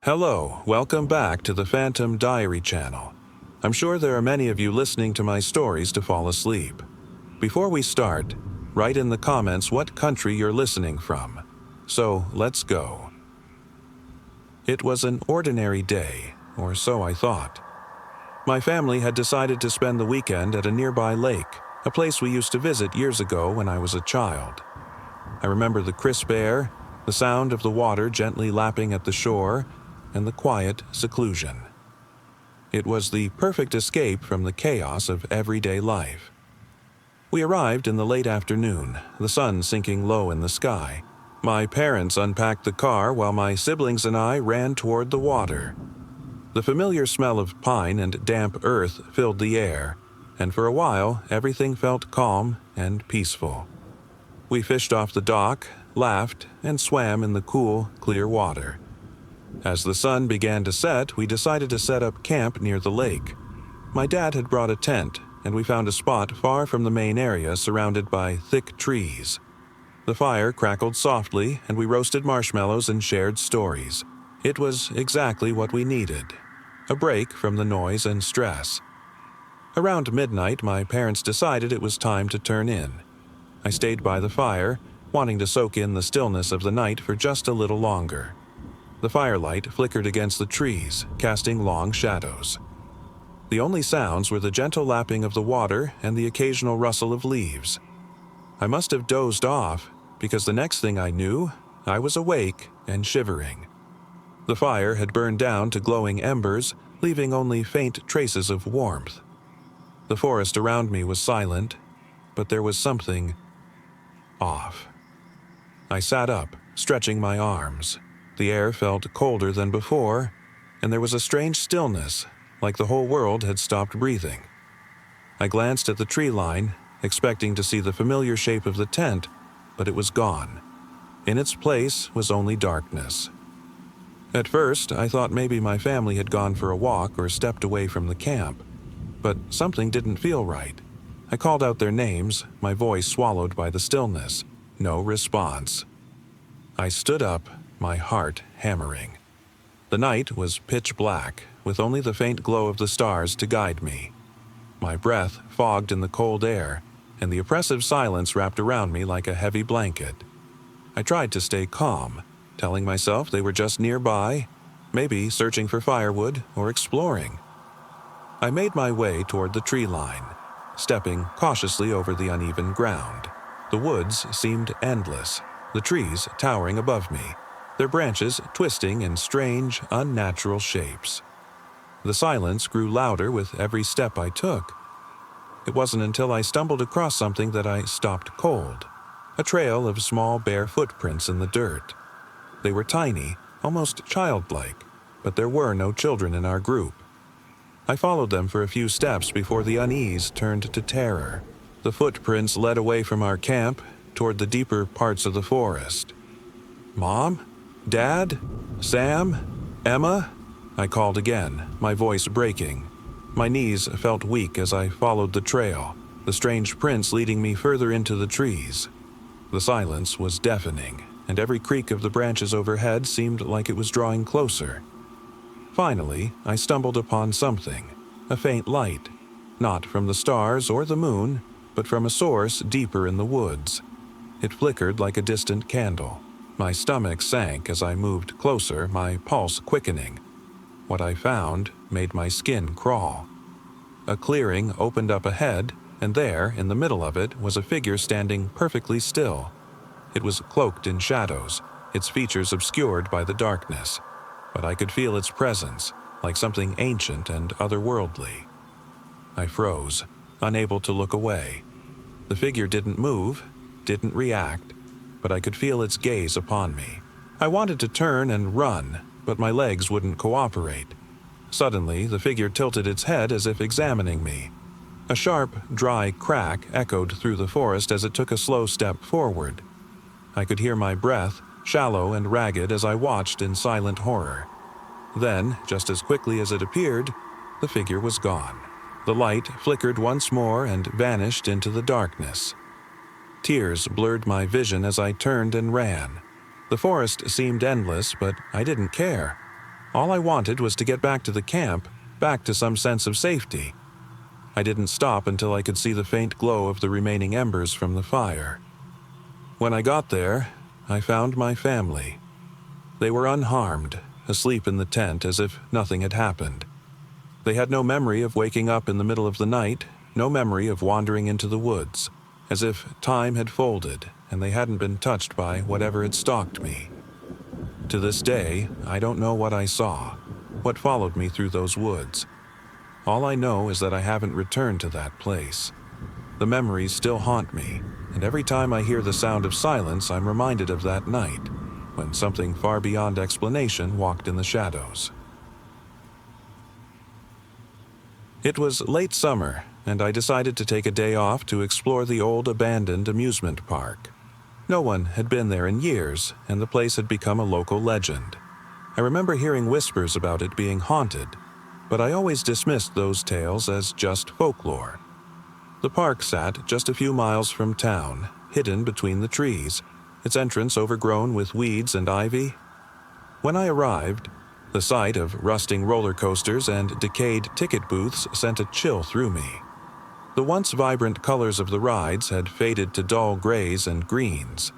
Hello, welcome back to the Phantom Diary channel. I'm sure there are many of you listening to my stories to fall asleep. Before we start, write in the comments what country you're listening from. So, let's go. It was an ordinary day, or so I thought. My family had decided to spend the weekend at a nearby lake, a place we used to visit years ago when I was a child. I remember the crisp air, the sound of the water gently lapping at the shore, and the quiet seclusion. It was the perfect escape from the chaos of everyday life. We arrived in the late afternoon, the sun sinking low in the sky. My parents unpacked the car while my siblings and I ran toward the water. The familiar smell of pine and damp earth filled the air, and for a while everything felt calm and peaceful. We fished off the dock, laughed, and swam in the cool, clear water. As the sun began to set, we decided to set up camp near the lake. My dad had brought a tent, and we found a spot far from the main area surrounded by thick trees. The fire crackled softly, and we roasted marshmallows and shared stories. It was exactly what we needed, a break from the noise and stress. Around midnight, my parents decided it was time to turn in. I stayed by the fire, wanting to soak in the stillness of the night for just a little longer. The firelight flickered against the trees, casting long shadows. The only sounds were the gentle lapping of the water and the occasional rustle of leaves. I must have dozed off, because the next thing I knew, I was awake and shivering. The fire had burned down to glowing embers, leaving only faint traces of warmth. The forest around me was silent, but there was something off. I sat up, stretching my arms. The air felt colder than before, and there was a strange stillness, like the whole world had stopped breathing. I glanced at the tree line, expecting to see the familiar shape of the tent, but it was gone. In its place was only darkness. At first, I thought maybe my family had gone for a walk or stepped away from the camp, but something didn't feel right. I called out their names, my voice swallowed by the stillness. No response. I stood up, my heart hammering. The night was pitch black, with only the faint glow of the stars to guide me. My breath fogged in the cold air, and the oppressive silence wrapped around me like a heavy blanket. I tried to stay calm, telling myself they were just nearby, maybe searching for firewood or exploring. I made my way toward the tree line, stepping cautiously over the uneven ground. The woods seemed endless, the trees towering above me, their branches twisting in strange, unnatural shapes. The silence grew louder with every step I took. It wasn't until I stumbled across something that I stopped cold, a trail of small bare footprints in the dirt. They were tiny, almost childlike, but there were no children in our group. I followed them for a few steps before the unease turned to terror. The footprints led away from our camp, toward the deeper parts of the forest. "Mom? Dad? Sam? Emma?" I called again, my voice breaking. My knees felt weak as I followed the trail, the strange prints leading me further into the trees. The silence was deafening, and every creak of the branches overhead seemed like it was drawing closer. Finally, I stumbled upon something, a faint light, not from the stars or the moon, but from a source deeper in the woods. It flickered like a distant candle. My stomach sank as I moved closer, my pulse quickening. What I found made my skin crawl. A clearing opened up ahead, and there, in the middle of it, was a figure standing perfectly still. It was cloaked in shadows, its features obscured by the darkness, but I could feel its presence, like something ancient and otherworldly. I froze, unable to look away. The figure didn't move, didn't react, but I could feel its gaze upon me. I wanted to turn and run, but my legs wouldn't cooperate. Suddenly, the figure tilted its head as if examining me. A sharp, dry crack echoed through the forest as it took a slow step forward. I could hear my breath, shallow and ragged, as I watched in silent horror. Then, just as quickly as it appeared, the figure was gone. The light flickered once more and vanished into the darkness. Tears blurred my vision as I turned and ran. The forest seemed endless, but I didn't care. All I wanted was to get back to the camp, back to some sense of safety. I didn't stop until I could see the faint glow of the remaining embers from the fire. When I got there, I found my family. They were unharmed, asleep in the tent as if nothing had happened. They had no memory of waking up in the middle of the night, no memory of wandering into the woods, as if time had folded and they hadn't been touched by whatever had stalked me. To this day, I don't know what I saw, what followed me through those woods. All I know is that I haven't returned to that place. The memories still haunt me, and every time I hear the sound of silence, I'm reminded of that night, when something far beyond explanation walked in the shadows. It was late summer, and I decided to take a day off to explore the old abandoned amusement park. No one had been there in years, and the place had become a local legend. I remember hearing whispers about it being haunted, but I always dismissed those tales as just folklore. The park sat just a few miles from town, hidden between the trees, its entrance overgrown with weeds and ivy. When I arrived, the sight of rusting roller coasters and decayed ticket booths sent a chill through me. The once vibrant colors of the rides had faded to dull grays and greens.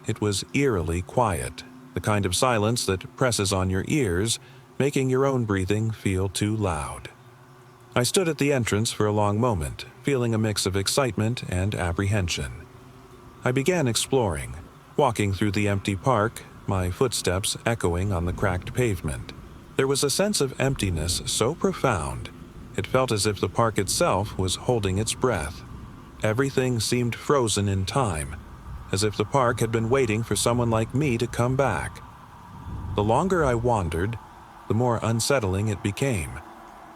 It was eerily quiet, the kind of silence that presses on your ears, making your own breathing feel too loud. I stood at the entrance for a long moment, feeling a mix of excitement and apprehension. I began exploring, walking through the empty park, my footsteps echoing on the cracked pavement. There was a sense of emptiness so profound, it felt as if the park itself was holding its breath. Everything seemed frozen in time, as if the park had been waiting for someone like me to come back. The longer I wandered, the more unsettling it became.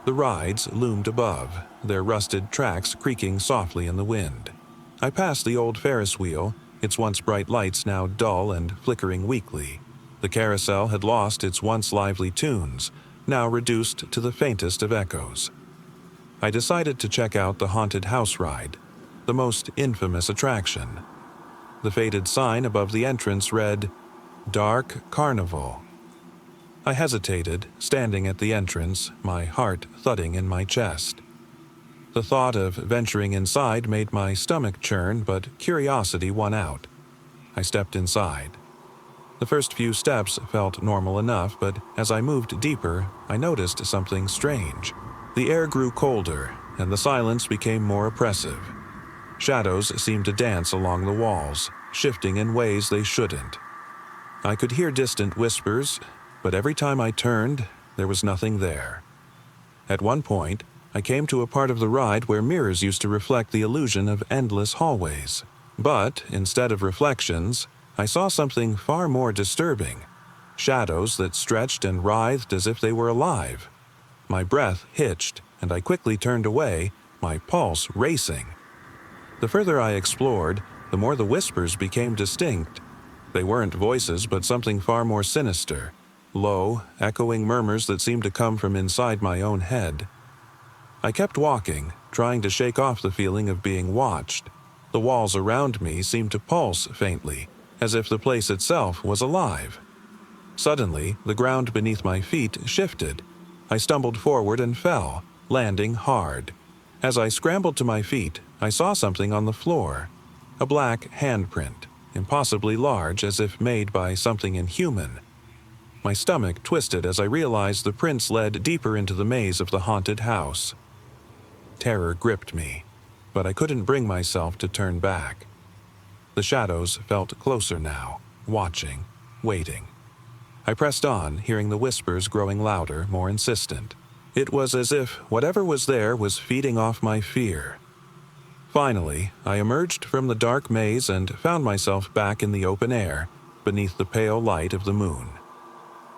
The rides loomed above, their rusted tracks creaking softly in the wind. I passed the old Ferris wheel, its once bright lights now dull and flickering weakly. The carousel had lost its once lively tunes, now reduced to the faintest of echoes. I decided to check out the haunted house ride, the most infamous attraction. The faded sign above the entrance read, "Dark Carnival." I hesitated, standing at the entrance, my heart thudding in my chest. The thought of venturing inside made my stomach churn, but curiosity won out. I stepped inside. The first few steps felt normal enough, but as I moved deeper, I noticed something strange. The air grew colder, and the silence became more oppressive. Shadows seemed to dance along the walls, shifting in ways they shouldn't. I could hear distant whispers, but every time I turned, there was nothing there. At one point, I came to a part of the ride where mirrors used to reflect the illusion of endless hallways. But, instead of reflections, I saw something far more disturbing. Shadows that stretched and writhed as if they were alive. My breath hitched, and I quickly turned away, my pulse racing. The further I explored, the more the whispers became distinct. They weren't voices, but something far more sinister. Low, echoing murmurs that seemed to come from inside my own head. I kept walking, trying to shake off the feeling of being watched. The walls around me seemed to pulse faintly, as if the place itself was alive. Suddenly, the ground beneath my feet shifted. I stumbled forward and fell, landing hard. As I scrambled to my feet, I saw something on the floor. A black handprint, impossibly large as if made by something inhuman. My stomach twisted as I realized the prints led deeper into the maze of the haunted house. Terror gripped me, but I couldn't bring myself to turn back. The shadows felt closer now, watching, waiting. I pressed on, hearing the whispers growing louder, more insistent. It was as if whatever was there was feeding off my fear. Finally, I emerged from the dark maze and found myself back in the open air, beneath the pale light of the moon.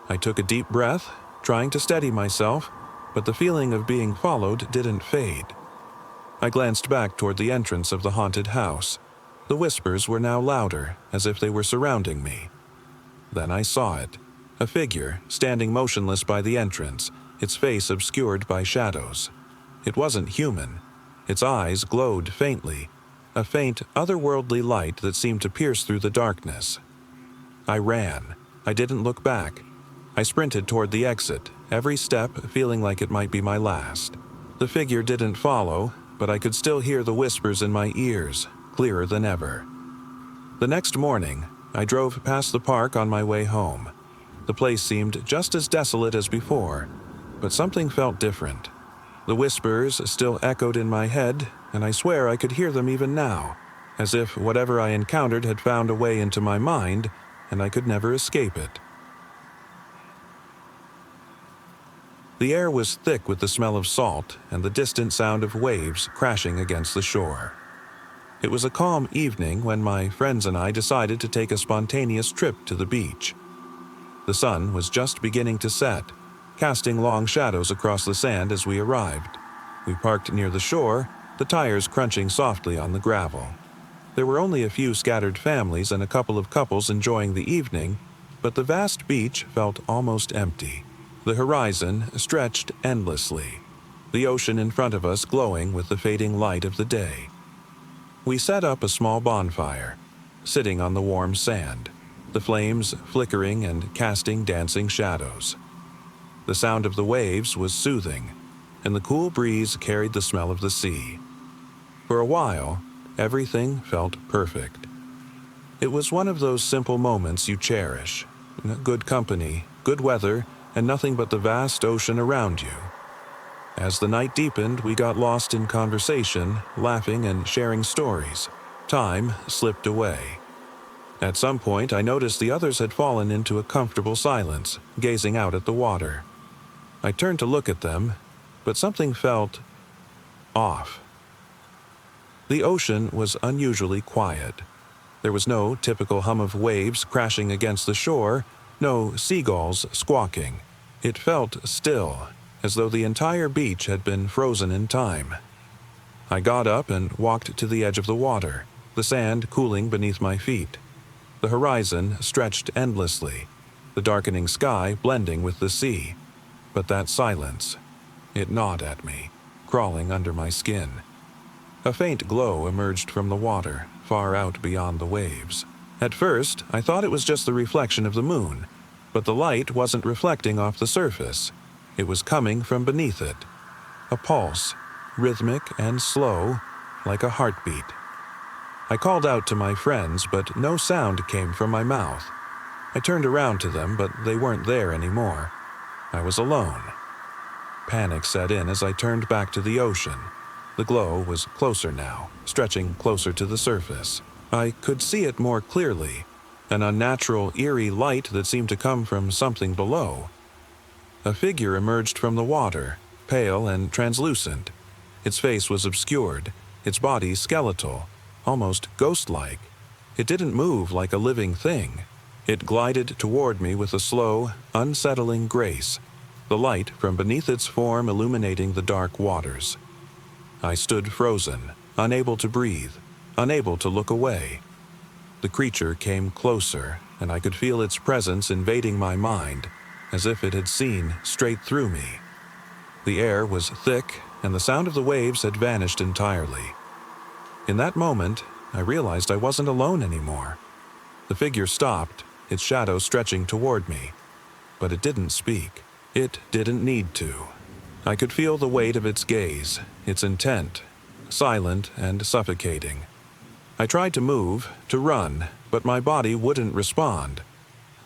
I took a deep breath, trying to steady myself, but the feeling of being followed didn't fade. I glanced back toward the entrance of the haunted house. The whispers were now louder, as if they were surrounding me. Then I saw it, a figure standing motionless by the entrance, its face obscured by shadows. It wasn't human. Its eyes glowed faintly, a faint, otherworldly light that seemed to pierce through the darkness. I ran. I didn't look back. I sprinted toward the exit, every step feeling like it might be my last. The figure didn't follow, but I could still hear the whispers in my ears, clearer than ever. The next morning, I drove past the park on my way home. The place seemed just as desolate as before, but something felt different. The whispers still echoed in my head, and I swear I could hear them even now, as if whatever I encountered had found a way into my mind, and I could never escape it. The air was thick with the smell of salt and the distant sound of waves crashing against the shore. It was a calm evening when my friends and I decided to take a spontaneous trip to the beach. The sun was just beginning to set, casting long shadows across the sand as we arrived. We parked near the shore, the tires crunching softly on the gravel. There were only a few scattered families and a couple of couples enjoying the evening, but the vast beach felt almost empty. The horizon stretched endlessly, the ocean in front of us glowing with the fading light of the day. We set up a small bonfire, sitting on the warm sand, the flames flickering and casting dancing shadows. The sound of the waves was soothing, and the cool breeze carried the smell of the sea. For a while, everything felt perfect. It was one of those simple moments you cherish. Good company, good weather, and nothing but the vast ocean around you. As the night deepened, we got lost in conversation, laughing and sharing stories. Time slipped away. At some point, I noticed the others had fallen into a comfortable silence, gazing out at the water. I turned to look at them, but something felt off. The ocean was unusually quiet. There was no typical hum of waves crashing against the shore, no seagulls squawking. It felt still, as though the entire beach had been frozen in time. I got up and walked to the edge of the water, the sand cooling beneath my feet. The horizon stretched endlessly, the darkening sky blending with the sea. But that silence, it gnawed at me, crawling under my skin. A faint glow emerged from the water, far out beyond the waves. At first, I thought it was just the reflection of the moon, but the light wasn't reflecting off the surface. It was coming from beneath it. A pulse, rhythmic and slow, like a heartbeat. I called out to my friends, but no sound came from my mouth. I turned around to them, but they weren't there anymore. I was alone. Panic set in as I turned back to the ocean. The glow was closer now, stretching closer to the surface. I could see it more clearly, an unnatural, eerie light that seemed to come from something below. A figure emerged from the water, pale and translucent. Its face was obscured, its body skeletal, almost ghost-like. It didn't move like a living thing. It glided toward me with a slow, unsettling grace, the light from beneath its form illuminating the dark waters. I stood frozen, unable to breathe, unable to look away. The creature came closer, and I could feel its presence invading my mind, as if it had seen straight through me. The air was thick, and the sound of the waves had vanished entirely. In that moment, I realized I wasn't alone anymore. The figure stopped, its shadow stretching toward me. But it didn't speak. It didn't need to. I could feel the weight of its gaze, its intent, silent and suffocating. I tried to move, to run, but my body wouldn't respond.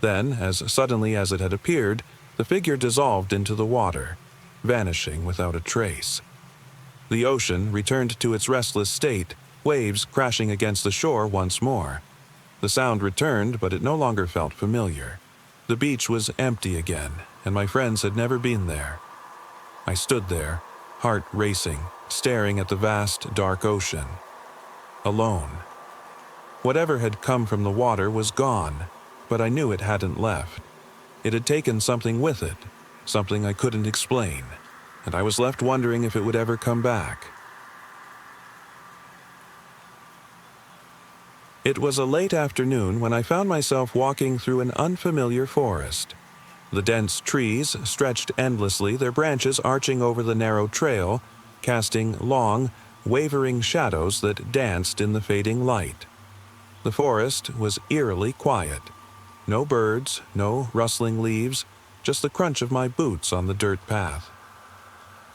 Then, as suddenly as it had appeared, the figure dissolved into the water, vanishing without a trace. The ocean returned to its restless state, waves crashing against the shore once more. The sound returned, but it no longer felt familiar. The beach was empty again, and my friends had never been there. I stood there, heart racing, staring at the vast, dark ocean. Alone. Whatever had come from the water was gone, but I knew it hadn't left. It had taken something with it, something I couldn't explain, and I was left wondering if it would ever come back. It was a late afternoon when I found myself walking through an unfamiliar forest. The dense trees stretched endlessly, their branches arching over the narrow trail, casting long, wavering shadows that danced in the fading light. The forest was eerily quiet. No birds, no rustling leaves, just the crunch of my boots on the dirt path.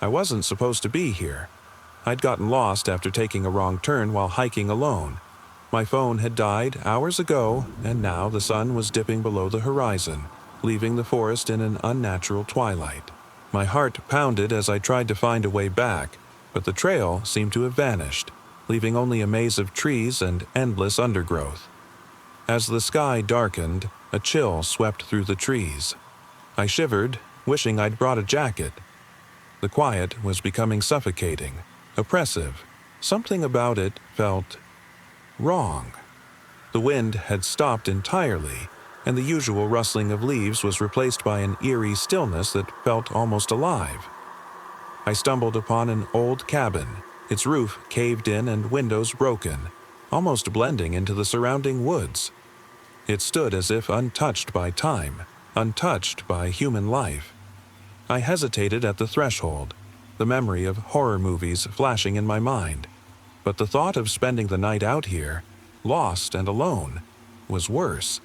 I wasn't supposed to be here. I'd gotten lost after taking a wrong turn while hiking alone. My phone had died hours ago, and now the sun was dipping below the horizon, leaving the forest in an unnatural twilight. My heart pounded as I tried to find a way back, but the trail seemed to have vanished, leaving only a maze of trees and endless undergrowth. As the sky darkened, a chill swept through the trees. I shivered, wishing I'd brought a jacket. The quiet was becoming suffocating, oppressive. Something about it felt wrong. The wind had stopped entirely, and the usual rustling of leaves was replaced by an eerie stillness that felt almost alive. I stumbled upon an old cabin, its roof caved in and windows broken, almost blending into the surrounding woods. It stood as if untouched by time, untouched by human life. I hesitated at the threshold, the memory of horror movies flashing in my mind. But the thought of spending the night out here, lost and alone, was worse.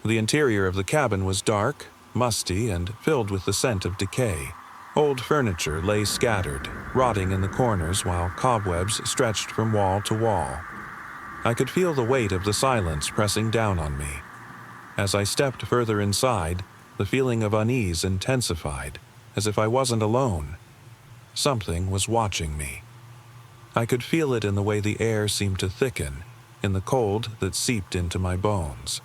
The interior of the cabin was dark, musty, and filled with the scent of decay. Old furniture lay scattered, rotting in the corners while cobwebs stretched from wall to wall. I could feel the weight of the silence pressing down on me. As I stepped further inside, the feeling of unease intensified, as if I wasn't alone. Something was watching me. I could feel it in the way the air seemed to thicken, in the cold that seeped into my bones.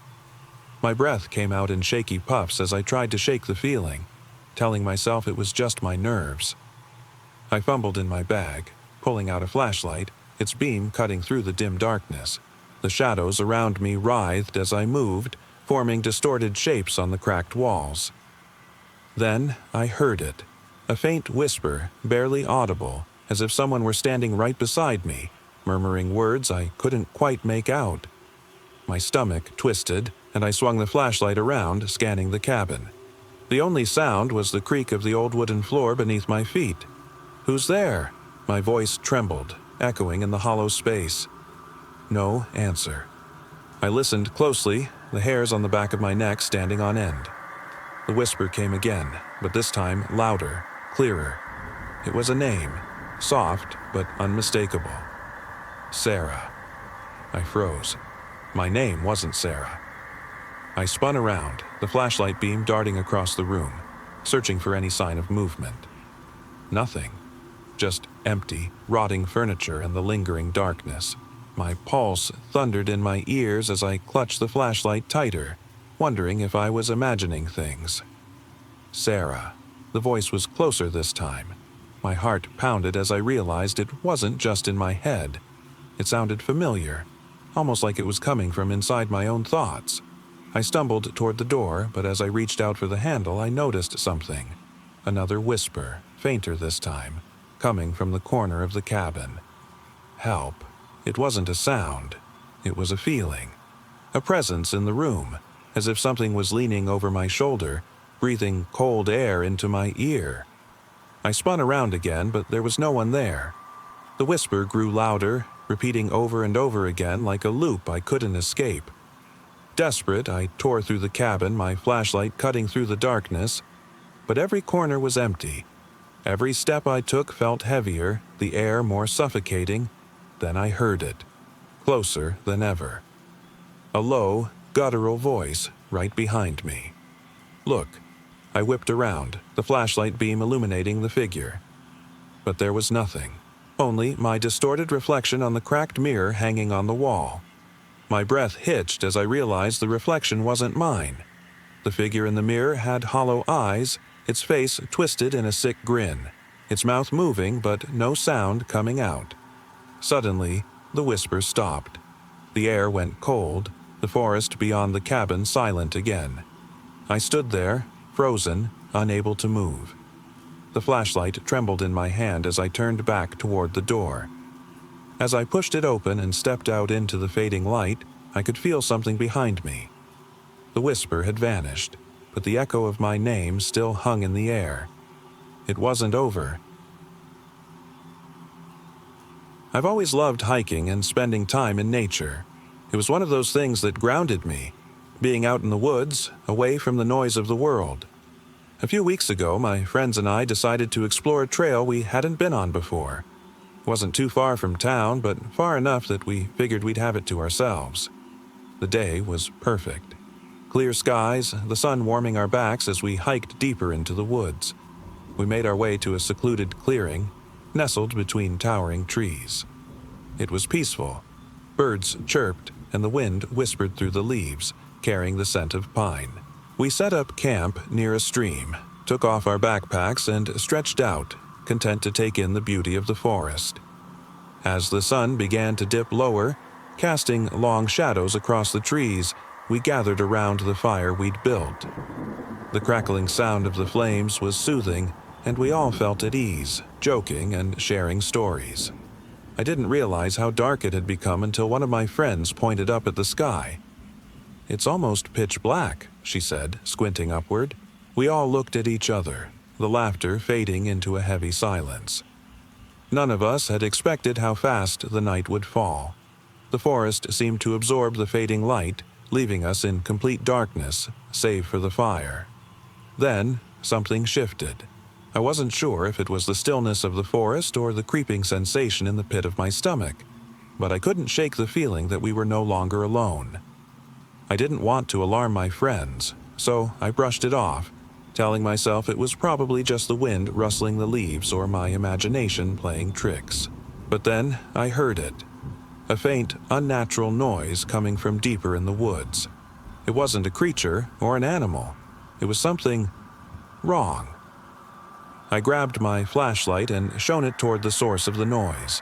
My breath came out in shaky puffs as I tried to shake the feeling, telling myself it was just my nerves. I fumbled in my bag, pulling out a flashlight, its beam cutting through the dim darkness. The shadows around me writhed as I moved, forming distorted shapes on the cracked walls. Then I heard it, a faint whisper, barely audible, as if someone were standing right beside me, murmuring words I couldn't quite make out. My stomach twisted, and I swung the flashlight around, scanning the cabin. The only sound was the creak of the old wooden floor beneath my feet. "Who's there?" My voice trembled, echoing in the hollow space. No answer. I listened closely, the hairs on the back of my neck standing on end. The whisper came again, but this time louder, clearer. It was a name, soft but unmistakable. Sarah. I froze. My name wasn't Sarah. I spun around, the flashlight beam darting across the room, searching for any sign of movement. Nothing. Just empty, rotting furniture and the lingering darkness. My pulse thundered in my ears as I clutched the flashlight tighter, wondering if I was imagining things. Sarah. The voice was closer this time. My heart pounded as I realized it wasn't just in my head. It sounded familiar, almost like it was coming from inside my own thoughts. I stumbled toward the door, but as I reached out for the handle, I noticed something. Another whisper, fainter this time, coming from the corner of the cabin. Help. It wasn't a sound. It was a feeling. A presence in the room, as if something was leaning over my shoulder, breathing cold air into my ear. I spun around again, but there was no one there. The whisper grew louder, repeating over and over again like a loop I couldn't escape. Desperate, I tore through the cabin, my flashlight cutting through the darkness, but every corner was empty. Every step I took felt heavier, the air more suffocating. Then I heard it, closer than ever. A low, guttural voice right behind me. "Look." I whipped around, the flashlight beam illuminating the figure. But there was nothing, only my distorted reflection on the cracked mirror hanging on the wall. My breath hitched as I realized the reflection wasn't mine. The figure in the mirror had hollow eyes, its face twisted in a sick grin, its mouth moving but no sound coming out. Suddenly, the whisper stopped. The air went cold, the forest beyond the cabin silent again. I stood there, frozen, unable to move. The flashlight trembled in my hand as I turned back toward the door. As I pushed it open and stepped out into the fading light, I could feel something behind me. The whisper had vanished, but the echo of my name still hung in the air. It wasn't over. I've always loved hiking and spending time in nature. It was one of those things that grounded me, being out in the woods, away from the noise of the world. A few weeks ago, my friends and I decided to explore a trail we hadn't been on before. It wasn't too far from town, but far enough that we figured we'd have it to ourselves. The day was perfect. Clear skies, the sun warming our backs as we hiked deeper into the woods. We made our way to a secluded clearing, nestled between towering trees. It was peaceful. Birds chirped, and the wind whispered through the leaves, carrying the scent of pine. We set up camp near a stream, took off our backpacks, and stretched out, content to take in the beauty of the forest. As the sun began to dip lower, casting long shadows across the trees, we gathered around the fire we'd built. The crackling sound of the flames was soothing, and we all felt at ease, joking and sharing stories. I didn't realize how dark it had become until one of my friends pointed up at the sky. "It's almost pitch black," she said, squinting upward. We all looked at each other, the laughter fading into a heavy silence. None of us had expected how fast the night would fall. The forest seemed to absorb the fading light, leaving us in complete darkness, save for the fire. Then, something shifted. I wasn't sure if it was the stillness of the forest or the creeping sensation in the pit of my stomach, but I couldn't shake the feeling that we were no longer alone. I didn't want to alarm my friends, so I brushed it off, telling myself it was probably just the wind rustling the leaves or my imagination playing tricks. But then I heard it. A faint, unnatural noise coming from deeper in the woods. It wasn't a creature or an animal. It was something wrong. I grabbed my flashlight and shone it toward the source of the noise.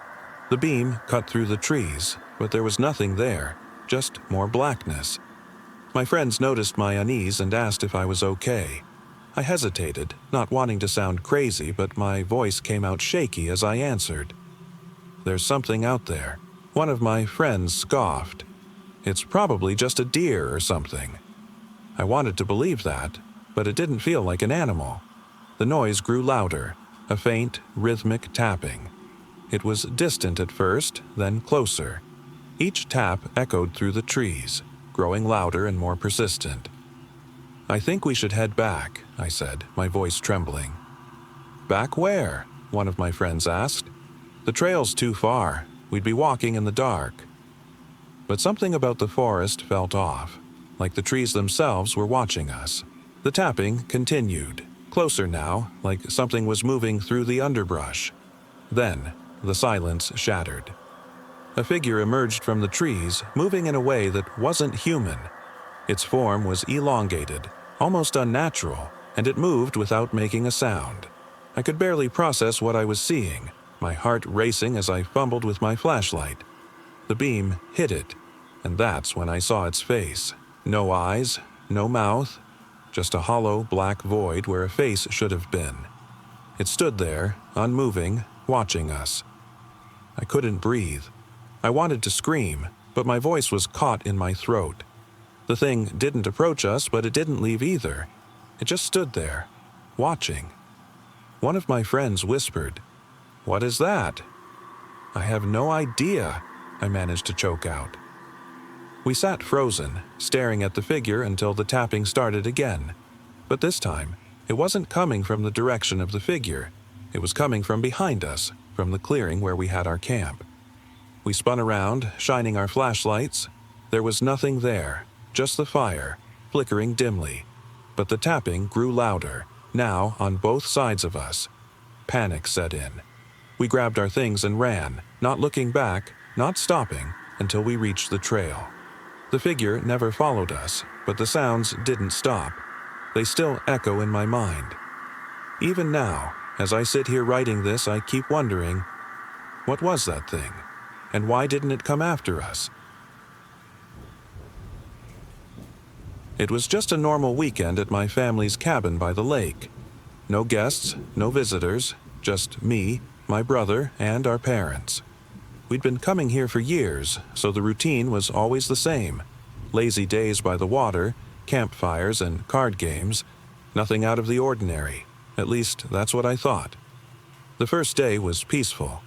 The beam cut through the trees, but there was nothing there, just more blackness. My friends noticed my unease and asked if I was okay. I hesitated, not wanting to sound crazy, but my voice came out shaky as I answered. "There's something out there." One of my friends scoffed. "It's probably just a deer or something." I wanted to believe that, but it didn't feel like an animal. The noise grew louder, a faint, rhythmic tapping. It was distant at first, then closer. Each tap echoed through the trees, growing louder and more persistent. "I think we should head back," I said, my voice trembling. "Back where?" one of my friends asked. "The trail's too far. We'd be walking in the dark." But something about the forest felt off, like the trees themselves were watching us. The tapping continued, closer now, like something was moving through the underbrush. Then, the silence shattered. A figure emerged from the trees, moving in a way that wasn't human. Its form was elongated, almost unnatural, and it moved without making a sound. I could barely process what I was seeing, my heart racing as I fumbled with my flashlight. The beam hit it, and that's when I saw its face. No eyes, no mouth, just a hollow black void where a face should have been. It stood there, unmoving, watching us. I couldn't breathe. I wanted to scream, but my voice was caught in my throat. The thing didn't approach us, but it didn't leave either. It just stood there, watching. One of my friends whispered, "What is that?" "I have no idea," I managed to choke out. We sat frozen, staring at the figure until the tapping started again. But this time, it wasn't coming from the direction of the figure. It was coming from behind us, from the clearing where we had our camp. We spun around, shining our flashlights. There was nothing there, just the fire, flickering dimly. But the tapping grew louder, now on both sides of us. Panic set in. We grabbed our things and ran, not looking back, not stopping, until we reached the trail. The figure never followed us, but the sounds didn't stop. They still echo in my mind. Even now, as I sit here writing this, I keep wondering, what was that thing? And why didn't it come after us? It was just a normal weekend at my family's cabin by the lake. No guests, no visitors, just me, my brother, and our parents. We'd been coming here for years, so the routine was always the same. Lazy days by the water, campfires, and card games. Nothing out of the ordinary. At least, that's what I thought. The first day was peaceful.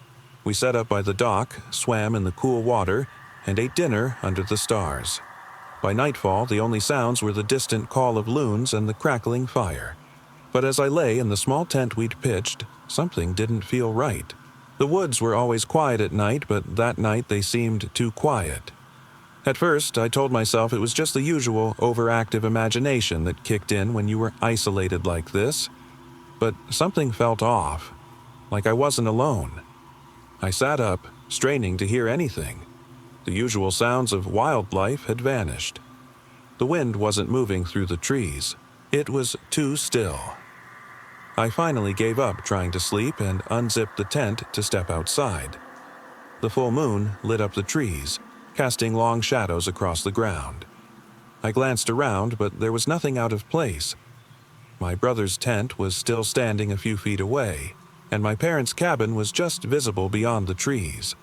We set up by the dock, swam in the cool water, and ate dinner under the stars. By nightfall, the only sounds were the distant call of loons and the crackling fire. But as I lay in the small tent we'd pitched, something didn't feel right. The woods were always quiet at night, but that night they seemed too quiet. At first, I told myself it was just the usual overactive imagination that kicked in when you were isolated like this. But something felt off, like I wasn't alone. I sat up, straining to hear anything. The usual sounds of wildlife had vanished. The wind wasn't moving through the trees. It was too still. I finally gave up trying to sleep and unzipped the tent to step outside. The full moon lit up the trees, casting long shadows across the ground. I glanced around, but there was nothing out of place. My brother's tent was still standing a few feet away, and my parents' cabin was just visible beyond the trees.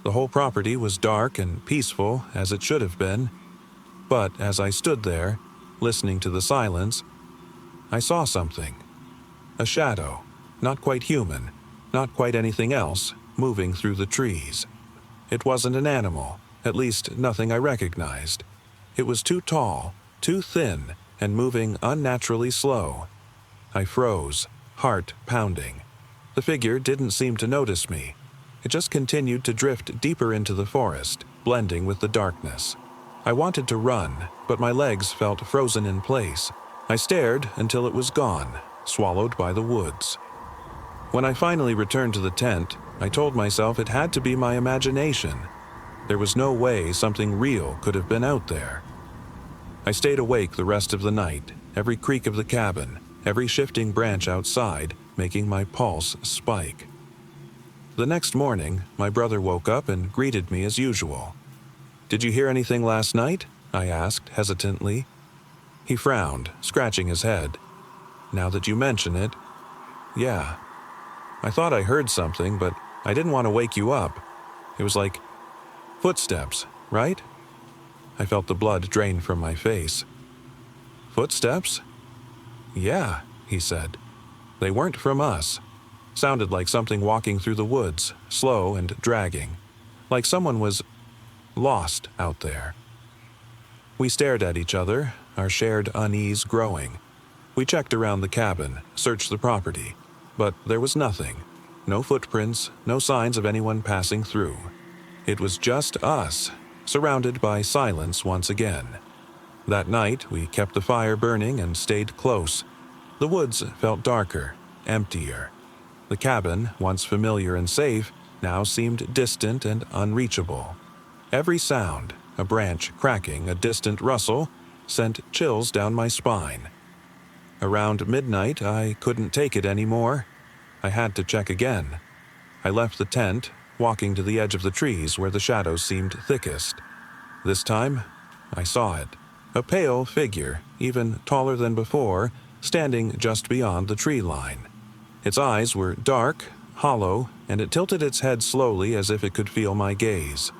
The whole property was dark and peaceful, as it should have been. But as I stood there, listening to the silence, I saw something. A shadow, not quite human, not quite anything else, moving through the trees. It wasn't an animal, at least nothing I recognized. It was too tall, too thin, and moving unnaturally slow. I froze, heart pounding. The figure didn't seem to notice me. It just continued to drift deeper into the forest, blending with the darkness. I wanted to run, but my legs felt frozen in place. I stared until it was gone, swallowed by the woods. When I finally returned to the tent, I told myself it had to be my imagination. There was no way something real could have been out there. I stayed awake the rest of the night, every creak of the cabin, every shifting branch outside, making my pulse spike. The next morning, my brother woke up and greeted me as usual. "Did you hear anything last night?" I asked hesitantly. He frowned, scratching his head. "Now that you mention it, yeah. I thought I heard something, but I didn't want to wake you up. It was like footsteps, right?" I felt the blood drain from my face. "Footsteps?" "Yeah," he said. "They weren't from us. Sounded like something walking through the woods, slow and dragging. Like someone was lost out there." We stared at each other, our shared unease growing. We checked around the cabin, searched the property, but there was nothing. No footprints, no signs of anyone passing through. It was just us, surrounded by silence once again. That night, we kept the fire burning and stayed close. The woods felt darker, emptier. The cabin, once familiar and safe, now seemed distant and unreachable. Every sound, a branch cracking, a distant rustle, sent chills down my spine. Around midnight, I couldn't take it anymore. I had to check again. I left the tent, walking to the edge of the trees where the shadows seemed thickest. This time, I saw it. A pale figure, even taller than before, standing just beyond the tree line. Its eyes were dark, hollow, and it tilted its head slowly as if it could feel my gaze.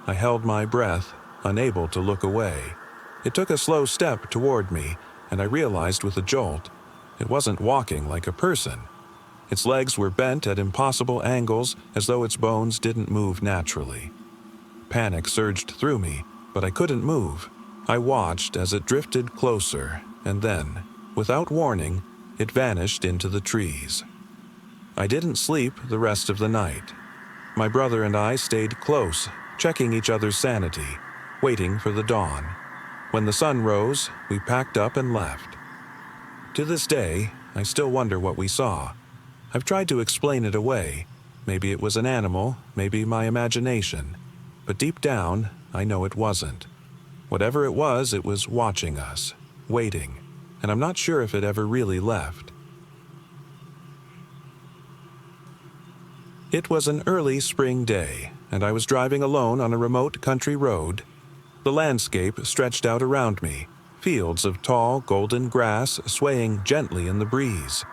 I held my breath, unable to look away. It took a slow step toward me, and I realized with a jolt, it wasn't walking like a person. Its legs were bent at impossible angles, as though its bones didn't move naturally. Panic surged through me, but I couldn't move. I watched as it drifted closer, and then, without warning, it vanished into the trees. I didn't sleep the rest of the night. My brother and I stayed close, checking each other's sanity, waiting for the dawn. When the sun rose, we packed up and left. To this day, I still wonder what we saw. I've tried to explain it away. Maybe it was an animal, maybe my imagination. But deep down, I know it wasn't. Whatever it was watching us, waiting, and I'm not sure if it ever really left. It was an early spring day, and I was driving alone on a remote country road. The landscape stretched out around me, fields of tall, golden grass swaying gently in the breeze.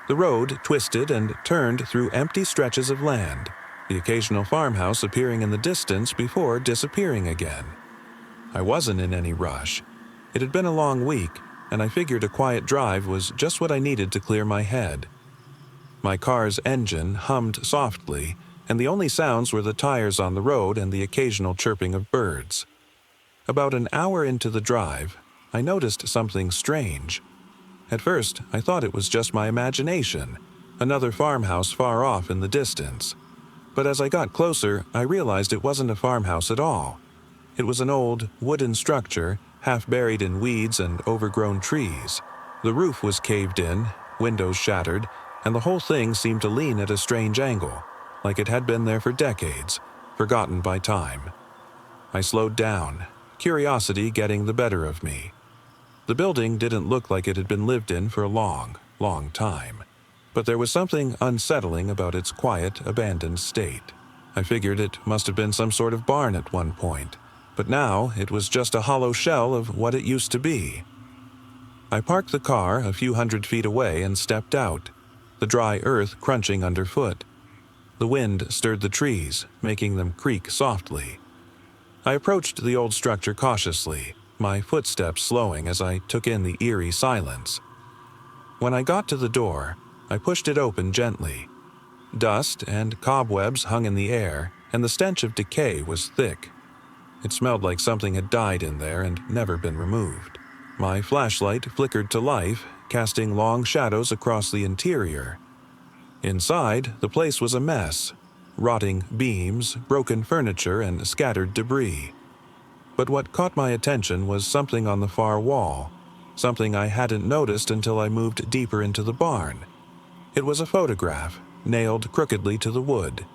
The road twisted and turned through empty stretches of land, the occasional farmhouse appearing in the distance before disappearing again. I wasn't in any rush. It had been a long week, and I figured a quiet drive was just what I needed to clear my head. My car's engine hummed softly, and the only sounds were the tires on the road and the occasional chirping of birds. About an hour into the drive, I noticed something strange. At first, I thought it was just my imagination, another farmhouse far off in the distance. But as I got closer, I realized it wasn't a farmhouse at all. It was an old, wooden structure, half buried in weeds and overgrown trees. The roof was caved in, windows shattered, and the whole thing seemed to lean at a strange angle, like it had been there for decades, forgotten by time. I slowed down, curiosity getting the better of me. The building didn't look like it had been lived in for a long, long time, but there was something unsettling about its quiet, abandoned state. I figured it must have been some sort of barn at one point, but now it was just a hollow shell of what it used to be. I parked the car a few hundred feet away and stepped out, the dry earth crunching underfoot. The wind stirred the trees, making them creak softly. I approached the old structure cautiously, my footsteps slowing as I took in the eerie silence. When I got to the door, I pushed it open gently. Dust and cobwebs hung in the air, and the stench of decay was thick. It smelled like something had died in there and never been removed. My flashlight flickered to life, casting long shadows across the interior. Inside, the place was a mess. Rotting beams, broken furniture, and scattered debris. But what caught my attention was something on the far wall, something I hadn't noticed until I moved deeper into the barn. It was a photograph, nailed crookedly to the wood.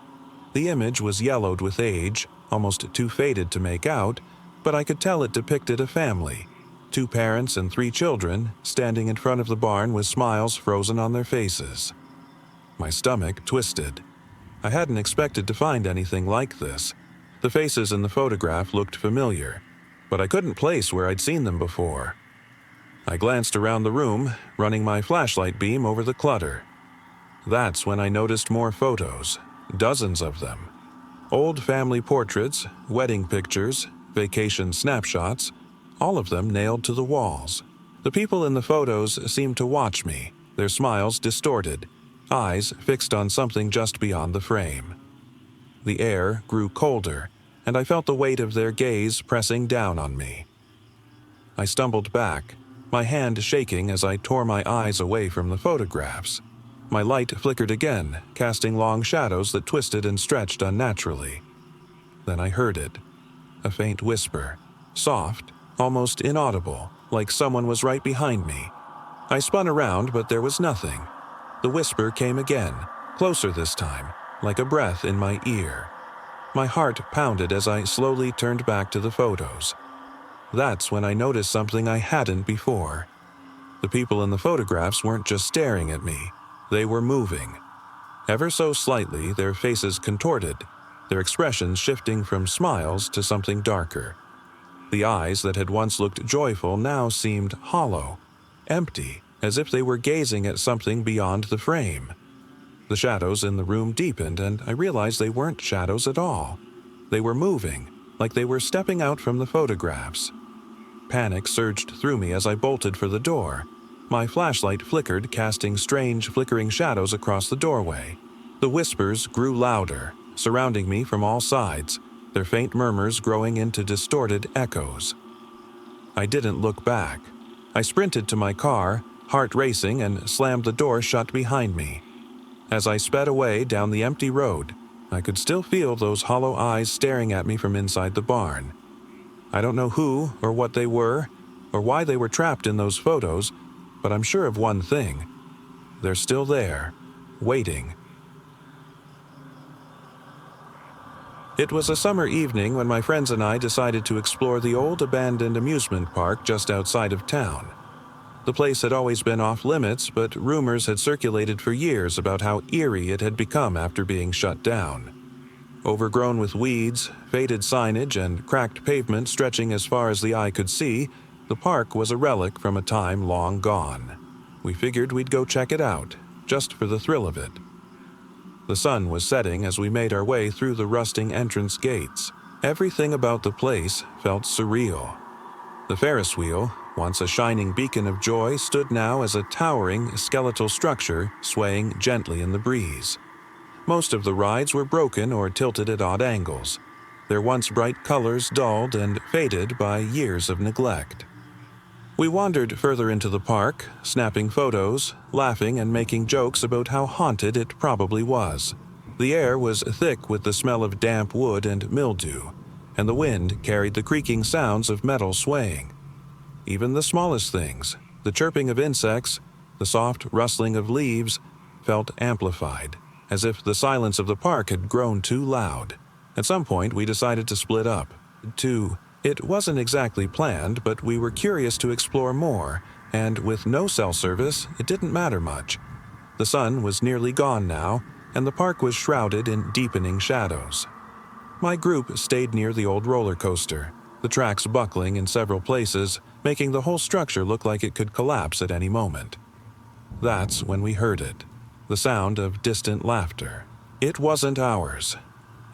The image was yellowed with age, almost too faded to make out, but I could tell it depicted a family, 2 parents and 3 children, standing in front of the barn with smiles frozen on their faces. My stomach twisted. I hadn't expected to find anything like this. The faces in the photograph looked familiar, but I couldn't place where I'd seen them before. I glanced around the room, running my flashlight beam over the clutter. That's when I noticed more photos, dozens of them. Old family portraits, wedding pictures, vacation snapshots, all of them nailed to the walls. The people in the photos seemed to watch me, their smiles distorted, eyes fixed on something just beyond the frame. The air grew colder, and I felt the weight of their gaze pressing down on me. I stumbled back, my hand shaking as I tore my eyes away from the photographs. My light flickered again, casting long shadows that twisted and stretched unnaturally. Then I heard it, a faint whisper, soft, almost inaudible, like someone was right behind me. I spun around, but there was nothing. The whisper came again, closer this time, like a breath in my ear. My heart pounded as I slowly turned back to the photos. That's when I noticed something I hadn't before. The people in the photographs weren't just staring at me, they were moving. Ever so slightly, their faces contorted, their expressions shifting from smiles to something darker. The eyes that had once looked joyful now seemed hollow, empty, as if they were gazing at something beyond the frame. The shadows in the room deepened, and I realized they weren't shadows at all. They were moving, like they were stepping out from the photographs. Panic surged through me as I bolted for the door. My flashlight flickered, casting strange, flickering shadows across the doorway. The whispers grew louder, surrounding me from all sides, their faint murmurs growing into distorted echoes. I didn't look back. I sprinted to my car, heart racing, and slammed the door shut behind me. As I sped away down the empty road, I could still feel those hollow eyes staring at me from inside the barn. I don't know who or what they were, or why they were trapped in those photos, but I'm sure of one thing. They're still there, waiting. It was a summer evening when my friends and I decided to explore the old abandoned amusement park just outside of town. The place had always been off limits, but rumors had circulated for years about how eerie it had become after being shut down. Overgrown with weeds, faded signage, and cracked pavement stretching as far as the eye could see, the park was a relic from a time long gone. We figured we'd go check it out, just for the thrill of it. The sun was setting as we made our way through the rusting entrance gates. Everything about the place felt surreal. The Ferris wheel, once a shining beacon of joy, stood now as a towering, skeletal structure swaying gently in the breeze. Most of the rides were broken or tilted at odd angles, their once bright colors dulled and faded by years of neglect. We wandered further into the park, snapping photos, laughing and making jokes about how haunted it probably was. The air was thick with the smell of damp wood and mildew, and the wind carried the creaking sounds of metal swaying. Even the smallest things, the chirping of insects, the soft rustling of leaves, felt amplified, as if the silence of the park had grown too loud. At some point, we decided to split up. It wasn't exactly planned, but we were curious to explore more, and with no cell service, it didn't matter much. The sun was nearly gone now, and the park was shrouded in deepening shadows. My group stayed near the old roller coaster, the tracks buckling in several places, making the whole structure look like it could collapse at any moment. That's when we heard it, the sound of distant laughter. It wasn't ours.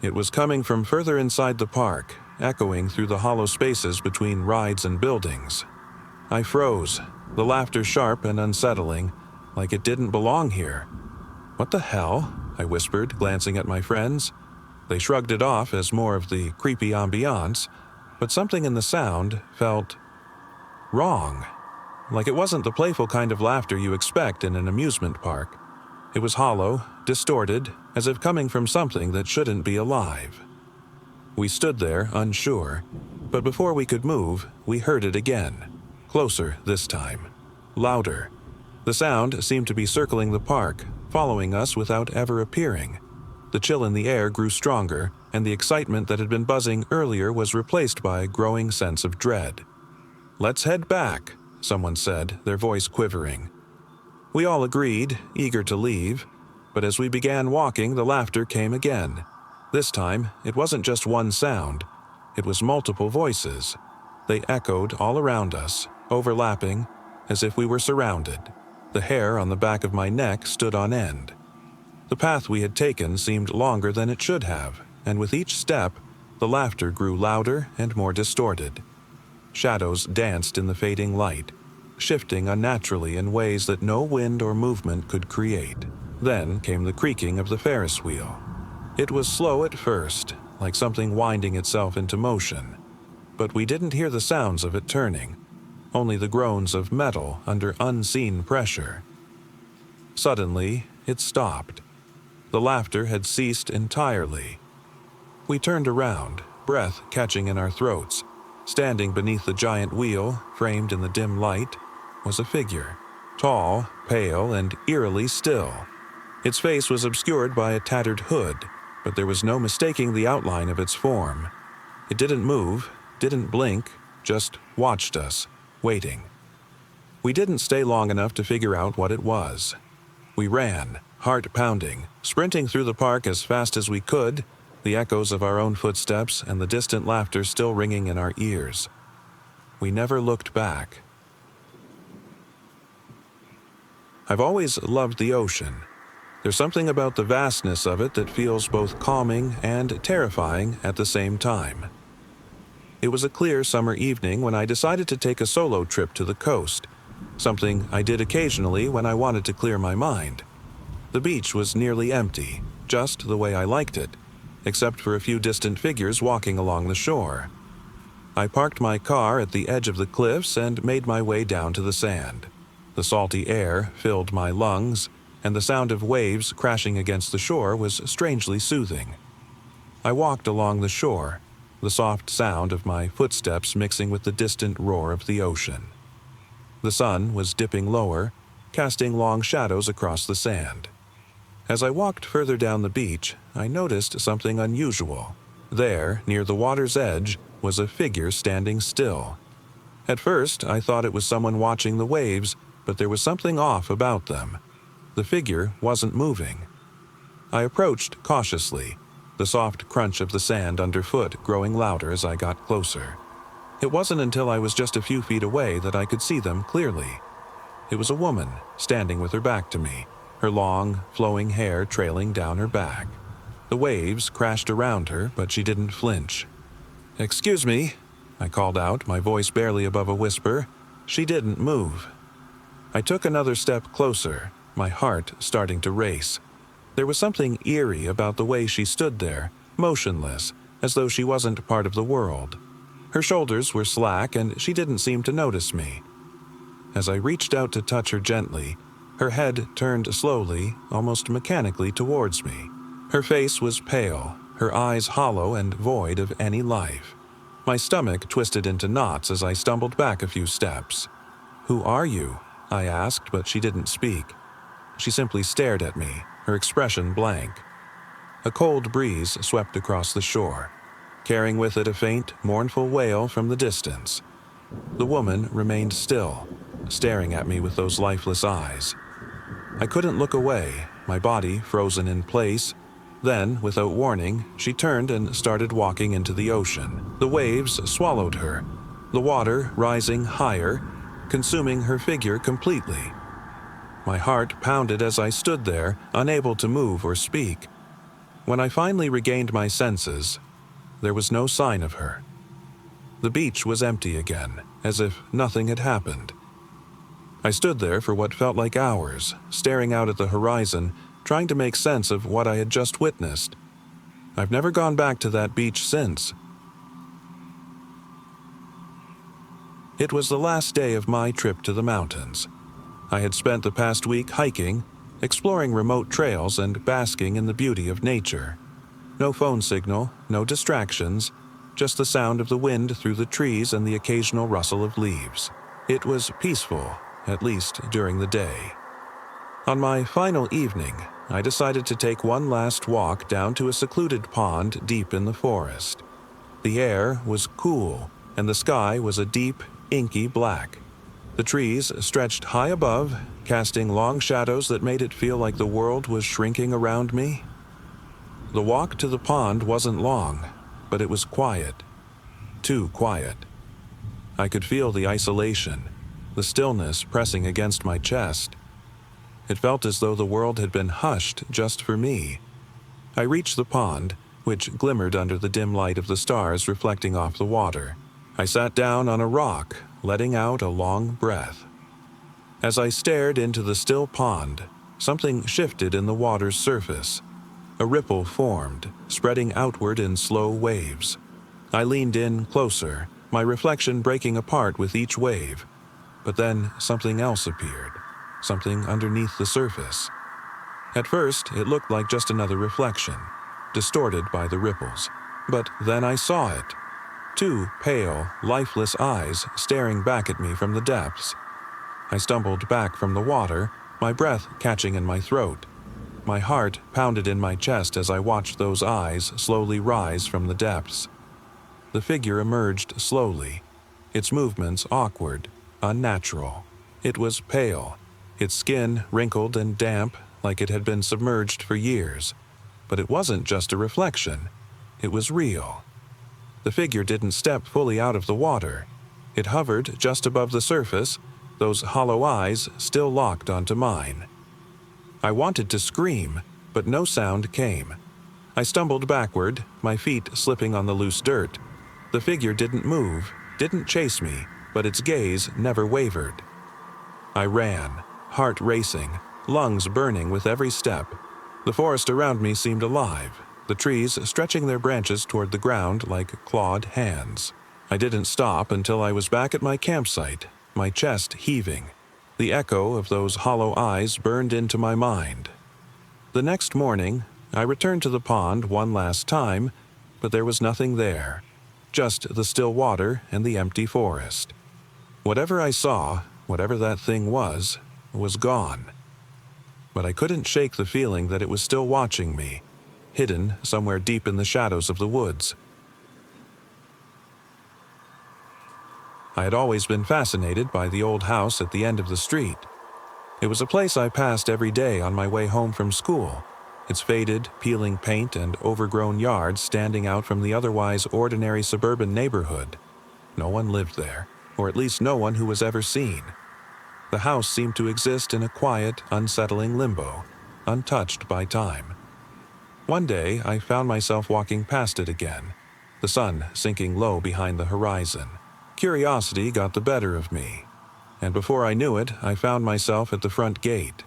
It was coming from further inside the park, echoing through the hollow spaces between rides and buildings. I froze, the laughter sharp and unsettling, like it didn't belong here. "What the hell?" I whispered, glancing at my friends. They shrugged it off as more of the creepy ambiance, but something in the sound felt wrong. Like it wasn't the playful kind of laughter you expect in an amusement park. It was hollow, distorted, as if coming from something that shouldn't be alive. We stood there, unsure, but before we could move, we heard it again. Closer this time. Louder. The sound seemed to be circling the park, following us without ever appearing. The chill in the air grew stronger, and the excitement that had been buzzing earlier was replaced by a growing sense of dread. "Let's head back," someone said, their voice quivering. We all agreed, eager to leave, but as we began walking, the laughter came again. This time, it wasn't just one sound. It was multiple voices. They echoed all around us, overlapping, as if we were surrounded. The hair on the back of my neck stood on end. The path we had taken seemed longer than it should have, and with each step, the laughter grew louder and more distorted. Shadows danced in the fading light, shifting unnaturally in ways that no wind or movement could create. Then came the creaking of the Ferris wheel. It was slow at first, like something winding itself into motion, but we didn't hear the sounds of it turning, only the groans of metal under unseen pressure. Suddenly, it stopped. The laughter had ceased entirely. We turned around, breath catching in our throats. Standing beneath the giant wheel, framed in the dim light, was a figure, tall, pale, and eerily still. Its face was obscured by a tattered hood, but there was no mistaking the outline of its form. It didn't move, didn't blink, just watched us, waiting. We didn't stay long enough to figure out what it was. We ran, heart pounding, sprinting through the park as fast as we could, the echoes of our own footsteps and the distant laughter still ringing in our ears. We never looked back. I've always loved the ocean. There's something about the vastness of it that feels both calming and terrifying at the same time. It was a clear summer evening when I decided to take a solo trip to the coast, something I did occasionally when I wanted to clear my mind. The beach was nearly empty, just the way I liked it, except for a few distant figures walking along the shore. I parked my car at the edge of the cliffs and made my way down to the sand. The salty air filled my lungs, and the sound of waves crashing against the shore was strangely soothing. I walked along the shore, the soft sound of my footsteps mixing with the distant roar of the ocean. The sun was dipping lower, casting long shadows across the sand. As I walked further down the beach, I noticed something unusual. There, near the water's edge, was a figure standing still. At first, I thought it was someone watching the waves, but there was something off about them. The figure wasn't moving. I approached cautiously, the soft crunch of the sand underfoot growing louder as I got closer. It wasn't until I was just a few feet away that I could see them clearly. It was a woman, standing with her back to me, her long, flowing hair trailing down her back. The waves crashed around her, but she didn't flinch. "Excuse me," I called out, my voice barely above a whisper. She didn't move. I took another step closer, my heart starting to race. There was something eerie about the way she stood there, motionless, as though she wasn't part of the world. Her shoulders were slack and she didn't seem to notice me. As I reached out to touch her gently, her head turned slowly, almost mechanically towards me. Her face was pale, her eyes hollow and void of any life. My stomach twisted into knots as I stumbled back a few steps. "Who are you?" I asked, but she didn't speak. She simply stared at me, her expression blank. A cold breeze swept across the shore, carrying with it a faint, mournful wail from the distance. The woman remained still, staring at me with those lifeless eyes. I couldn't look away, my body frozen in place. Then, without warning, she turned and started walking into the ocean. The waves swallowed her, the water rising higher, consuming her figure completely. My heart pounded as I stood there, unable to move or speak. When I finally regained my senses, there was no sign of her. The beach was empty again, as if nothing had happened. I stood there for what felt like hours, staring out at the horizon, trying to make sense of what I had just witnessed. I've never gone back to that beach since. It was the last day of my trip to the mountains. I had spent the past week hiking, exploring remote trails and basking in the beauty of nature. No phone signal, no distractions, just the sound of the wind through the trees and the occasional rustle of leaves. It was peaceful, at least during the day. On my final evening, I decided to take one last walk down to a secluded pond deep in the forest. The air was cool, and the sky was a deep, inky black. The trees stretched high above, casting long shadows that made it feel like the world was shrinking around me. The walk to the pond wasn't long, but it was quiet. Too quiet. I could feel the isolation, the stillness pressing against my chest. It felt as though the world had been hushed just for me. I reached the pond, which glimmered under the dim light of the stars reflecting off the water. I sat down on a rock, letting out a long breath. As I stared into the still pond, something shifted in the water's surface. A ripple formed, spreading outward in slow waves. I leaned in closer, my reflection breaking apart with each wave. But then something else appeared, something underneath the surface. At first, it looked like just another reflection, distorted by the ripples. But then I saw it. Two pale, lifeless eyes staring back at me from the depths. I stumbled back from the water, my breath catching in my throat. My heart pounded in my chest as I watched those eyes slowly rise from the depths. The figure emerged slowly, its movements awkward, unnatural. It was pale, its skin wrinkled and damp like it had been submerged for years. But it wasn't just a reflection. It was real. The figure didn't step fully out of the water. It hovered just above the surface, those hollow eyes still locked onto mine. I wanted to scream, but no sound came. I stumbled backward, my feet slipping on the loose dirt. The figure didn't move, didn't chase me, but its gaze never wavered. I ran, heart racing, lungs burning with every step. The forest around me seemed alive, the trees stretching their branches toward the ground like clawed hands. I didn't stop until I was back at my campsite, my chest heaving. The echo of those hollow eyes burned into my mind. The next morning, I returned to the pond one last time, but there was nothing there. Just the still water and the empty forest. Whatever I saw, whatever that thing was gone. But I couldn't shake the feeling that it was still watching me, hidden somewhere deep in the shadows of the woods. I had always been fascinated by the old house at the end of the street. It was a place I passed every day on my way home from school, its faded, peeling paint and overgrown yard standing out from the otherwise ordinary suburban neighborhood. No one lived there, or at least no one who was ever seen. The house seemed to exist in a quiet, unsettling limbo, untouched by time. One day, I found myself walking past it again, the sun sinking low behind the horizon. Curiosity got the better of me, and before I knew it, I found myself at the front gate.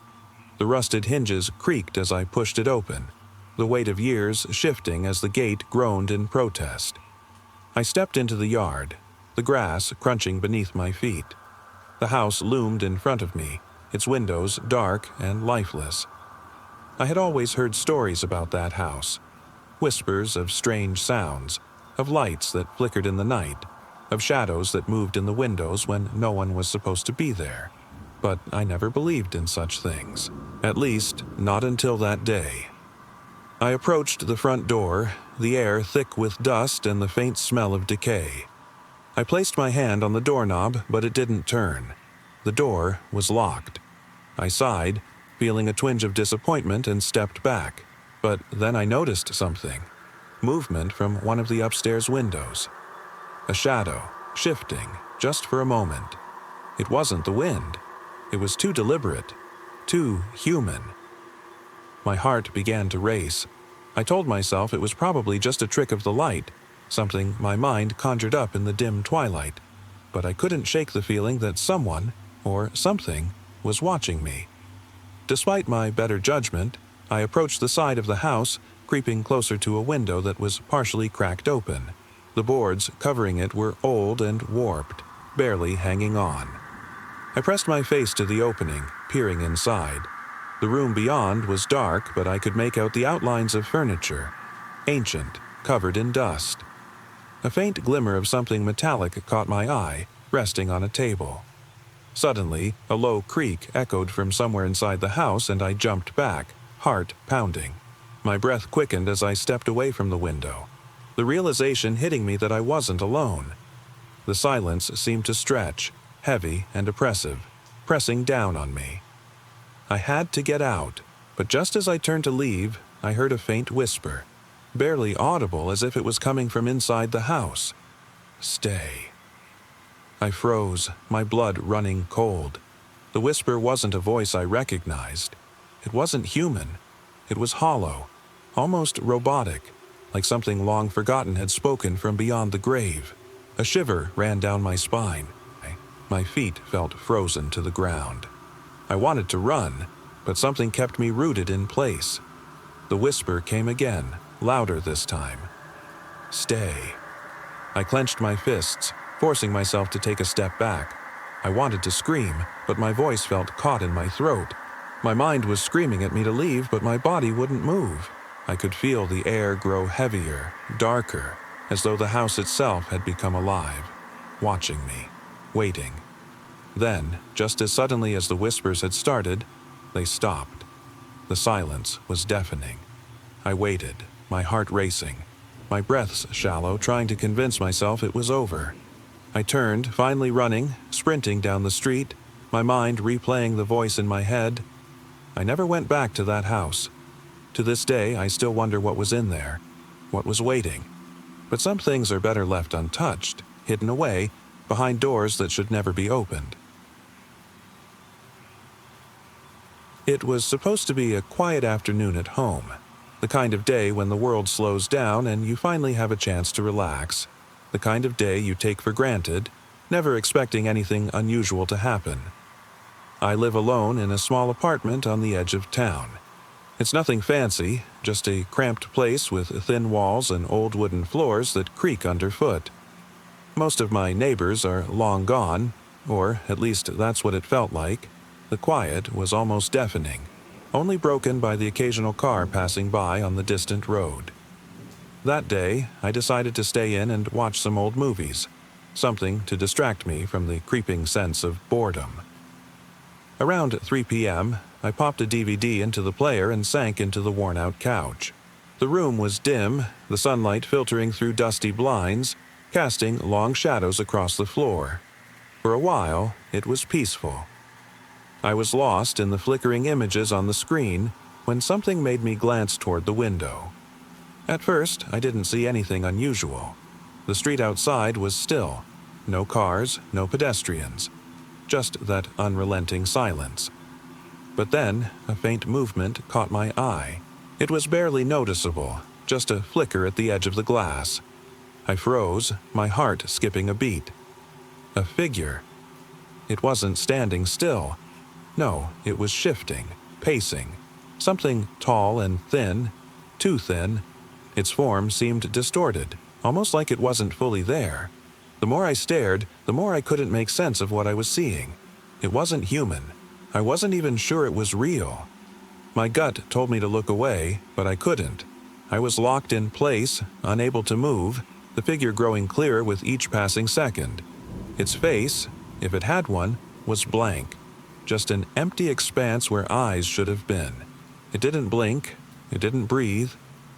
The rusted hinges creaked as I pushed it open, the weight of years shifting as the gate groaned in protest. I stepped into the yard, the grass crunching beneath my feet. The house loomed in front of me, its windows dark and lifeless. I had always heard stories about that house. Whispers of strange sounds, of lights that flickered in the night, of shadows that moved in the windows when no one was supposed to be there. But I never believed in such things, at least not until that day. I approached the front door, the air thick with dust and the faint smell of decay. I placed my hand on the doorknob, but it didn't turn. The door was locked. I sighed, feeling a twinge of disappointment, and stepped back. But then I noticed something. Movement from one of the upstairs windows. A shadow, shifting, just for a moment. It wasn't the wind. It was too deliberate, too human. My heart began to race. I told myself it was probably just a trick of the light, something my mind conjured up in the dim twilight. But I couldn't shake the feeling that someone, or something, was watching me. Despite my better judgment, I approached the side of the house, creeping closer to a window that was partially cracked open. The boards covering it were old and warped, barely hanging on. I pressed my face to the opening, peering inside. The room beyond was dark, but I could make out the outlines of furniture, ancient, covered in dust. A faint glimmer of something metallic caught my eye, resting on a table. Suddenly, a low creak echoed from somewhere inside the house, and I jumped back, heart pounding. My breath quickened as I stepped away from the window, the realization hitting me that I wasn't alone. The silence seemed to stretch, heavy and oppressive, pressing down on me. I had to get out, but just as I turned to leave, I heard a faint whisper, barely audible, as if it was coming from inside the house. "Stay." I froze, my blood running cold. The whisper wasn't a voice I recognized. It wasn't human. It was hollow, almost robotic, like something long forgotten had spoken from beyond the grave. A shiver ran down my spine. My feet felt frozen to the ground. I wanted to run, but something kept me rooted in place. The whisper came again, louder this time. "Stay." I clenched my fists, forcing myself to take a step back. I wanted to scream, but my voice felt caught in my throat. My mind was screaming at me to leave, but my body wouldn't move. I could feel the air grow heavier, darker, as though the house itself had become alive, watching me, waiting. Then, just as suddenly as the whispers had started, they stopped. The silence was deafening. I waited, my heart racing, my breaths shallow, trying to convince myself it was over. I turned, finally running, sprinting down the street, my mind replaying the voice in my head. I never went back to that house. To this day, I still wonder what was in there, what was waiting. But some things are better left untouched, hidden away, behind doors that should never be opened. It was supposed to be a quiet afternoon at home, the kind of day when the world slows down and you finally have a chance to relax, the kind of day you take for granted, never expecting anything unusual to happen. I live alone in a small apartment on the edge of town. It's nothing fancy, just a cramped place with thin walls and old wooden floors that creak underfoot. Most of my neighbors are long gone, or at least that's what it felt like. The quiet was almost deafening, only broken by the occasional car passing by on the distant road. That day, I decided to stay in and watch some old movies, something to distract me from the creeping sense of boredom. Around 3 p.m., I popped a DVD into the player and sank into the worn-out couch. The room was dim, the sunlight filtering through dusty blinds, casting long shadows across the floor. For a while, it was peaceful. I was lost in the flickering images on the screen when something made me glance toward the window. At first, I didn't see anything unusual. The street outside was still. No cars, no pedestrians. Just that unrelenting silence. But then, a faint movement caught my eye. It was barely noticeable, just a flicker at the edge of the glass. I froze, my heart skipping a beat. A figure. It wasn't standing still. No, it was shifting, pacing. Something tall and thin, too thin. Its form seemed distorted, almost like it wasn't fully there. The more I stared, the more I couldn't make sense of what I was seeing. It wasn't human. I wasn't even sure it was real. My gut told me to look away, but I couldn't. I was locked in place, unable to move, the figure growing clearer with each passing second. Its face, if it had one, was blank, just an empty expanse where eyes should have been. It didn't blink, it didn't breathe,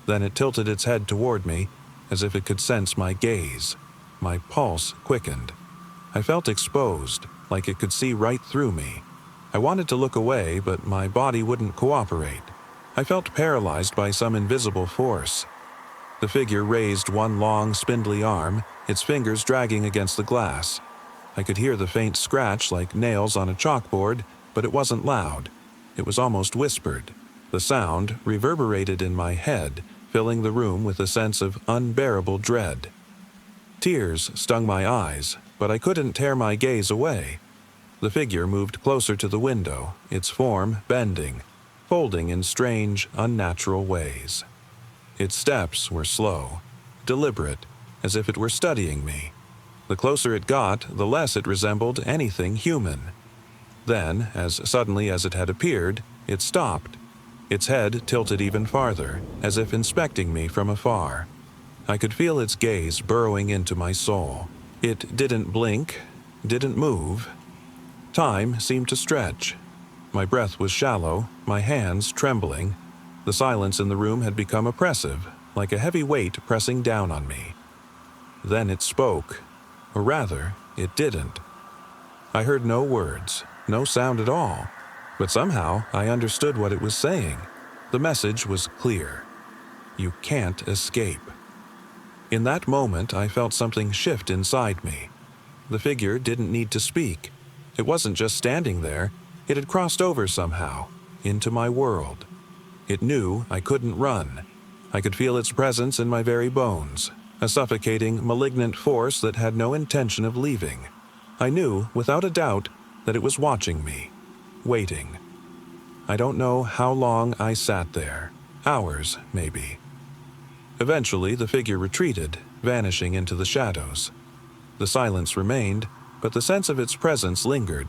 then it tilted its head toward me, as if it could sense my gaze. My pulse quickened. I felt exposed, like it could see right through me. I wanted to look away, but my body wouldn't cooperate. I felt paralyzed by some invisible force. The figure raised one long, spindly arm, its fingers dragging against the glass. I could hear the faint scratch like nails on a chalkboard, but it wasn't loud. It was almost whispered. The sound reverberated in my head, filling the room with a sense of unbearable dread. Tears stung my eyes, but I couldn't tear my gaze away. The figure moved closer to the window, its form bending, folding in strange, unnatural ways. Its steps were slow, deliberate, as if it were studying me. The closer it got, the less it resembled anything human. Then, as suddenly as it had appeared, it stopped. Its head tilted even farther, as if inspecting me from afar. I could feel its gaze burrowing into my soul. It didn't blink, didn't move. Time seemed to stretch. My breath was shallow, my hands trembling. The silence in the room had become oppressive, like a heavy weight pressing down on me. Then it spoke, or rather, it didn't. I heard no words, no sound at all, but somehow I understood what it was saying. The message was clear. You can't escape. In that moment, I felt something shift inside me. The figure didn't need to speak. It wasn't just standing there. It had crossed over somehow, into my world. It knew I couldn't run. I could feel its presence in my very bones, a suffocating, malignant force that had no intention of leaving. I knew, without a doubt, that it was watching me, waiting. I don't know how long I sat there. Hours, maybe. Eventually, the figure retreated, vanishing into the shadows. The silence remained, but the sense of its presence lingered,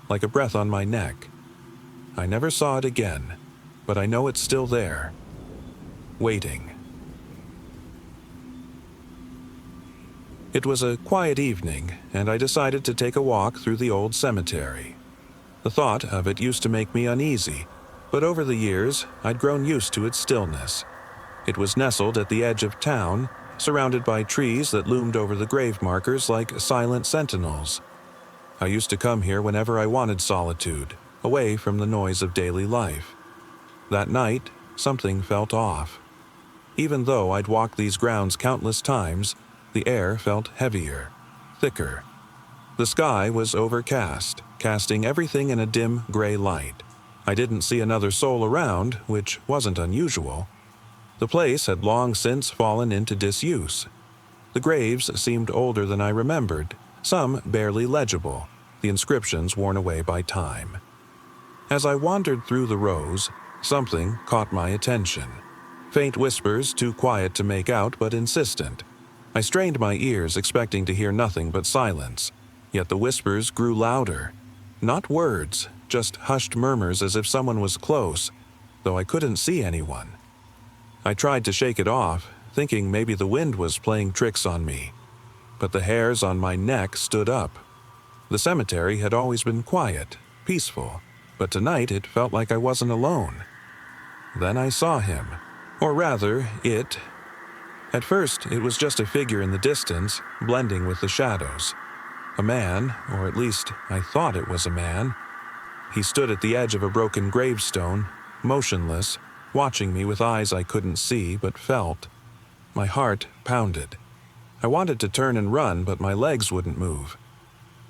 like a breath on my neck. I never saw it again, but I know it's still there, waiting. It was a quiet evening, and I decided to take a walk through the old cemetery. The thought of it used to make me uneasy, but over the years, I'd grown used to its stillness. It was nestled at the edge of town, surrounded by trees that loomed over the grave markers like silent sentinels. I used to come here whenever I wanted solitude, away from the noise of daily life. That night, something felt off. Even though I'd walked these grounds countless times, the air felt heavier, thicker. The sky was overcast, casting everything in a dim gray light. I didn't see another soul around, which wasn't unusual. The place had long since fallen into disuse. The graves seemed older than I remembered, some barely legible, the inscriptions worn away by time. As I wandered through the rows, something caught my attention. Faint whispers, too quiet to make out but insistent. I strained my ears, expecting to hear nothing but silence, yet the whispers grew louder. Not words, just hushed murmurs as if someone was close, though I couldn't see anyone. I tried to shake it off, thinking maybe the wind was playing tricks on me. But the hairs on my neck stood up. The cemetery had always been quiet, peaceful, but tonight it felt like I wasn't alone. Then I saw him, or rather, it. At first, it was just a figure in the distance, blending with the shadows. A man, or at least I thought it was a man. He stood at the edge of a broken gravestone, motionless, watching me with eyes I couldn't see but felt. My heart pounded. I wanted to turn and run, but my legs wouldn't move.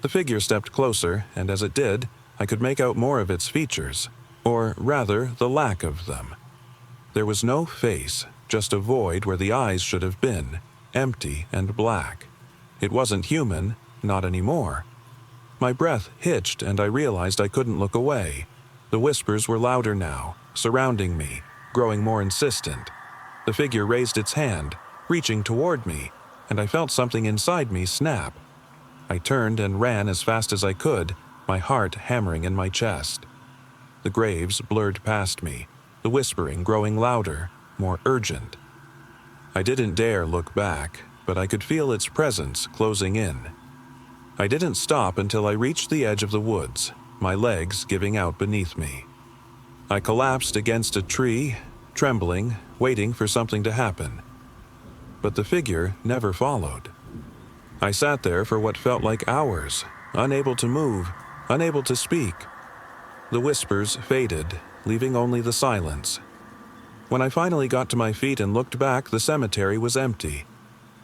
The figure stepped closer, and as it did, I could make out more of its features, or rather, the lack of them. There was no face, just a void where the eyes should have been, empty and black. It wasn't human, not anymore. My breath hitched, and I realized I couldn't look away. The whispers were louder now, surrounding me, growing more insistent. The figure raised its hand, reaching toward me, and I felt something inside me snap. I turned and ran as fast as I could, my heart hammering in my chest. The graves blurred past me, the whispering growing louder, more urgent. I didn't dare look back, but I could feel its presence closing in. I didn't stop until I reached the edge of the woods, my legs giving out beneath me. I collapsed against a tree, trembling, waiting for something to happen. But the figure never followed. I sat there for what felt like hours, unable to move, unable to speak. The whispers faded, leaving only the silence. When I finally got to my feet and looked back, the cemetery was empty.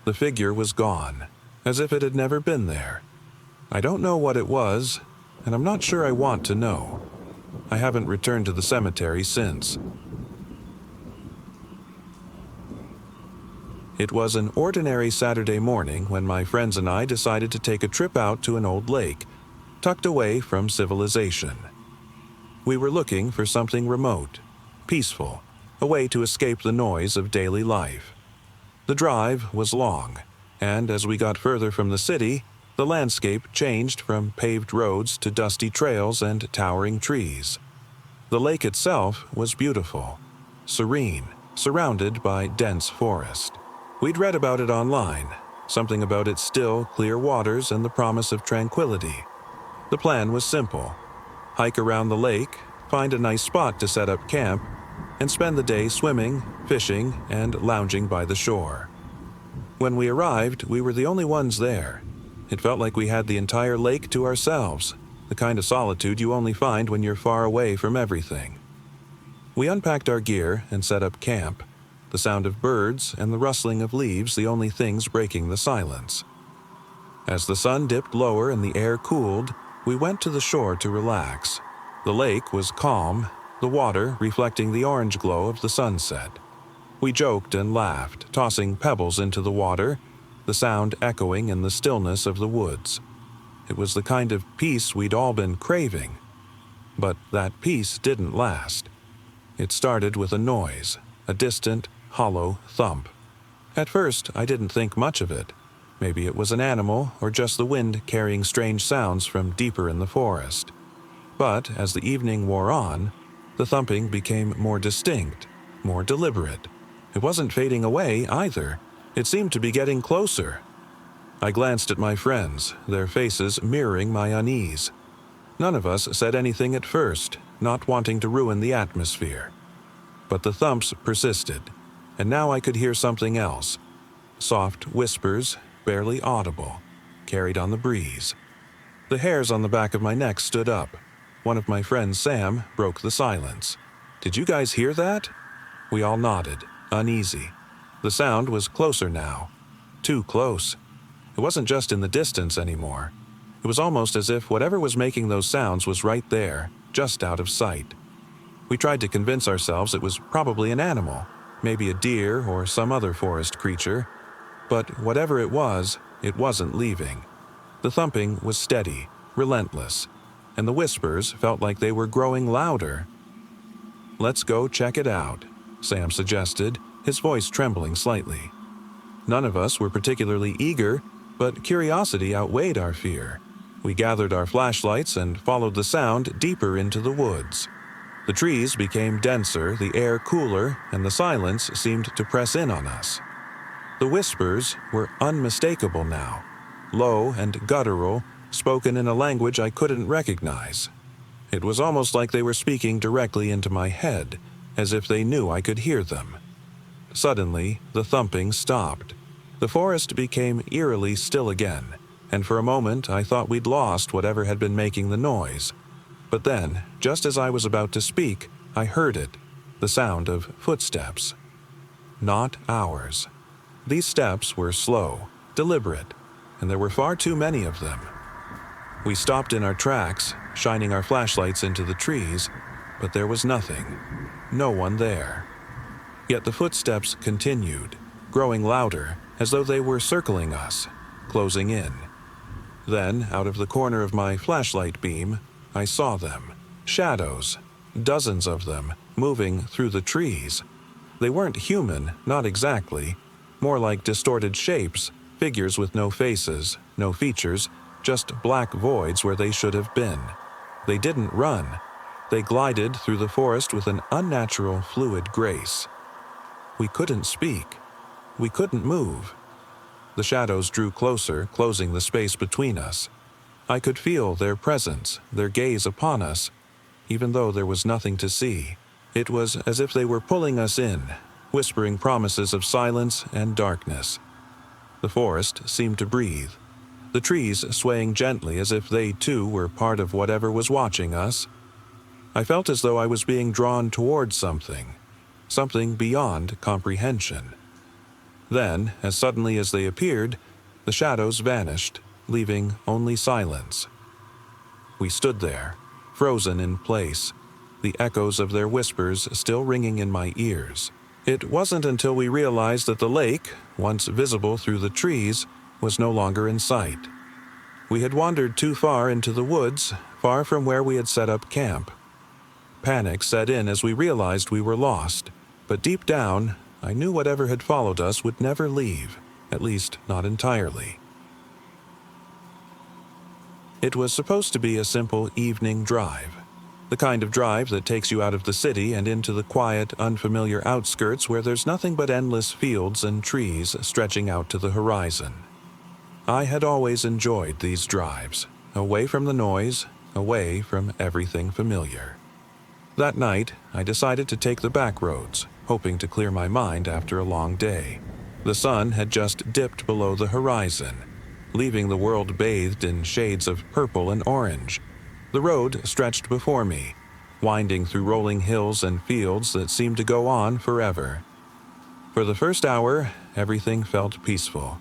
The figure was gone, as if it had never been there. I don't know what it was, and I'm not sure I want to know. I haven't returned to the cemetery since. It was an ordinary Saturday morning when my friends and I decided to take a trip out to an old lake, tucked away from civilization. We were looking for something remote, peaceful, a way to escape the noise of daily life. The drive was long, and as we got further from the city, the landscape changed from paved roads to dusty trails and towering trees. The lake itself was beautiful, serene, surrounded by dense forest. We'd read about it online, something about its still, clear waters and the promise of tranquility. The plan was simple: hike around the lake, find a nice spot to set up camp, and spend the day swimming, fishing, and lounging by the shore. When we arrived, we were the only ones there. It felt like we had the entire lake to ourselves, the kind of solitude you only find when you're far away from everything. We unpacked our gear and set up camp, the sound of birds and the rustling of leaves the only things breaking the silence. As the sun dipped lower and the air cooled, we went to the shore to relax. The lake was calm, the water reflecting the orange glow of the sunset. We joked and laughed, tossing pebbles into the water, the sound echoing in the stillness of the woods. It was the kind of peace we'd all been craving. But that peace didn't last. It started with a noise, a distant, hollow thump. At first, I didn't think much of it. Maybe it was an animal or just the wind carrying strange sounds from deeper in the forest. But as the evening wore on, the thumping became more distinct, more deliberate. It wasn't fading away either. It seemed to be getting closer. I glanced at my friends, their faces mirroring my unease. None of us said anything at first, not wanting to ruin the atmosphere. But the thumps persisted, and now I could hear something else. Soft whispers, barely audible, carried on the breeze. The hairs on the back of my neck stood up. One of my friends, Sam, broke the silence. "Did you guys hear that?" We all nodded, uneasy. The sound was closer now. Too close. It wasn't just in the distance anymore. It was almost as if whatever was making those sounds was right there, just out of sight. We tried to convince ourselves it was probably an animal, maybe a deer or some other forest creature. But whatever it wasn't leaving. The thumping was steady, relentless, and the whispers felt like they were growing louder. "Let's go check it out," Sam suggested, his voice trembling slightly. None of us were particularly eager, but curiosity outweighed our fear. We gathered our flashlights and followed the sound deeper into the woods. The trees became denser, the air cooler, and the silence seemed to press in on us. The whispers were unmistakable now, low and guttural, spoken in a language I couldn't recognize. It was almost like they were speaking directly into my head, as if they knew I could hear them. Suddenly, the thumping stopped. The forest became eerily still again, and for a moment I thought we'd lost whatever had been making the noise. But then, just as I was about to speak, I heard it, the sound of footsteps. Not ours. These steps were slow, deliberate, and there were far too many of them. We stopped in our tracks, shining our flashlights into the trees, but there was nothing, no one there. Yet the footsteps continued, growing louder, as though they were circling us, closing in. Then, out of the corner of my flashlight beam, I saw them, shadows, dozens of them, moving through the trees. They weren't human, not exactly, more like distorted shapes, figures with no faces, no features, just black voids where they should have been. They didn't run. They glided through the forest with an unnatural, fluid grace. We couldn't speak. We couldn't move. The shadows drew closer, closing the space between us. I could feel their presence, their gaze upon us, even though there was nothing to see. It was as if they were pulling us in, whispering promises of silence and darkness. The forest seemed to breathe, the trees swaying gently as if they too were part of whatever was watching us. I felt as though I was being drawn towards something beyond comprehension. Then, as suddenly as they appeared, the shadows vanished, leaving only silence. We stood there, frozen in place, the echoes of their whispers still ringing in my ears. It wasn't until we realized that the lake, once visible through the trees, was no longer in sight. We had wandered too far into the woods, far from where we had set up camp. Panic set in as we realized we were lost, but deep down, I knew whatever had followed us would never leave, at least not entirely. It was supposed to be a simple evening drive, the kind of drive that takes you out of the city and into the quiet, unfamiliar outskirts where there's nothing but endless fields and trees stretching out to the horizon. I had always enjoyed these drives, away from the noise, away from everything familiar. That night, I decided to take the back roads, hoping to clear my mind after a long day. The sun had just dipped below the horizon, leaving the world bathed in shades of purple and orange. The road stretched before me, winding through rolling hills and fields that seemed to go on forever. For the first hour, everything felt peaceful.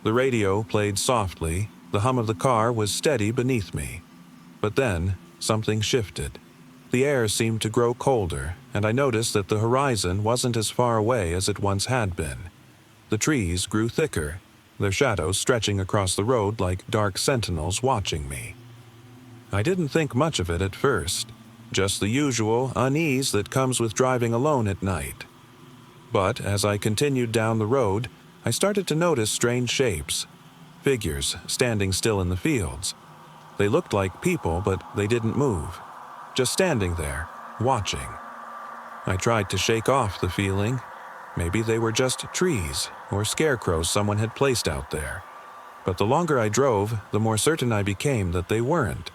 The radio played softly, the hum of the car was steady beneath me. But then, something shifted. The air seemed to grow colder, and I noticed that the horizon wasn't as far away as it once had been. The trees grew thicker, their shadows stretching across the road like dark sentinels watching me. I didn't think much of it at first, just the usual unease that comes with driving alone at night. But as I continued down the road, I started to notice strange shapes, figures standing still in the fields. They looked like people, but they didn't move, just standing there, watching. I tried to shake off the feeling. Maybe they were just trees or scarecrows someone had placed out there. But the longer I drove, the more certain I became that they weren't.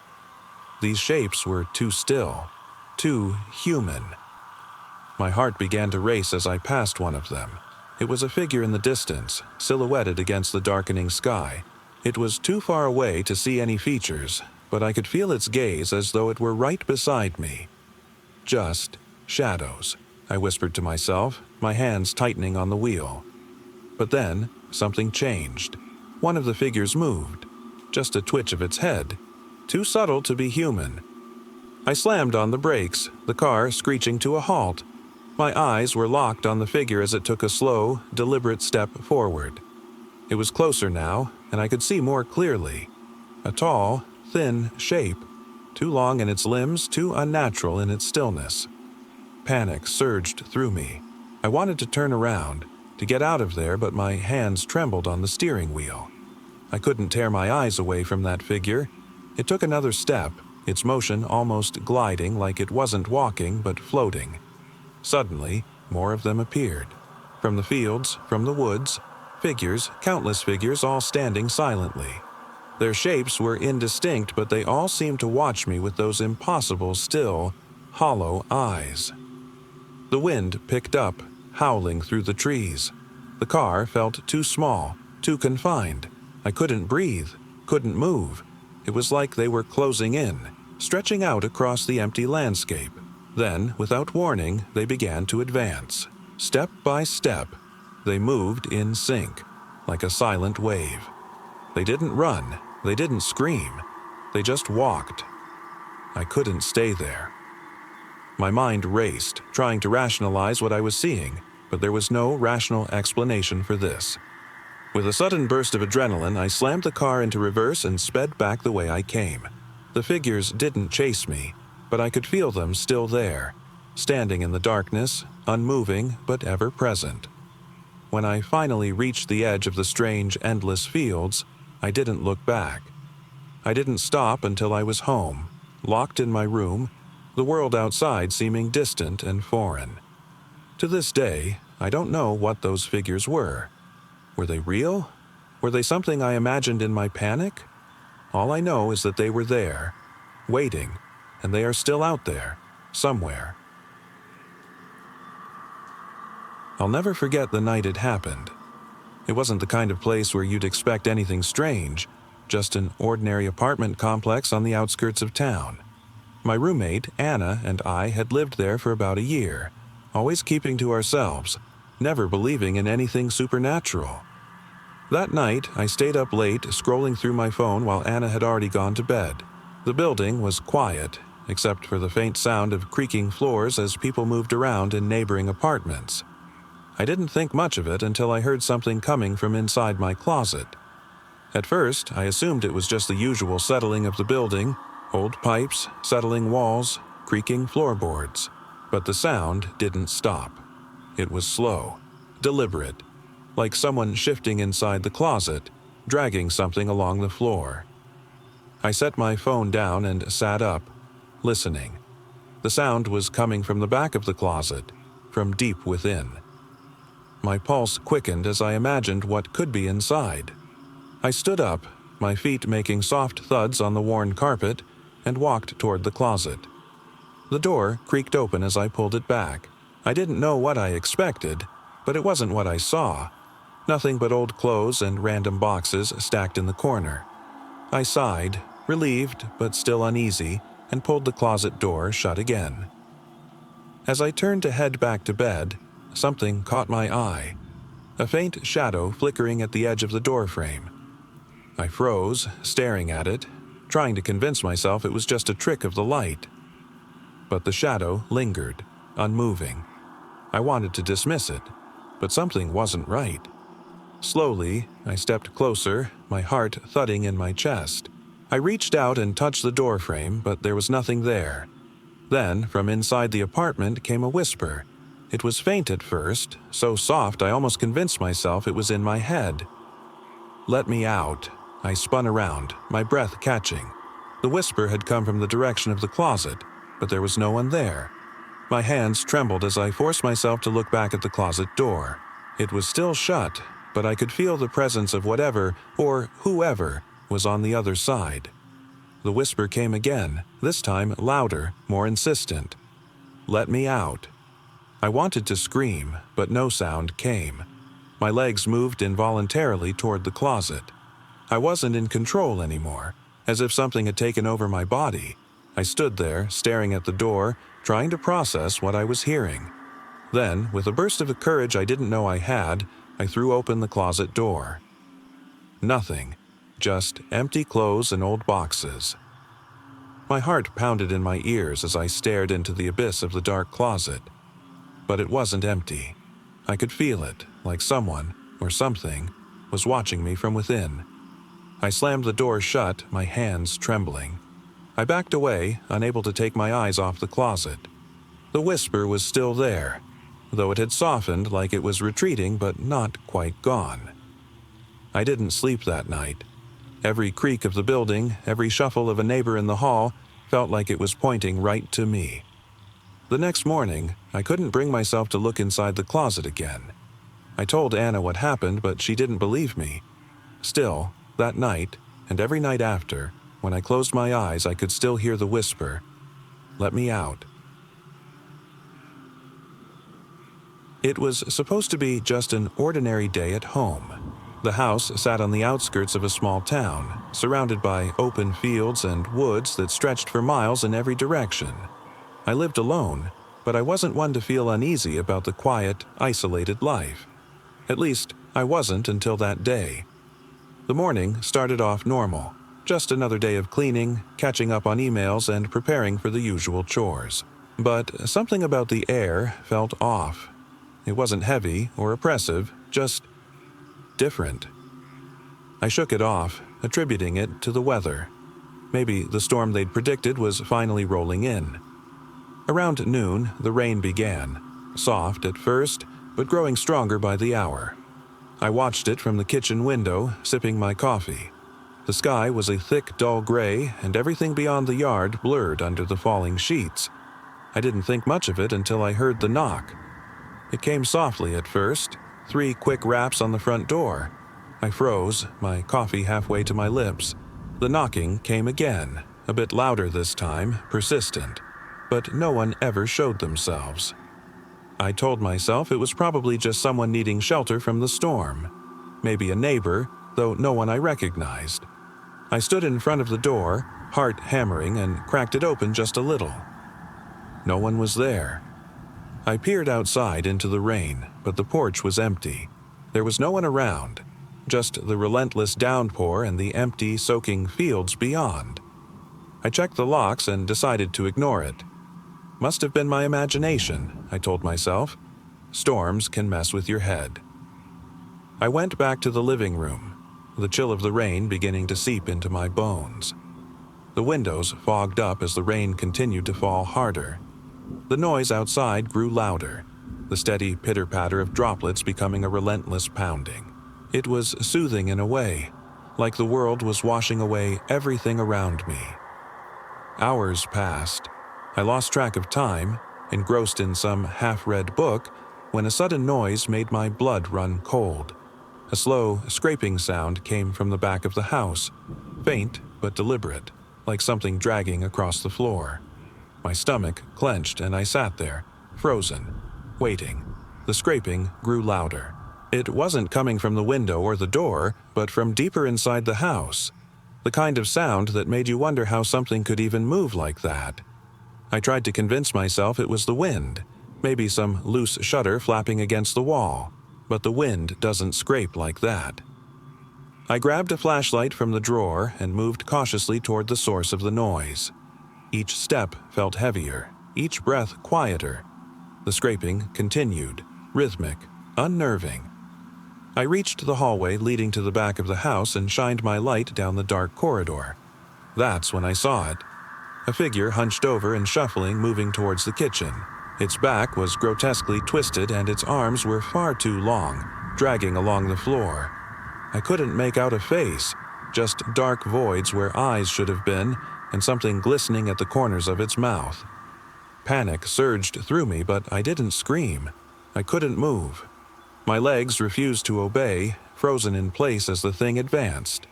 These shapes were too still, too human. My heart began to race as I passed one of them. It was a figure in the distance, silhouetted against the darkening sky. It was too far away to see any features, but I could feel its gaze as though it were right beside me. Just shadows, I whispered to myself, my hands tightening on the wheel. But then, something changed. One of the figures moved, just a twitch of its head, too subtle to be human. I slammed on the brakes, the car screeching to a halt. My eyes were locked on the figure as it took a slow, deliberate step forward. It was closer now, and I could see more clearly. A tall, thin shape, too long in its limbs, too unnatural in its stillness. Panic surged through me. I wanted to turn around, to get out of there, but my hands trembled on the steering wheel. I couldn't tear my eyes away from that figure. It took another step, its motion almost gliding like it wasn't walking but floating. Suddenly, more of them appeared. From the fields, from the woods, figures, countless figures, all standing silently. Their shapes were indistinct, but they all seemed to watch me with those impossible, still, hollow eyes. The wind picked up, howling through the trees. The car felt too small, too confined. I couldn't breathe, couldn't move. It was like they were closing in, stretching out across the empty landscape. Then, without warning, they began to advance. Step by step, they moved in sync, like a silent wave. They didn't run, they didn't scream, they just walked. I couldn't stay there. My mind raced, trying to rationalize what I was seeing, but there was no rational explanation for this. With a sudden burst of adrenaline, I slammed the car into reverse and sped back the way I came. The figures didn't chase me, but I could feel them still there, standing in the darkness, unmoving but ever present. When I finally reached the edge of the strange, endless fields, I didn't look back. I didn't stop until I was home, locked in my room, the world outside seeming distant and foreign. To this day, I don't know what those figures were. Were they real? Were they something I imagined in my panic? All I know is that they were there, waiting, and they are still out there, somewhere. I'll never forget the night it happened. It wasn't the kind of place where you'd expect anything strange, just an ordinary apartment complex on the outskirts of town. My roommate, Anna, and I had lived there for about a year, always keeping to ourselves, never believing in anything supernatural. That night, I stayed up late scrolling through my phone while Anna had already gone to bed. The building was quiet, except for the faint sound of creaking floors as people moved around in neighboring apartments. I didn't think much of it until I heard something coming from inside my closet. At first, I assumed it was just the usual settling of the building, old pipes, settling walls, creaking floorboards. But the sound didn't stop. It was slow, deliberate, like someone shifting inside the closet, dragging something along the floor. I set my phone down and sat up, listening. The sound was coming from the back of the closet, from deep within. My pulse quickened as I imagined what could be inside. I stood up, my feet making soft thuds on the worn carpet, and walked toward the closet. The door creaked open as I pulled it back. I didn't know what I expected, but it wasn't what I saw. Nothing but old clothes and random boxes stacked in the corner. I sighed, relieved but still uneasy, and pulled the closet door shut again. As I turned to head back to bed, something caught my eye. A faint shadow flickering at the edge of the doorframe. I froze, staring at it, trying to convince myself it was just a trick of the light. But the shadow lingered, unmoving. I wanted to dismiss it, but something wasn't right. Slowly, I stepped closer, my heart thudding in my chest. I reached out and touched the doorframe, but there was nothing there. Then, from inside the apartment came a whisper. It was faint at first, so soft I almost convinced myself it was in my head. "Let me out." I spun around, my breath catching. The whisper had come from the direction of the closet, but there was no one there. My hands trembled as I forced myself to look back at the closet door. It was still shut, but I could feel the presence of whatever, or whoever, was on the other side. The whisper came again, this time louder, more insistent. "Let me out." I wanted to scream, but no sound came. My legs moved involuntarily toward the closet. I wasn't in control anymore, as if something had taken over my body. I stood there, staring at the door, trying to process what I was hearing. Then, with a burst of courage I didn't know I had, I threw open the closet door. Nothing, just empty clothes and old boxes. My heart pounded in my ears as I stared into the abyss of the dark closet. But it wasn't empty. I could feel it, like someone, or something, was watching me from within. I slammed the door shut, my hands trembling. I backed away, unable to take my eyes off the closet. The whisper was still there, though it had softened like it was retreating but not quite gone. I didn't sleep that night. Every creak of the building, every shuffle of a neighbor in the hall, felt like it was pointing right to me. The next morning, I couldn't bring myself to look inside the closet again. I told Anna what happened, but she didn't believe me. Still, that night, and every night after, when I closed my eyes, I could still hear the whisper, "Let me out." It was supposed to be just an ordinary day at home. The house sat on the outskirts of a small town, surrounded by open fields and woods that stretched for miles in every direction. I lived alone, but I wasn't one to feel uneasy about the quiet, isolated life. At least, I wasn't until that day. The morning started off normal, just another day of cleaning, catching up on emails, and preparing for the usual chores. But something about the air felt off. It wasn't heavy or oppressive, just different. I shook it off, attributing it to the weather. Maybe the storm they'd predicted was finally rolling in. Around noon, the rain began, soft at first, but growing stronger by the hour. I watched it from the kitchen window, sipping my coffee. The sky was a thick, dull gray, and everything beyond the yard blurred under the falling sheets. I didn't think much of it until I heard the knock. It came softly at first, 3 quick raps on the front door. I froze, my coffee halfway to my lips. The knocking came again, a bit louder this time, persistent, but no one ever showed themselves. I told myself it was probably just someone needing shelter from the storm. Maybe a neighbor, though no one I recognized. I stood in front of the door, heart hammering, and cracked it open just a little. No one was there. I peered outside into the rain, but the porch was empty. There was no one around, just the relentless downpour and the empty, soaking fields beyond. I checked the locks and decided to ignore it. Must have been my imagination, I told myself. Storms can mess with your head. I went back to the living room, the chill of the rain beginning to seep into my bones. The windows fogged up as the rain continued to fall harder. The noise outside grew louder, the steady pitter-patter of droplets becoming a relentless pounding. It was soothing in a way, like the world was washing away everything around me. Hours passed. I lost track of time, engrossed in some half-read book, when a sudden noise made my blood run cold. A slow, scraping sound came from the back of the house, faint but deliberate, like something dragging across the floor. My stomach clenched and I sat there, frozen, waiting. The scraping grew louder. It wasn't coming from the window or the door, but from deeper inside the house. The kind of sound that made you wonder how something could even move like that. I tried to convince myself it was the wind, maybe some loose shutter flapping against the wall, but the wind doesn't scrape like that. I grabbed a flashlight from the drawer and moved cautiously toward the source of the noise. Each step felt heavier, each breath quieter. The scraping continued, rhythmic, unnerving. I reached the hallway leading to the back of the house and shined my light down the dark corridor. That's when I saw it. A figure hunched over and shuffling, moving towards the kitchen. Its back was grotesquely twisted and its arms were far too long, dragging along the floor. I couldn't make out a face, just dark voids where eyes should have been and something glistening at the corners of its mouth. Panic surged through me, but I didn't scream. I couldn't move. My legs refused to obey, frozen in place as the thing advanced.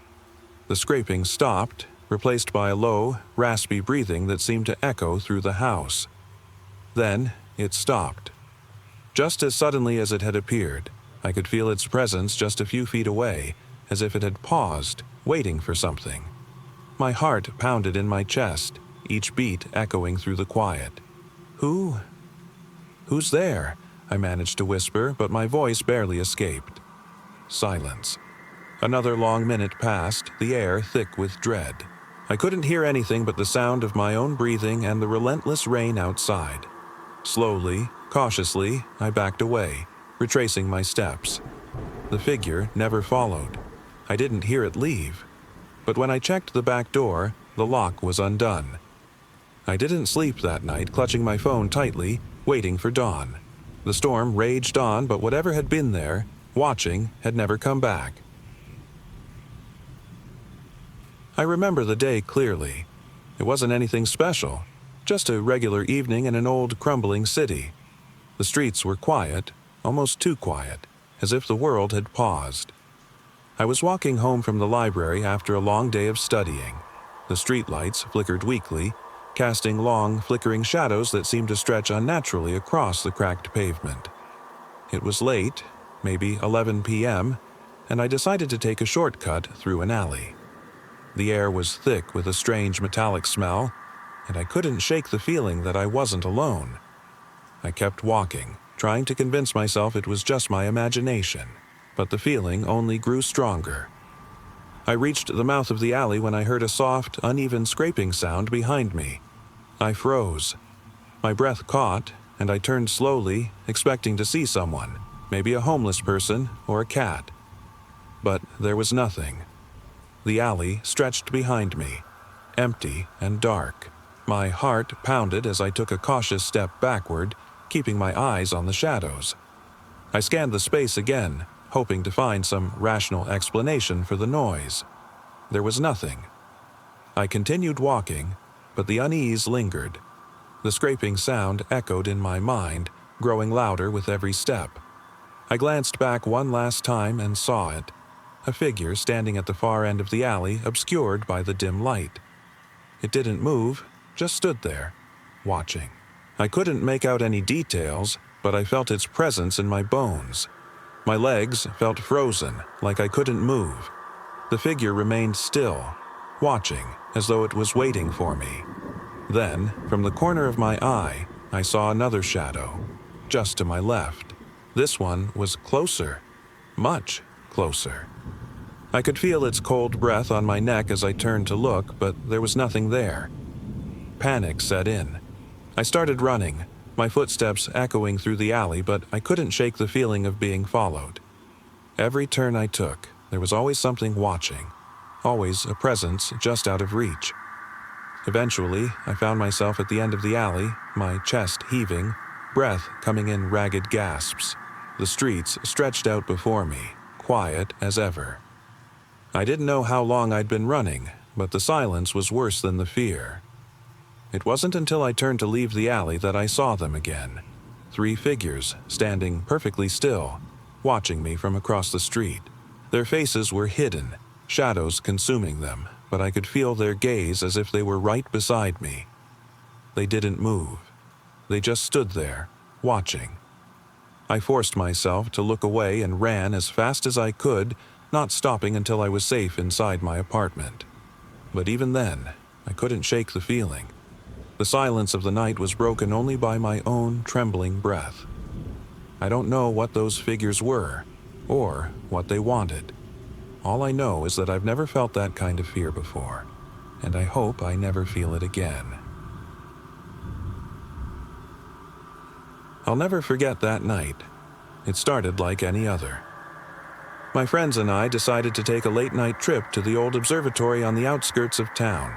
The scraping stopped, replaced by a low, raspy breathing that seemed to echo through the house. Then it stopped. Just as suddenly as it had appeared, I could feel its presence just a few feet away, as if it had paused, waiting for something. My heart pounded in my chest, each beat echoing through the quiet. Who's there? I managed to whisper, but my voice barely escaped. Silence. Another long minute passed, the air thick with dread. I couldn't hear anything but the sound of my own breathing and the relentless rain outside. Slowly, cautiously, I backed away, retracing my steps. The figure never followed. I didn't hear it leave. But when I checked the back door, the lock was undone. I didn't sleep that night, clutching my phone tightly, waiting for dawn. The storm raged on, but whatever had been there, watching, had never come back. I remember the day clearly. It wasn't anything special, just a regular evening in an old, crumbling city. The streets were quiet, almost too quiet, as if the world had paused. I was walking home from the library after a long day of studying. The streetlights flickered weakly, casting long, flickering shadows that seemed to stretch unnaturally across the cracked pavement. It was late, maybe 11 p.m., and I decided to take a shortcut through an alley. The air was thick with a strange metallic smell, and I couldn't shake the feeling that I wasn't alone. I kept walking, trying to convince myself it was just my imagination, but the feeling only grew stronger. I reached the mouth of the alley when I heard a soft, uneven scraping sound behind me. I froze. My breath caught, and I turned slowly, expecting to see someone, maybe a homeless person or a cat. But there was nothing. The alley stretched behind me, empty and dark. My heart pounded as I took a cautious step backward, keeping my eyes on the shadows. I scanned the space again, hoping to find some rational explanation for the noise. There was nothing. I continued walking, but the unease lingered. The scraping sound echoed in my mind, growing louder with every step. I glanced back one last time and saw it, a figure standing at the far end of the alley, obscured by the dim light. It didn't move, just stood there, watching. I couldn't make out any details, but I felt its presence in my bones. My legs felt frozen, like I couldn't move. The figure remained still, watching, as though it was waiting for me. Then, from the corner of my eye, I saw another shadow, just to my left. This one was closer, much closer. I could feel its cold breath on my neck as I turned to look, but there was nothing there. Panic set in. I started running, my footsteps echoing through the alley, but I couldn't shake the feeling of being followed. Every turn I took, there was always something watching, always a presence just out of reach. Eventually, I found myself at the end of the alley, my chest heaving, breath coming in ragged gasps. The streets stretched out before me, quiet as ever. I didn't know how long I'd been running, but the silence was worse than the fear. It wasn't until I turned to leave the alley that I saw them again. 3 figures, standing perfectly still, watching me from across the street. Their faces were hidden, shadows consuming them, but I could feel their gaze as if they were right beside me. They didn't move. They just stood there, watching. I forced myself to look away and ran as fast as I could, not stopping until I was safe inside my apartment. But even then, I couldn't shake the feeling. The silence of the night was broken only by my own trembling breath. I don't know what those figures were, or what they wanted. All I know is that I've never felt that kind of fear before, and I hope I never feel it again. I'll never forget that night. It started like any other. My friends and I decided to take a late-night trip to the old observatory on the outskirts of town.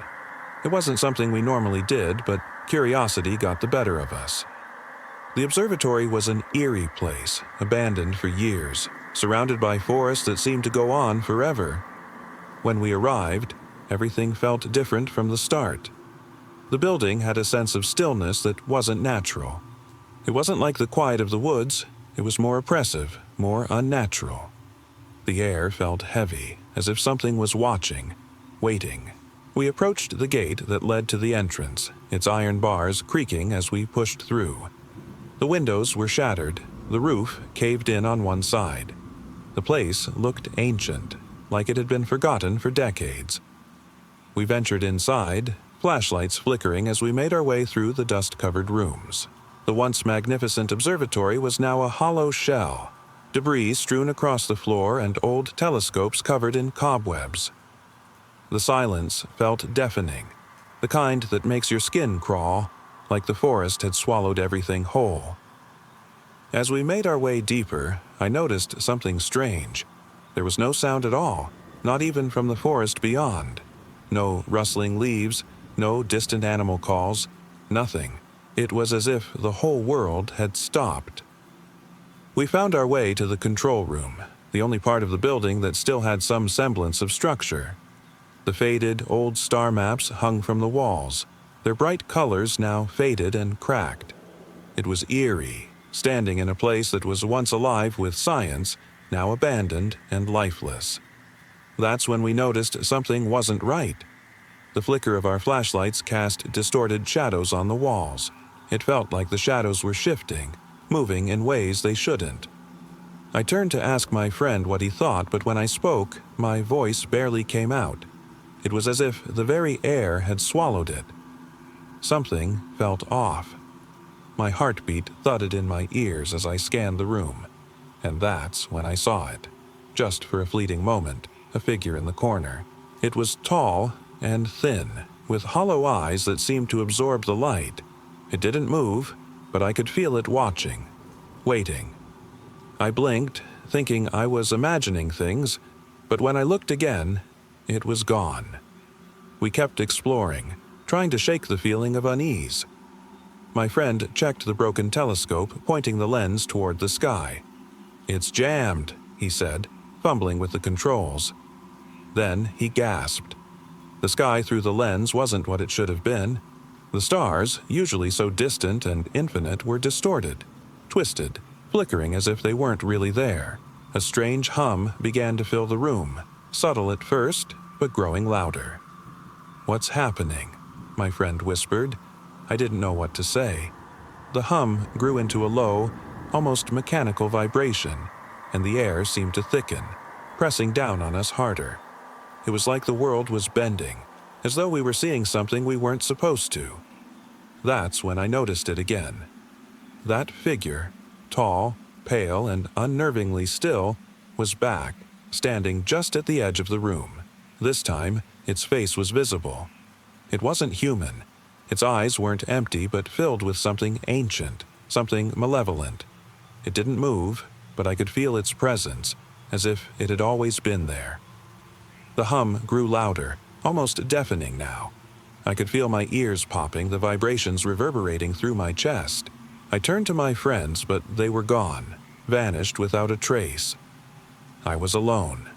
It wasn't something we normally did, but curiosity got the better of us. The observatory was an eerie place, abandoned for years, surrounded by forests that seemed to go on forever. When we arrived, everything felt different from the start. The building had a sense of stillness that wasn't natural. It wasn't like the quiet of the woods, it was more oppressive, more unnatural. The air felt heavy, as if something was watching, waiting. We approached the gate that led to the entrance, its iron bars creaking as we pushed through. The windows were shattered, the roof caved in on one side. The place looked ancient, like it had been forgotten for decades. We ventured inside, flashlights flickering as we made our way through the dust-covered rooms. The once magnificent observatory was now a hollow shell, debris strewn across the floor and old telescopes covered in cobwebs. The silence felt deafening, the kind that makes your skin crawl, like the forest had swallowed everything whole. As we made our way deeper, I noticed something strange. There was no sound at all, not even from the forest beyond. No rustling leaves, no distant animal calls, nothing. It was as if the whole world had stopped. We found our way to the control room, the only part of the building that still had some semblance of structure. The faded, old star maps hung from the walls, their bright colors now faded and cracked. It was eerie, standing in a place that was once alive with science, now abandoned and lifeless. That's when we noticed something wasn't right. The flicker of our flashlights cast distorted shadows on the walls. It felt like the shadows were shifting, moving in ways they shouldn't. I turned to ask my friend what he thought, but when I spoke, my voice barely came out. It was as if the very air had swallowed it. Something felt off. My heartbeat thudded in my ears as I scanned the room, and that's when I saw it. Just for a fleeting moment, a figure in the corner. It was tall and thin, with hollow eyes that seemed to absorb the light. It didn't move, but I could feel it watching, waiting. I blinked, thinking I was imagining things, but when I looked again, it was gone. We kept exploring, trying to shake the feeling of unease. My friend checked the broken telescope, pointing the lens toward the sky. "It's jammed," he said, fumbling with the controls. Then he gasped. The sky through the lens wasn't what it should have been. The stars, usually so distant and infinite, were distorted, twisted, flickering as if they weren't really there. A strange hum began to fill the room, subtle at first, but growing louder. "What's happening?" my friend whispered. I didn't know what to say. The hum grew into a low, almost mechanical vibration, and the air seemed to thicken, pressing down on us harder. It was like the world was bending, as though we were seeing something we weren't supposed to. That's when I noticed it again. That figure, tall, pale, and unnervingly still, was back, standing just at the edge of the room. This time, its face was visible. It wasn't human. Its eyes weren't empty but filled with something ancient, something malevolent. It didn't move, but I could feel its presence, as if it had always been there. The hum grew louder, almost deafening now. I could feel my ears popping, the vibrations reverberating through my chest. I turned to my friends, but they were gone, vanished without a trace. I was alone.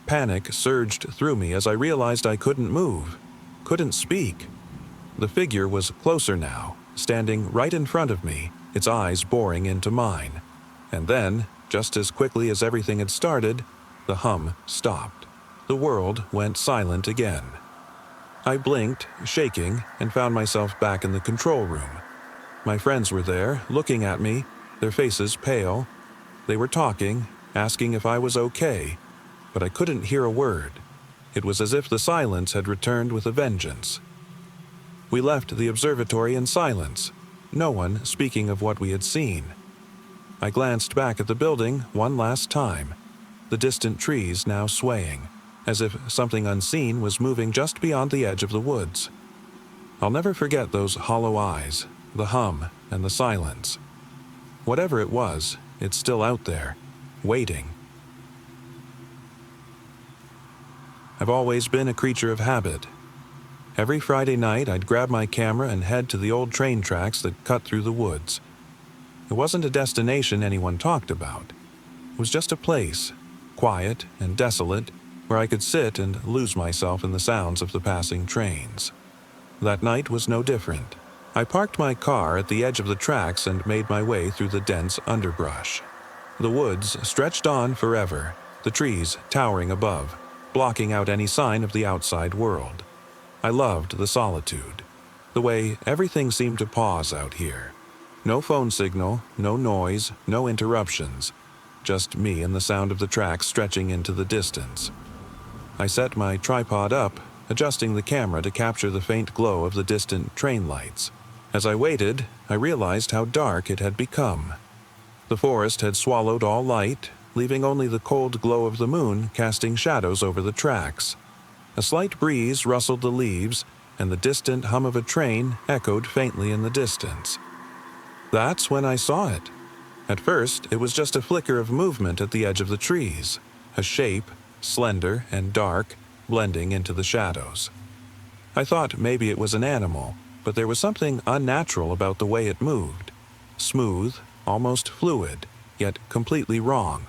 Panic surged through me as I realized I couldn't move, couldn't speak. The figure was closer now, standing right in front of me, its eyes boring into mine. And then, just as quickly as everything had started, the hum stopped. The world went silent again. I blinked, shaking, and found myself back in the control room. My friends were there, looking at me, their faces pale. They were talking, asking if I was okay, but I couldn't hear a word. It was as if the silence had returned with a vengeance. We left the observatory in silence, no one speaking of what we had seen. I glanced back at the building one last time, the distant trees now swaying, as if something unseen was moving just beyond the edge of the woods. I'll never forget those hollow eyes, the hum, and the silence. Whatever it was, it's still out there, waiting. I've always been a creature of habit. Every Friday night, I'd grab my camera and head to the old train tracks that cut through the woods. It wasn't a destination anyone talked about. It was just a place, quiet and desolate, where I could sit and lose myself in the sounds of the passing trains. That night was no different. I parked my car at the edge of the tracks and made my way through the dense underbrush. The woods stretched on forever, the trees towering above, blocking out any sign of the outside world. I loved the solitude, the way everything seemed to pause out here. No phone signal, no noise, no interruptions, just me and the sound of the tracks stretching into the distance. I set my tripod up, adjusting the camera to capture the faint glow of the distant train lights. As I waited, I realized how dark it had become. The forest had swallowed all light, leaving only the cold glow of the moon casting shadows over the tracks. A slight breeze rustled the leaves, and the distant hum of a train echoed faintly in the distance. That's when I saw it. At first, it was just a flicker of movement at the edge of the trees, a shape, slender and dark, blending into the shadows. I thought maybe it was an animal, but there was something unnatural about the way it moved. Smooth, almost fluid, yet completely wrong.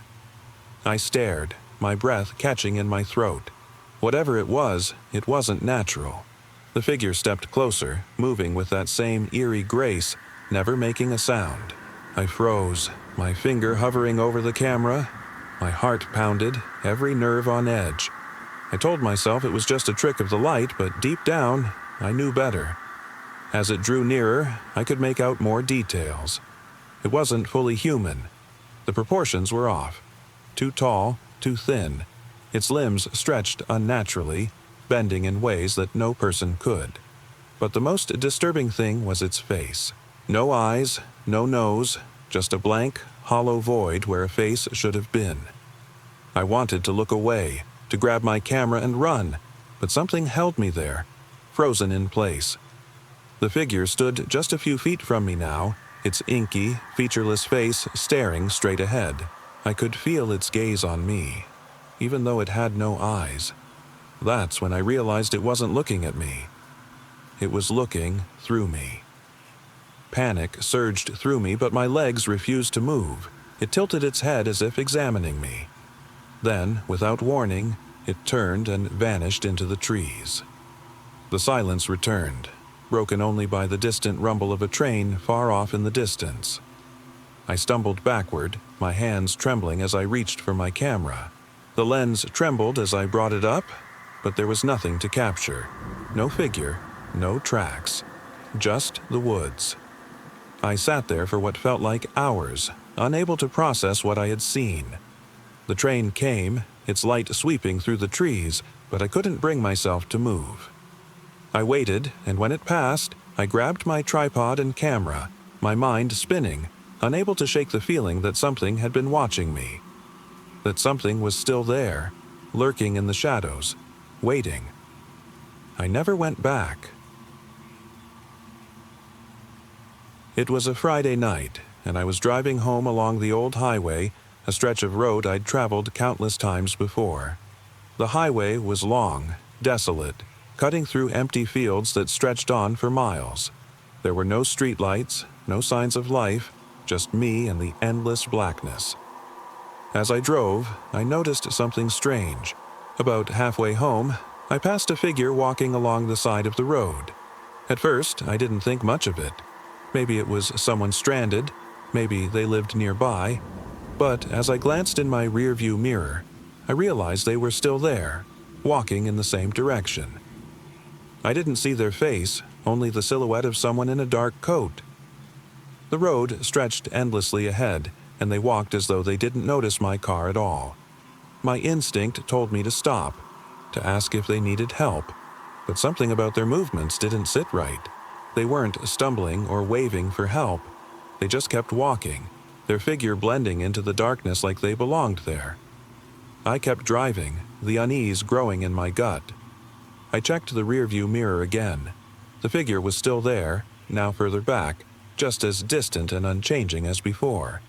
I stared, my breath catching in my throat. Whatever it wasn't natural. The figure stepped closer, moving with that same eerie grace, never making a sound. I froze, my finger hovering over the camera. My heart pounded, every nerve on edge. I told myself it was just a trick of the light, but deep down, I knew better. As it drew nearer, I could make out more details. It wasn't fully human. The proportions were off. Too tall, too thin. Its limbs stretched unnaturally, bending in ways that no person could. But the most disturbing thing was its face. No eyes, no nose, just a blank, hollow void where a face should have been. I wanted to look away, to grab my camera and run, but something held me there, frozen in place. The figure stood just a few feet from me now, its inky, featureless face staring straight ahead. I could feel its gaze on me, even though it had no eyes. That's when I realized it wasn't looking at me. It was looking through me. Panic surged through me, but my legs refused to move. It tilted its head as if examining me. Then, without warning, it turned and vanished into the trees. The silence returned, broken only by the distant rumble of a train far off in the distance. I stumbled backward, my hands trembling as I reached for my camera. The lens trembled as I brought it up, but there was nothing to capture. No figure, no tracks, just the woods. I sat there for what felt like hours, unable to process what I had seen. The train came, its light sweeping through the trees, but I couldn't bring myself to move. I waited, and when it passed, I grabbed my tripod and camera, my mind spinning, unable to shake the feeling that something had been watching me. That something was still there, lurking in the shadows, waiting. I never went back. It was a Friday night, and I was driving home along the old highway, a stretch of road I'd traveled countless times before. The highway was long, desolate, cutting through empty fields that stretched on for miles. There were no streetlights, no signs of life, just me and the endless blackness. As I drove, I noticed something strange. About halfway home, I passed a figure walking along the side of the road. At first, I didn't think much of it. Maybe it was someone stranded, maybe they lived nearby. But as I glanced in my rearview mirror, I realized they were still there, walking in the same direction. I didn't see their face, only the silhouette of someone in a dark coat. The road stretched endlessly ahead, and they walked as though they didn't notice my car at all. My instinct told me to stop, to ask if they needed help, but something about their movements didn't sit right. They weren't stumbling or waving for help. They just kept walking, their figure blending into the darkness like they belonged there. I kept driving, the unease growing in my gut. I checked the rearview mirror again. The figure was still there, now further back, just as distant and unchanging as before.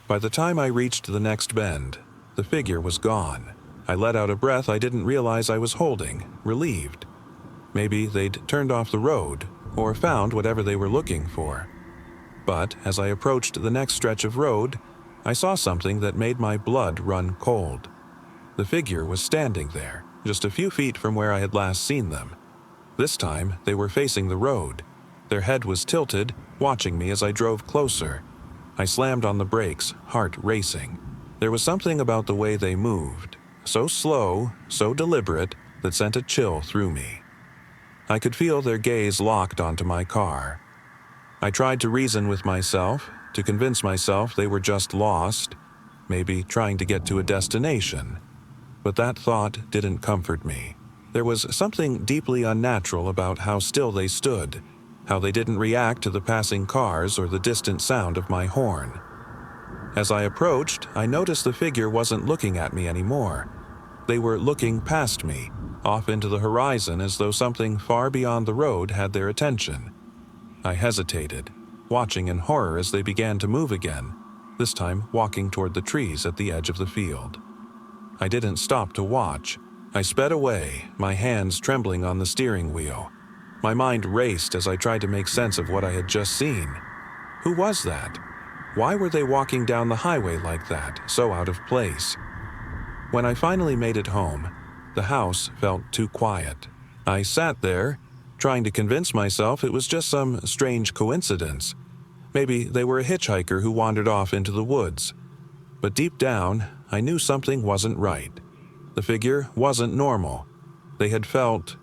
By the time I reached the next bend, the figure was gone. I let out a breath I didn't realize I was holding, relieved. Maybe they'd turned off the road, or found whatever they were looking for. But as I approached the next stretch of road, I saw something that made my blood run cold. The figure was standing there, just a few feet from where I had last seen them. This time, they were facing the road. Their head was tilted, watching me as I drove closer. I slammed on the brakes, heart racing. There was something about the way they moved, so slow, so deliberate, that sent a chill through me. I could feel their gaze locked onto my car. I tried to reason with myself, to convince myself they were just lost, maybe trying to get to a destination. But that thought didn't comfort me. There was something deeply unnatural about how still they stood, how they didn't react to the passing cars or the distant sound of my horn. As I approached, I noticed the figure wasn't looking at me anymore. They were looking past me, off into the horizon as though something far beyond the road had their attention. I hesitated, watching in horror as they began to move again, this time walking toward the trees at the edge of the field. I didn't stop to watch. I sped away, my hands trembling on the steering wheel. My mind raced as I tried to make sense of what I had just seen. Who was that? Why were they walking down the highway like that, so out of place? When I finally made it home, the house felt too quiet. I sat there, trying to convince myself it was just some strange coincidence. Maybe they were a hitchhiker who wandered off into the woods. But deep down, I knew something wasn't right. The figure wasn't normal. They had felt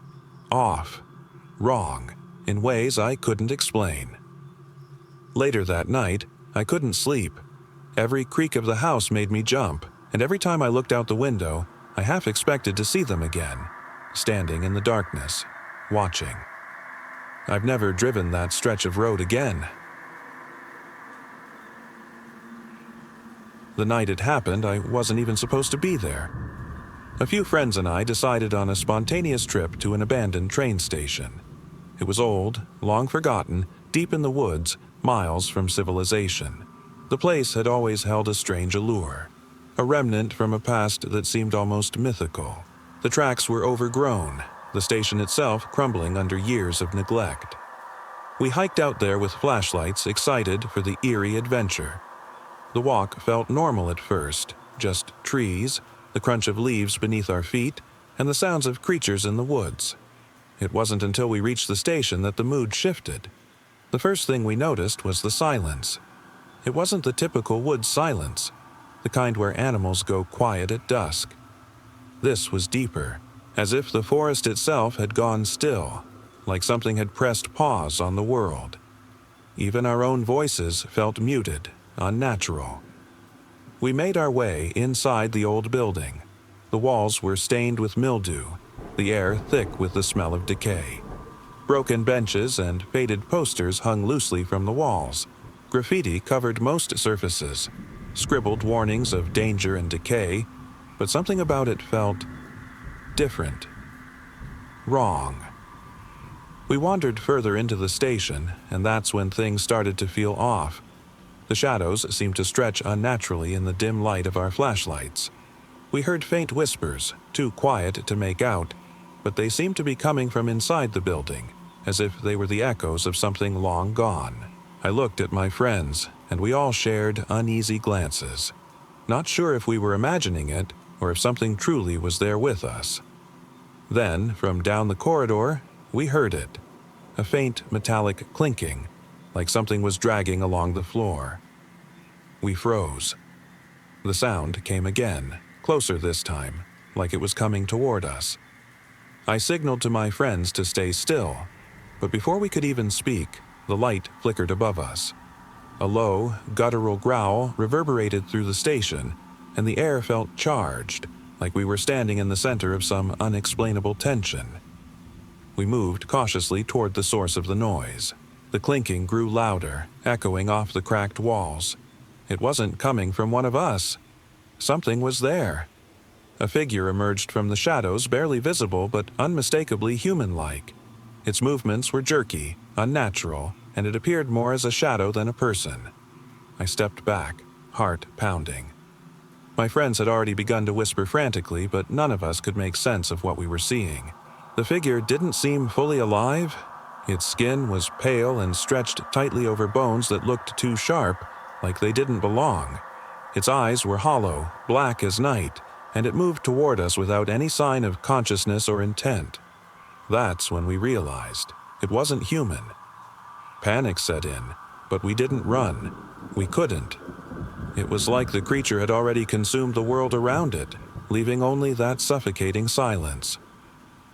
off, wrong, in ways I couldn't explain. Later that night, I couldn't sleep. Every creak of the house made me jump, and every time I looked out the window, I half expected to see them again, standing in the darkness, watching. I've never driven that stretch of road again. The night it happened, I wasn't even supposed to be there. A few friends and I decided on a spontaneous trip to an abandoned train station. It was old, long forgotten, deep in the woods, miles from civilization. The place had always held a strange allure, a remnant from a past that seemed almost mythical. The tracks were overgrown, the station itself crumbling under years of neglect. We hiked out there with flashlights, excited for the eerie adventure. The walk felt normal at first, just trees, the crunch of leaves beneath our feet, and the sounds of creatures in the woods. It wasn't until we reached the station that the mood shifted. The first thing we noticed was the silence. It wasn't the typical woods silence, the kind where animals go quiet at dusk. This was deeper, as if the forest itself had gone still, like something had pressed pause on the world. Even our own voices felt muted, unnatural. We made our way inside the old building. The walls were stained with mildew, the air thick with the smell of decay. Broken benches and faded posters hung loosely from the walls. Graffiti covered most surfaces, scribbled warnings of danger and decay, but something about it felt different, wrong. We wandered further into the station, and that's when things started to feel off. The shadows seemed to stretch unnaturally in the dim light of our flashlights. We heard faint whispers, too quiet to make out, but they seemed to be coming from inside the building, as if they were the echoes of something long gone. I looked at my friends, and we all shared uneasy glances, not sure if we were imagining it or if something truly was there with us. Then, from down the corridor, we heard it, a faint metallic clinking, like something was dragging along the floor. We froze. The sound came again, closer this time, like it was coming toward us. I signaled to my friends to stay still, but before we could even speak, the light flickered above us. A low, guttural growl reverberated through the station, and the air felt charged, like we were standing in the center of some unexplainable tension. We moved cautiously toward the source of the noise. The clinking grew louder, echoing off the cracked walls. It wasn't coming from one of us. Something was there. A figure emerged from the shadows, barely visible but unmistakably human-like. Its movements were jerky, unnatural, and it appeared more as a shadow than a person. I stepped back, heart pounding. My friends had already begun to whisper frantically, but none of us could make sense of what we were seeing. The figure didn't seem fully alive. Its skin was pale and stretched tightly over bones that looked too sharp, like they didn't belong. Its eyes were hollow, black as night, and it moved toward us without any sign of consciousness or intent. That's when we realized it wasn't human. Panic set in, but we didn't run. We couldn't. It was like the creature had already consumed the world around it, leaving only that suffocating silence.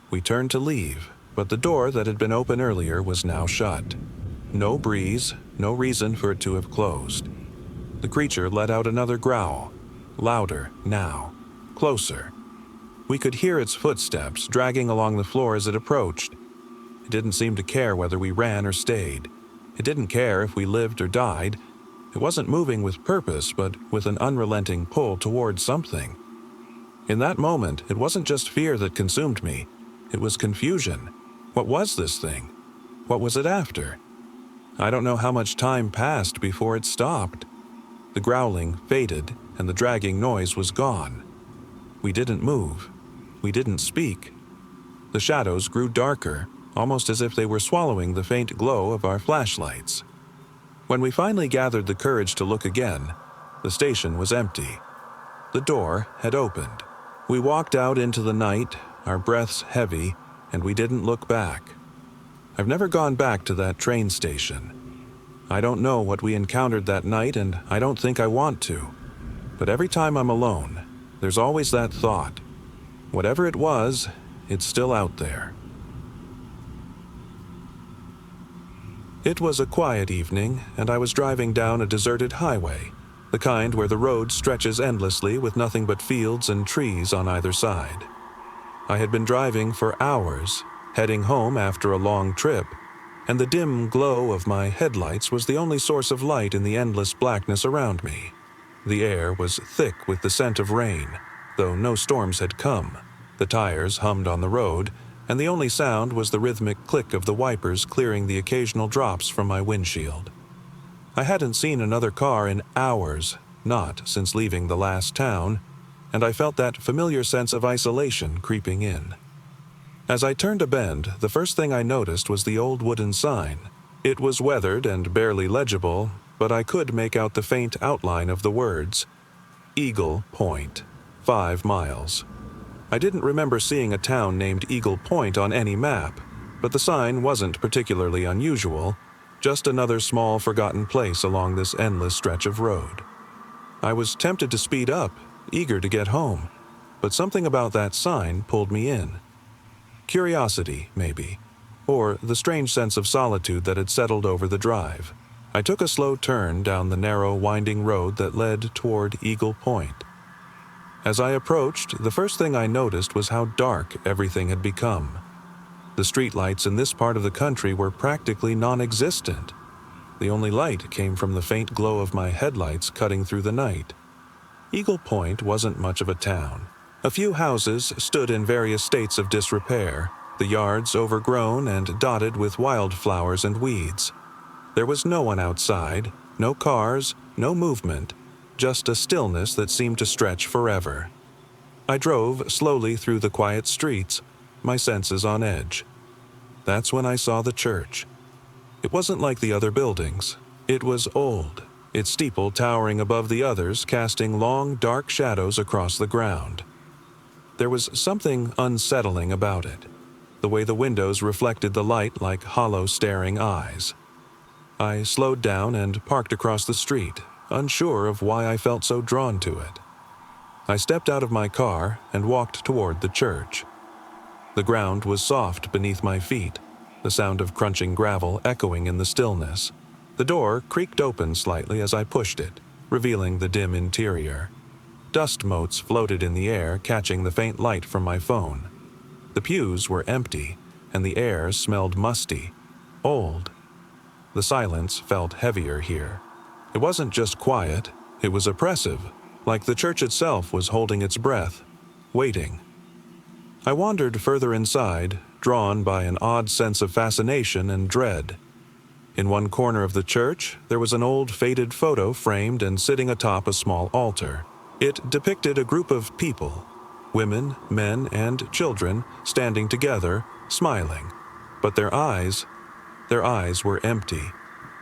We turned to leave, but the door that had been open earlier was now shut. No breeze, no reason for it to have closed. The creature let out another growl, louder now, closer. We could hear its footsteps dragging along the floor as it approached. It didn't seem to care whether we ran or stayed. It didn't care if we lived or died. It wasn't moving with purpose, but with an unrelenting pull towards something. In that moment, it wasn't just fear that consumed me. It was confusion. What was this thing? What was it after? I don't know how much time passed before it stopped. The growling faded, and the dragging noise was gone. We didn't move. We didn't speak. The shadows grew darker, almost as if they were swallowing the faint glow of our flashlights. When we finally gathered the courage to look again, the station was empty. The door had opened. We walked out into the night, our breaths heavy, and we didn't look back. I've never gone back to that train station. I don't know what we encountered that night, and I don't think I want to. But every time I'm alone, there's always that thought. Whatever it was, it's still out there. It was a quiet evening, and I was driving down a deserted highway, the kind where the road stretches endlessly with nothing but fields and trees on either side. I had been driving for hours, heading home after a long trip, and the dim glow of my headlights was the only source of light in the endless blackness around me. The air was thick with the scent of rain, though no storms had come. The tires hummed on the road, and the only sound was the rhythmic click of the wipers clearing the occasional drops from my windshield. I hadn't seen another car in hours, not since leaving the last town, and I felt that familiar sense of isolation creeping in. As I turned a bend, the first thing I noticed was the old wooden sign. It was weathered and barely legible, but I could make out the faint outline of the words, Eagle Point. 5 miles. I didn't remember seeing a town named Eagle Point on any map, but the sign wasn't particularly unusual, just another small forgotten place along this endless stretch of road. I was tempted to speed up, eager to get home, but something about that sign pulled me in. Curiosity, maybe, or the strange sense of solitude that had settled over the drive. I took a slow turn down the narrow, winding road that led toward Eagle Point. As I approached, the first thing I noticed was how dark everything had become. The streetlights in this part of the country were practically non-existent. The only light came from the faint glow of my headlights cutting through the night. Eagle Point wasn't much of a town. A few houses stood in various states of disrepair, the yards overgrown and dotted with wildflowers and weeds. There was no one outside, no cars, no movement, just a stillness that seemed to stretch forever. I drove slowly through the quiet streets, my senses on edge. That's when I saw the church. It wasn't like the other buildings. It was old, its steeple towering above the others, casting long, dark shadows across the ground. There was something unsettling about it, the way the windows reflected the light like hollow, staring eyes. I slowed down and parked across the street, unsure of why I felt so drawn to it. I stepped out of my car and walked toward the church. The ground was soft beneath my feet, the sound of crunching gravel echoing in the stillness. The door creaked open slightly as I pushed it, revealing the dim interior. Dust motes floated in the air, catching the faint light from my phone. The pews were empty, and the air smelled musty, old. The silence felt heavier here. It wasn't just quiet, it was oppressive, like the church itself was holding its breath, waiting. I wandered further inside, drawn by an odd sense of fascination and dread. In one corner of the church, there was an old faded photo framed and sitting atop a small altar. It depicted a group of people, women, men, and children, standing together, smiling. But their eyes were empty,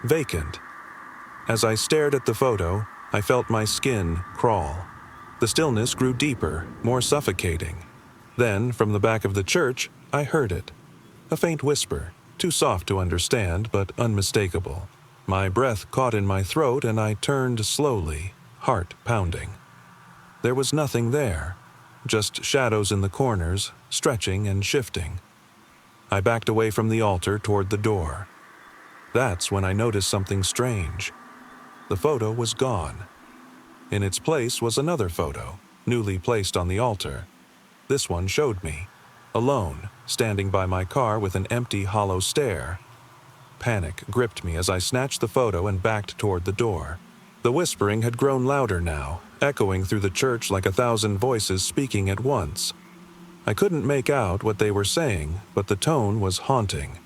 vacant. As I stared at the photo, I felt my skin crawl. The stillness grew deeper, more suffocating. Then, from the back of the church, I heard it. A faint whisper, too soft to understand, but unmistakable. My breath caught in my throat and I turned slowly, heart pounding. There was nothing there, just shadows in the corners, stretching and shifting. I backed away from the altar toward the door. That's when I noticed something strange. The photo was gone. In its place was another photo, newly placed on the altar. This one showed me, alone, standing by my car with an empty, hollow stare. Panic gripped me as I snatched the photo and backed toward the door. The whispering had grown louder now, echoing through the church like 1,000 voices speaking at once. I couldn't make out what they were saying, but the tone was haunting.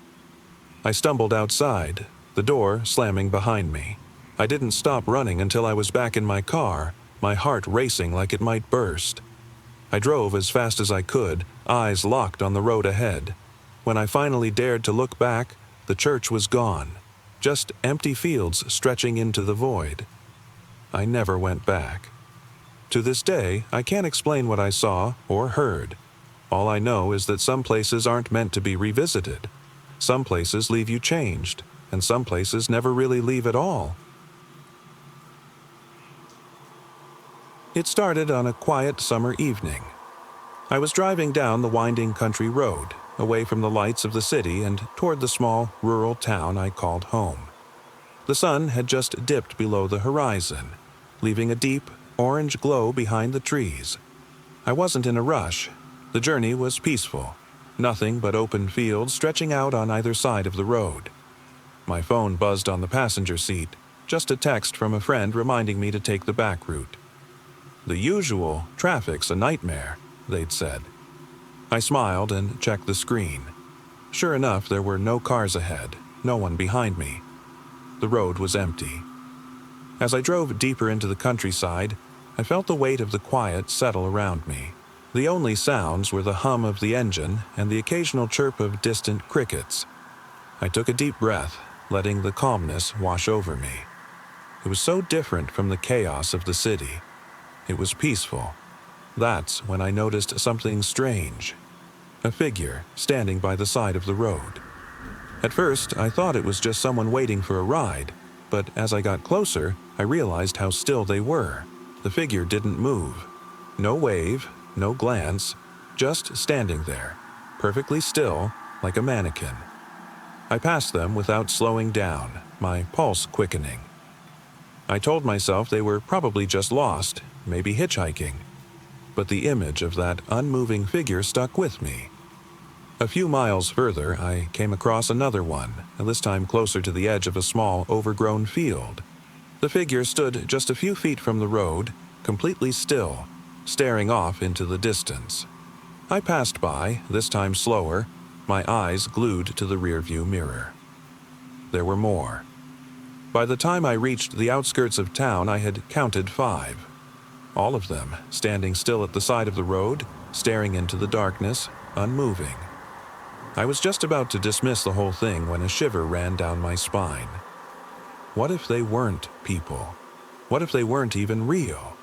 I stumbled outside, the door slamming behind me. I didn't stop running until I was back in my car, my heart racing like it might burst. I drove as fast as I could, eyes locked on the road ahead. When I finally dared to look back, the church was gone, just empty fields stretching into the void. I never went back. To this day, I can't explain what I saw or heard. All I know is that some places aren't meant to be revisited. Some places leave you changed, and some places never really leave at all. It started on a quiet summer evening. I was driving down the winding country road, away from the lights of the city and toward the small, rural town I called home. The sun had just dipped below the horizon, leaving a deep, orange glow behind the trees. I wasn't in a rush. The journey was peaceful, nothing but open fields stretching out on either side of the road. My phone buzzed on the passenger seat, just a text from a friend reminding me to take the back route. The usual traffic's a nightmare, they'd said. I smiled and checked the screen. Sure enough, there were no cars ahead, no one behind me. The road was empty. As I drove deeper into the countryside, I felt the weight of the quiet settle around me. The only sounds were the hum of the engine and the occasional chirp of distant crickets. I took a deep breath, letting the calmness wash over me. It was so different from the chaos of the city. It was peaceful, That's when I noticed something strange. A figure standing by the side of the road. At first, I thought it was just someone waiting for a ride, but as I got closer, I realized how still they were. The figure didn't move. No wave, no glance, just standing there, perfectly still, like a mannequin. I passed them without slowing down, my pulse quickening. I told myself they were probably just lost, maybe hitchhiking. But the image of that unmoving figure stuck with me. A few miles further, I came across another one, and this time closer to the edge of a small, overgrown field. The figure stood just a few feet from the road, completely still, staring off into the distance. I passed by, this time slower, my eyes glued to the rearview mirror. There were more. By the time I reached the outskirts of town, I had counted 5. All of them standing still at the side of the road, staring into the darkness, unmoving. I was just about to dismiss the whole thing when a shiver ran down my spine. What if they weren't people? What if they weren't even real?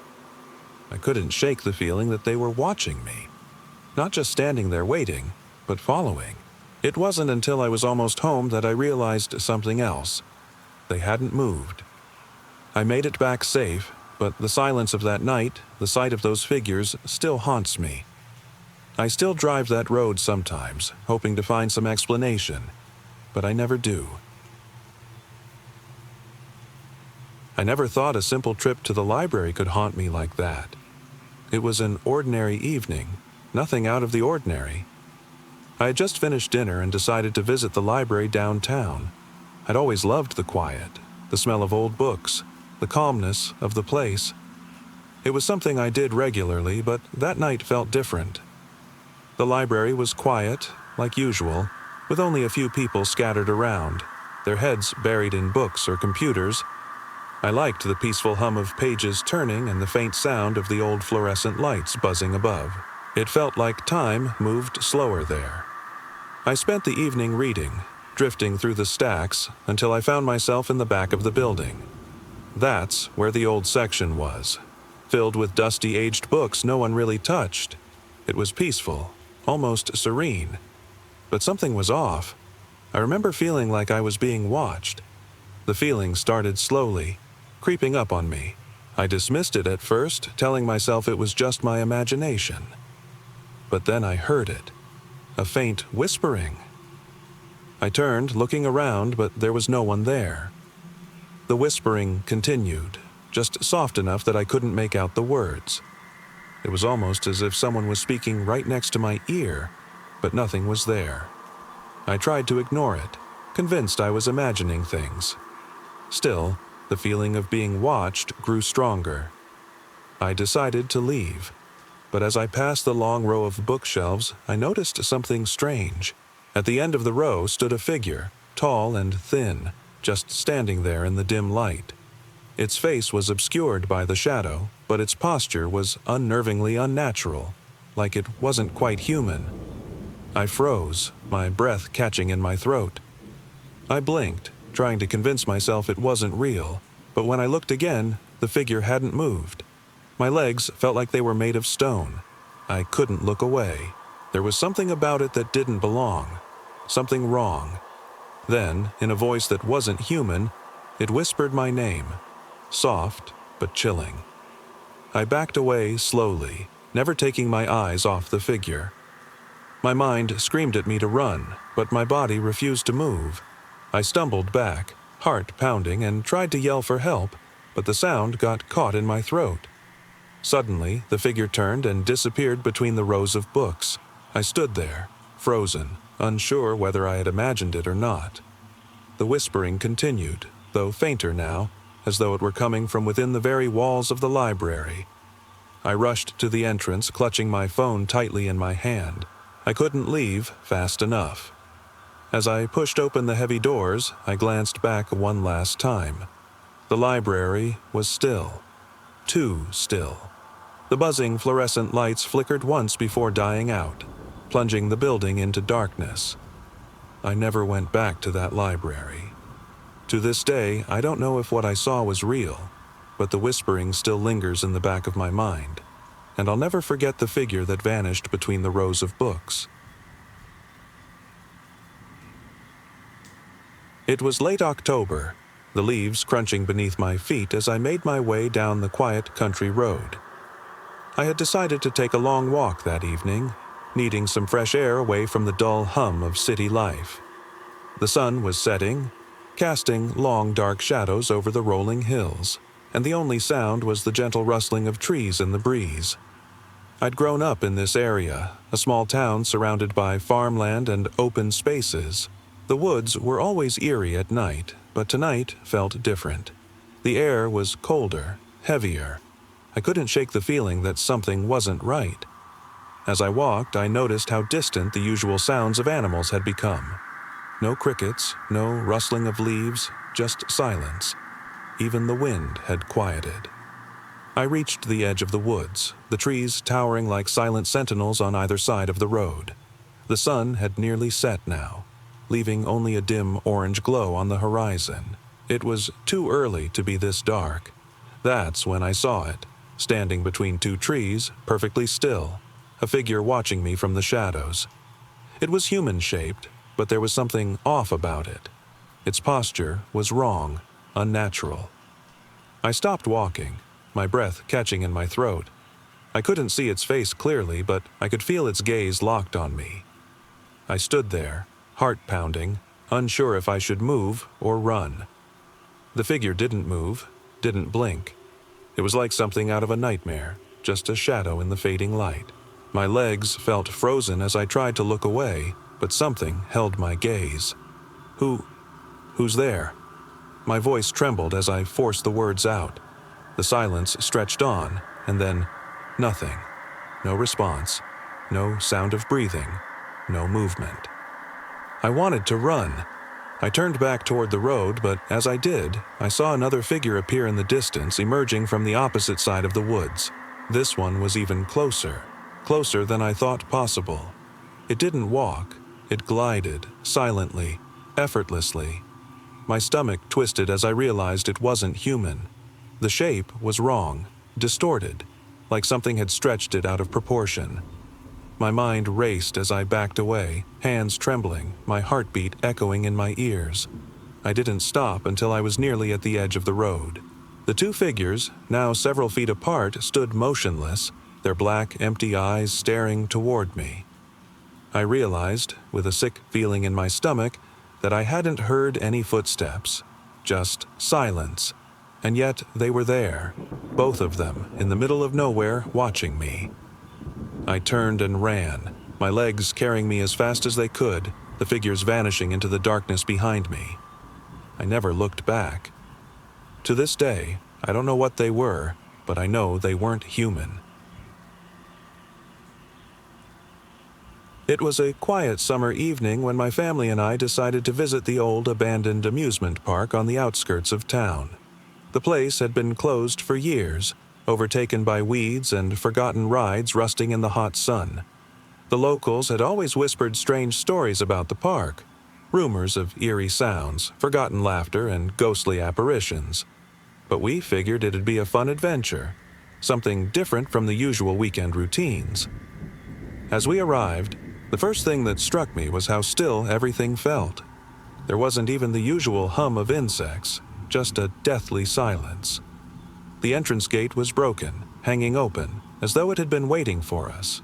I couldn't shake the feeling that they were watching me. Not just standing there waiting, but following. It wasn't until I was almost home that I realized something else. They hadn't moved. I made it back safe, but the silence of that night, the sight of those figures, still haunts me. I still drive that road sometimes, hoping to find some explanation, but I never do. I never thought a simple trip to the library could haunt me like that. It was an ordinary evening, nothing out of the ordinary. I had just finished dinner and decided to visit the library downtown. I'd always loved the quiet, the smell of old books, the calmness of the place. It was something I did regularly, but that night felt different. The library was quiet, like usual, with only a few people scattered around, their heads buried in books or computers. I liked the peaceful hum of pages turning and the faint sound of the old fluorescent lights buzzing above. It felt like time moved slower there. I spent the evening reading, drifting through the stacks until I found myself in the back of the building. That's where the old section was, filled with dusty aged books no one really touched. It was peaceful, almost serene. But something was off. I remember feeling like I was being watched. The feeling started slowly, creeping up on me. I dismissed it at first, telling myself it was just my imagination. But then I heard it, a faint whispering. I turned, looking around, but there was no one there. The whispering continued, just soft enough that I couldn't make out the words. It was almost as if someone was speaking right next to my ear, but nothing was there. I tried to ignore it, convinced I was imagining things. Still, the feeling of being watched grew stronger. I decided to leave, but as I passed the long row of bookshelves, I noticed something strange. At the end of the row stood a figure, tall and thin, just standing there in the dim light. Its face was obscured by the shadow, but its posture was unnervingly unnatural, like it wasn't quite human. I froze, my breath catching in my throat. I blinked, trying to convince myself it wasn't real, but when I looked again, the figure hadn't moved. My legs felt like they were made of stone. I couldn't look away. There was something about it that didn't belong, something wrong. Then, in a voice that wasn't human, it whispered my name, soft but chilling. I backed away slowly, never taking my eyes off the figure. My mind screamed at me to run, but my body refused to move. I stumbled back, heart pounding, and tried to yell for help, but the sound got caught in my throat. Suddenly, the figure turned and disappeared between the rows of books. I stood there, frozen, unsure whether I had imagined it or not. The whispering continued, though fainter now, as though it were coming from within the very walls of the library. I rushed to the entrance, clutching my phone tightly in my hand. I couldn't leave fast enough. As I pushed open the heavy doors, I glanced back one last time. The library was still. Too still. The buzzing fluorescent lights flickered once before dying out, plunging the building into darkness. I never went back to that library. To this day, I don't know if what I saw was real, but the whispering still lingers in the back of my mind. and I'll never forget the figure that vanished between the rows of books. It was late October, the leaves crunching beneath my feet as I made my way down the quiet country road. I had decided to take a long walk that evening, needing some fresh air away from the dull hum of city life. The sun was setting, casting long dark shadows over the rolling hills, and the only sound was the gentle rustling of trees in the breeze. I'd grown up in this area, a small town surrounded by farmland and open spaces. The woods were always eerie at night, but tonight felt different. The air was colder, heavier. I couldn't shake the feeling that something wasn't right. As I walked, I noticed how distant the usual sounds of animals had become. No crickets, no rustling of leaves, just silence. Even the wind had quieted. I reached the edge of the woods, the trees towering like silent sentinels on either side of the road. The sun had nearly set now, leaving only a dim orange glow on the horizon. It was too early to be this dark. That's when I saw it, standing between two trees, perfectly still, a figure watching me from the shadows. It was human-shaped, but there was something off about it. Its posture was wrong, unnatural. I stopped walking, my breath catching in my throat. I couldn't see its face clearly, but I could feel its gaze locked on me. I stood there, heart pounding, unsure if I should move or run. The figure didn't move, didn't blink. It was like something out of a nightmare, just a shadow in the fading light. My legs felt frozen as I tried to look away, but something held my gaze. Who's there? My voice trembled as I forced the words out. The silence stretched on, and then nothing. No response, no sound of breathing, no movement. I wanted to run. I turned back toward the road, but as I did, I saw another figure appear in the distance, emerging from the opposite side of the woods. This one was even closer than I thought possible. It didn't walk, it glided, silently, effortlessly. My stomach twisted as I realized it wasn't human. The shape was wrong, distorted, like something had stretched it out of proportion. My mind raced as I backed away, hands trembling, my heartbeat echoing in my ears. I didn't stop until I was nearly at the edge of the road. The two figures, now several feet apart, stood motionless, their black, empty eyes staring toward me. I realized, with a sick feeling in my stomach, that I hadn't heard any footsteps, just silence. And yet they were there, both of them, in the middle of nowhere, watching me. I turned and ran, my legs carrying me as fast as they could, the figures vanishing into the darkness behind me. I never looked back. To this day, I don't know what they were, but I know they weren't human. It was a quiet summer evening when my family and I decided to visit the old abandoned amusement park on the outskirts of town. The place had been closed for years, overtaken by weeds and forgotten rides rusting in the hot sun. The locals had always whispered strange stories about the park, rumors of eerie sounds, forgotten laughter, and ghostly apparitions. But we figured it'd be a fun adventure, something different from the usual weekend routines. As we arrived, the first thing that struck me was how still everything felt. There wasn't even the usual hum of insects, just a deathly silence. The entrance gate was broken, hanging open, as though it had been waiting for us.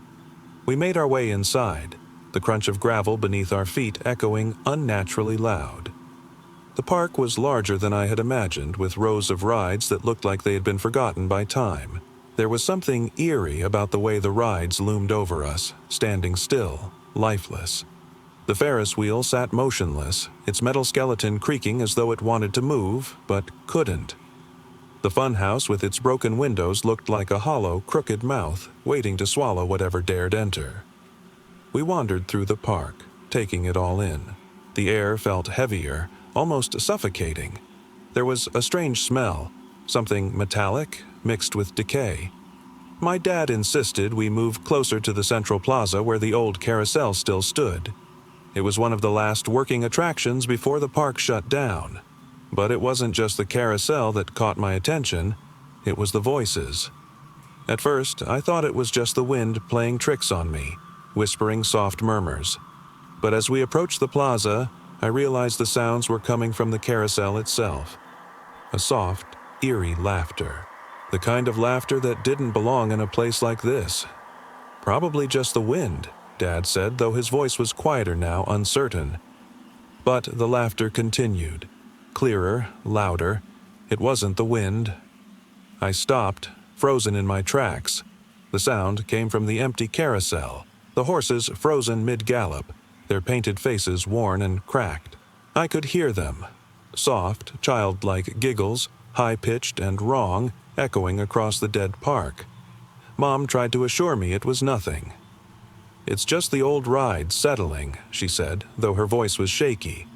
We made our way inside, the crunch of gravel beneath our feet echoing unnaturally loud. The park was larger than I had imagined, with rows of rides that looked like they had been forgotten by time. There was something eerie about the way the rides loomed over us, standing still, lifeless. The Ferris wheel sat motionless, its metal skeleton creaking as though it wanted to move, but couldn't. The funhouse with its broken windows looked like a hollow, crooked mouth, waiting to swallow whatever dared enter. We wandered through the park, taking it all in. The air felt heavier, almost suffocating. There was a strange smell, something metallic, mixed with decay. My dad insisted we move closer to the central plaza where the old carousel still stood. It was one of the last working attractions before the park shut down. But it wasn't just the carousel that caught my attention, it was the voices. At first, I thought it was just the wind playing tricks on me, whispering soft murmurs. But as we approached the plaza, I realized the sounds were coming from the carousel itself. A soft, eerie laughter. The kind of laughter that didn't belong in a place like this. Probably just the wind, Dad said, though his voice was quieter now, uncertain. But the laughter continued. Clearer, louder. It wasn't the wind. I stopped, frozen in my tracks. The sound came from the empty carousel, the horses frozen mid-gallop, their painted faces worn and cracked. I could hear them. Soft, childlike giggles, high-pitched and wrong, echoing across the dead park. Mom tried to assure me it was nothing. "It's just the old ride settling," she said, though her voice was shaky.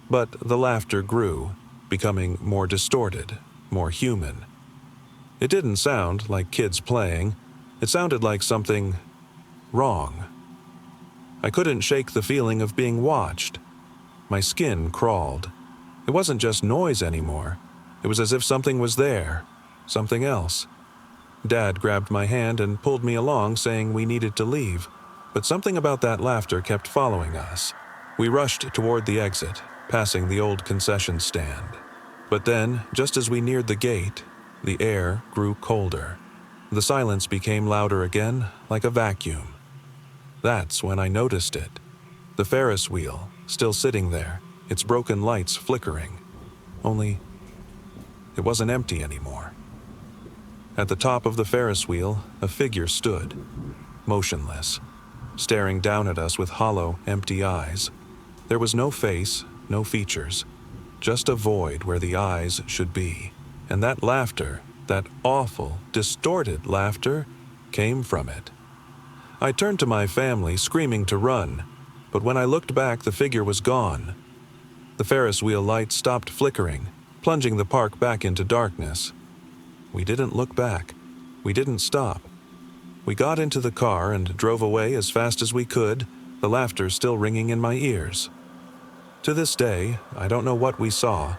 But the laughter grew, becoming more distorted, more human. It didn't sound like kids playing. It sounded like something wrong. I couldn't shake the feeling of being watched. My skin crawled. It wasn't just noise anymore. It was as if something was there, something else. Dad grabbed my hand and pulled me along, saying we needed to leave, but something about that laughter kept following us. We rushed toward the exit, passing the old concession stand. But then, just as we neared the gate, the air grew colder. The silence became louder again, like a vacuum. That's when I noticed it. The Ferris wheel, still sitting there, its broken lights flickering. Only, it wasn't empty anymore. At the top of the Ferris wheel, a figure stood, motionless, staring down at us with hollow, empty eyes. There was no face, no features, just a void where the eyes should be. And that laughter, that awful, distorted laughter, came from it. I turned to my family, screaming to run, but when I looked back, the figure was gone. The Ferris wheel lights stopped flickering, plunging the park back into darkness. We didn't look back. We didn't stop. We got into the car and drove away as fast as we could, the laughter still ringing in my ears. To this day, I don't know what we saw,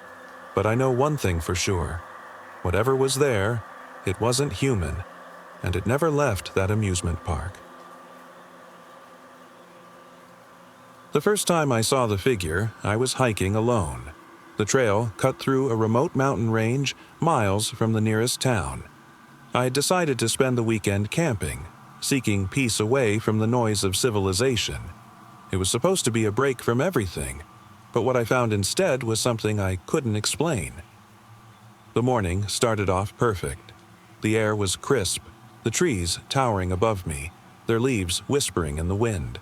but I know one thing for sure. Whatever was there, it wasn't human, and it never left that amusement park. The first time I saw the figure, I was hiking alone. The trail cut through a remote mountain range miles from the nearest town. I had decided to spend the weekend camping, seeking peace away from the noise of civilization. It was supposed to be a break from everything, but what I found instead was something I couldn't explain. The morning started off perfect. The air was crisp, the trees towering above me, their leaves whispering in the wind.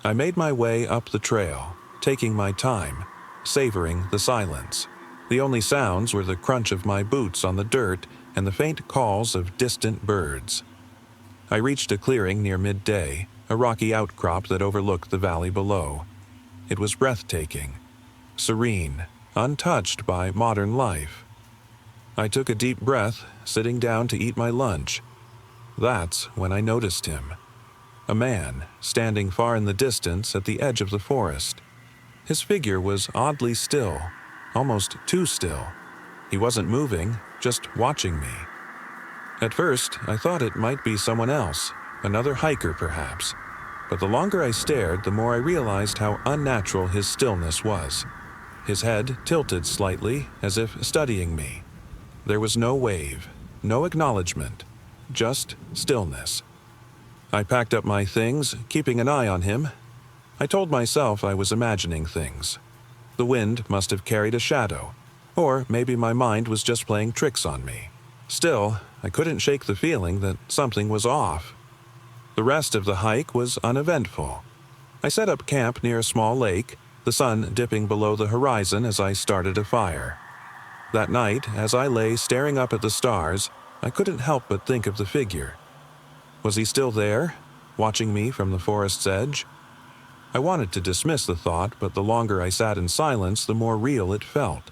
I made my way up the trail, taking my time, savoring the silence. The only sounds were the crunch of my boots on the dirt and the faint calls of distant birds. I reached a clearing near midday, a rocky outcrop that overlooked the valley below. It was breathtaking, serene, untouched by modern life. I took a deep breath, sitting down to eat my lunch. That's when I noticed him. A man, standing far in the distance at the edge of the forest. His figure was oddly still, almost too still. He wasn't moving, just watching me. At first, I thought it might be someone else, another hiker perhaps. But the longer I stared, the more I realized how unnatural his stillness was. His head tilted slightly, as if studying me. There was no wave, no acknowledgement, just stillness. I packed up my things, keeping an eye on him. I told myself I was imagining things. The wind must have carried a shadow, or maybe my mind was just playing tricks on me. Still, I couldn't shake the feeling that something was off. The rest of the hike was uneventful. I set up camp near a small lake, the sun dipping below the horizon as I started a fire. That night, as I lay staring up at the stars, I couldn't help but think of the figure. Was he still there, watching me from the forest's edge? I wanted to dismiss the thought, but the longer I sat in silence, the more real it felt.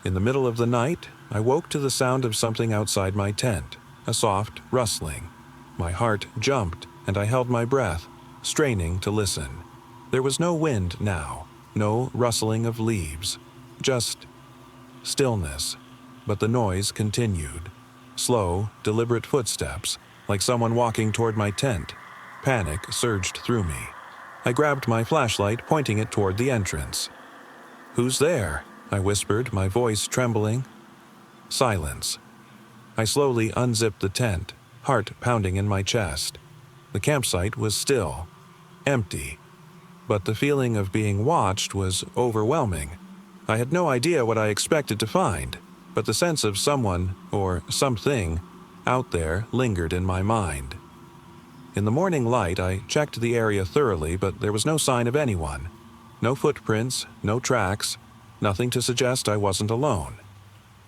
In the middle of the night, I woke to the sound of something outside my tent, a soft rustling. My heart jumped, and I held my breath, straining to listen. There was no wind now, no rustling of leaves, just stillness, but the noise continued, Slow, deliberate footsteps, like someone walking toward my tent. Panic surged through me. I grabbed my flashlight, pointing it toward the entrance. "Who's there?" I whispered, my voice trembling. Silence. I slowly unzipped the tent, heart pounding in my chest. The campsite was still, empty, but the feeling of being watched was overwhelming. I had no idea what I expected to find, but the sense of someone, or something, out there lingered in my mind. In the morning light, I checked the area thoroughly, but there was no sign of anyone. No footprints, no tracks, nothing to suggest I wasn't alone.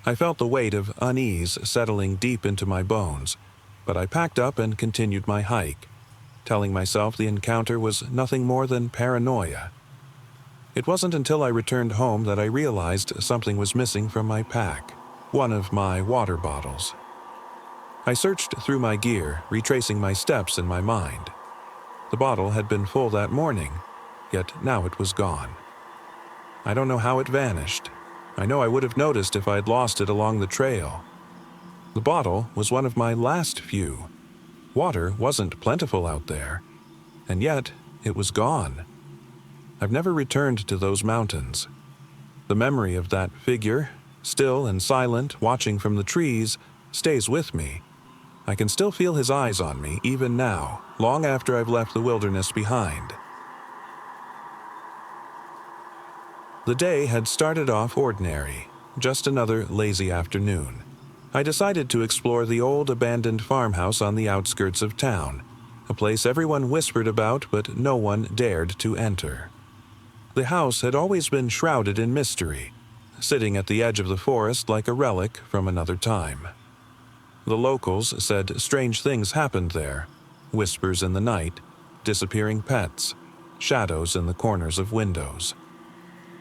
I felt the weight of unease settling deep into my bones, but I packed up and continued my hike, telling myself the encounter was nothing more than paranoia. It wasn't until I returned home that I realized something was missing from my pack, one of my water bottles. I searched through my gear, retracing my steps in my mind. The bottle had been full that morning, yet now it was gone. I don't know how it vanished. I know I would have noticed if I'd lost it along the trail. The bottle was one of my last few. Water wasn't plentiful out there, and yet it was gone. I've never returned to those mountains. The memory of that figure, still and silent, watching from the trees, stays with me. I can still feel his eyes on me, even now, long after I've left the wilderness behind. The day had started off ordinary, just another lazy afternoon. I decided to explore the old abandoned farmhouse on the outskirts of town, a place everyone whispered about but no one dared to enter. The house had always been shrouded in mystery, sitting at the edge of the forest like a relic from another time. The locals said strange things happened there, whispers in the night, disappearing pets, shadows in the corners of windows.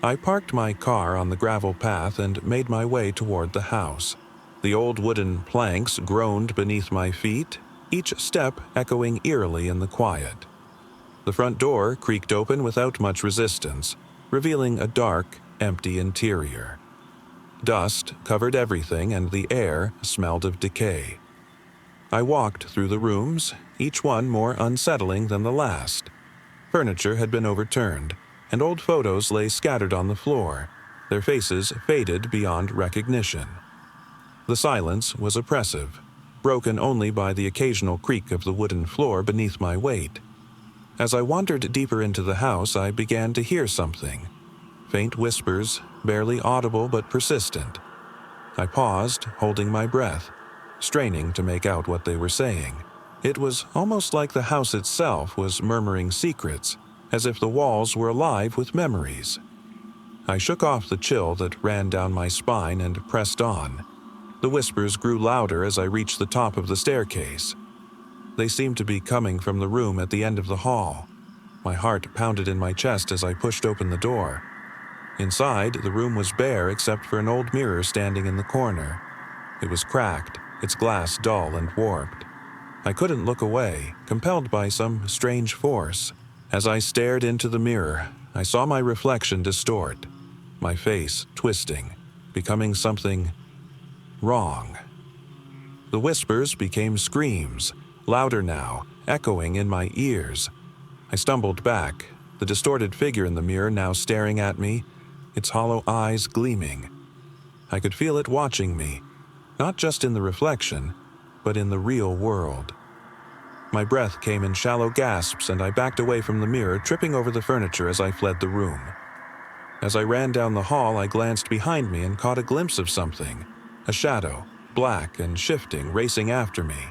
I parked my car on the gravel path and made my way toward the house. The old wooden planks groaned beneath my feet, each step echoing eerily in the quiet. The front door creaked open without much resistance, revealing a dark, empty interior. Dust covered everything and the air smelled of decay. I walked through the rooms, each one more unsettling than the last. Furniture had been overturned, and old photos lay scattered on the floor, their faces faded beyond recognition. The silence was oppressive, broken only by the occasional creak of the wooden floor beneath my weight. As I wandered deeper into the house, I began to hear something. Faint whispers, barely audible but persistent. I paused, holding my breath, straining to make out what they were saying. It was almost like the house itself was murmuring secrets, as if the walls were alive with memories. I shook off the chill that ran down my spine and pressed on. The whispers grew louder as I reached the top of the staircase. They seemed to be coming from the room at the end of the hall. My heart pounded in my chest as I pushed open the door. Inside, the room was bare except for an old mirror standing in the corner. It was cracked, its glass dull and warped. I couldn't look away, compelled by some strange force. As I stared into the mirror, I saw my reflection distort, my face twisting, becoming something wrong. The whispers became screams, louder now, echoing in my ears. I stumbled back, the distorted figure in the mirror now staring at me, its hollow eyes gleaming. I could feel it watching me, not just in the reflection, but in the real world. My breath came in shallow gasps and I backed away from the mirror, tripping over the furniture as I fled the room. As I ran down the hall, I glanced behind me and caught a glimpse of something, a shadow, black and shifting, racing after me.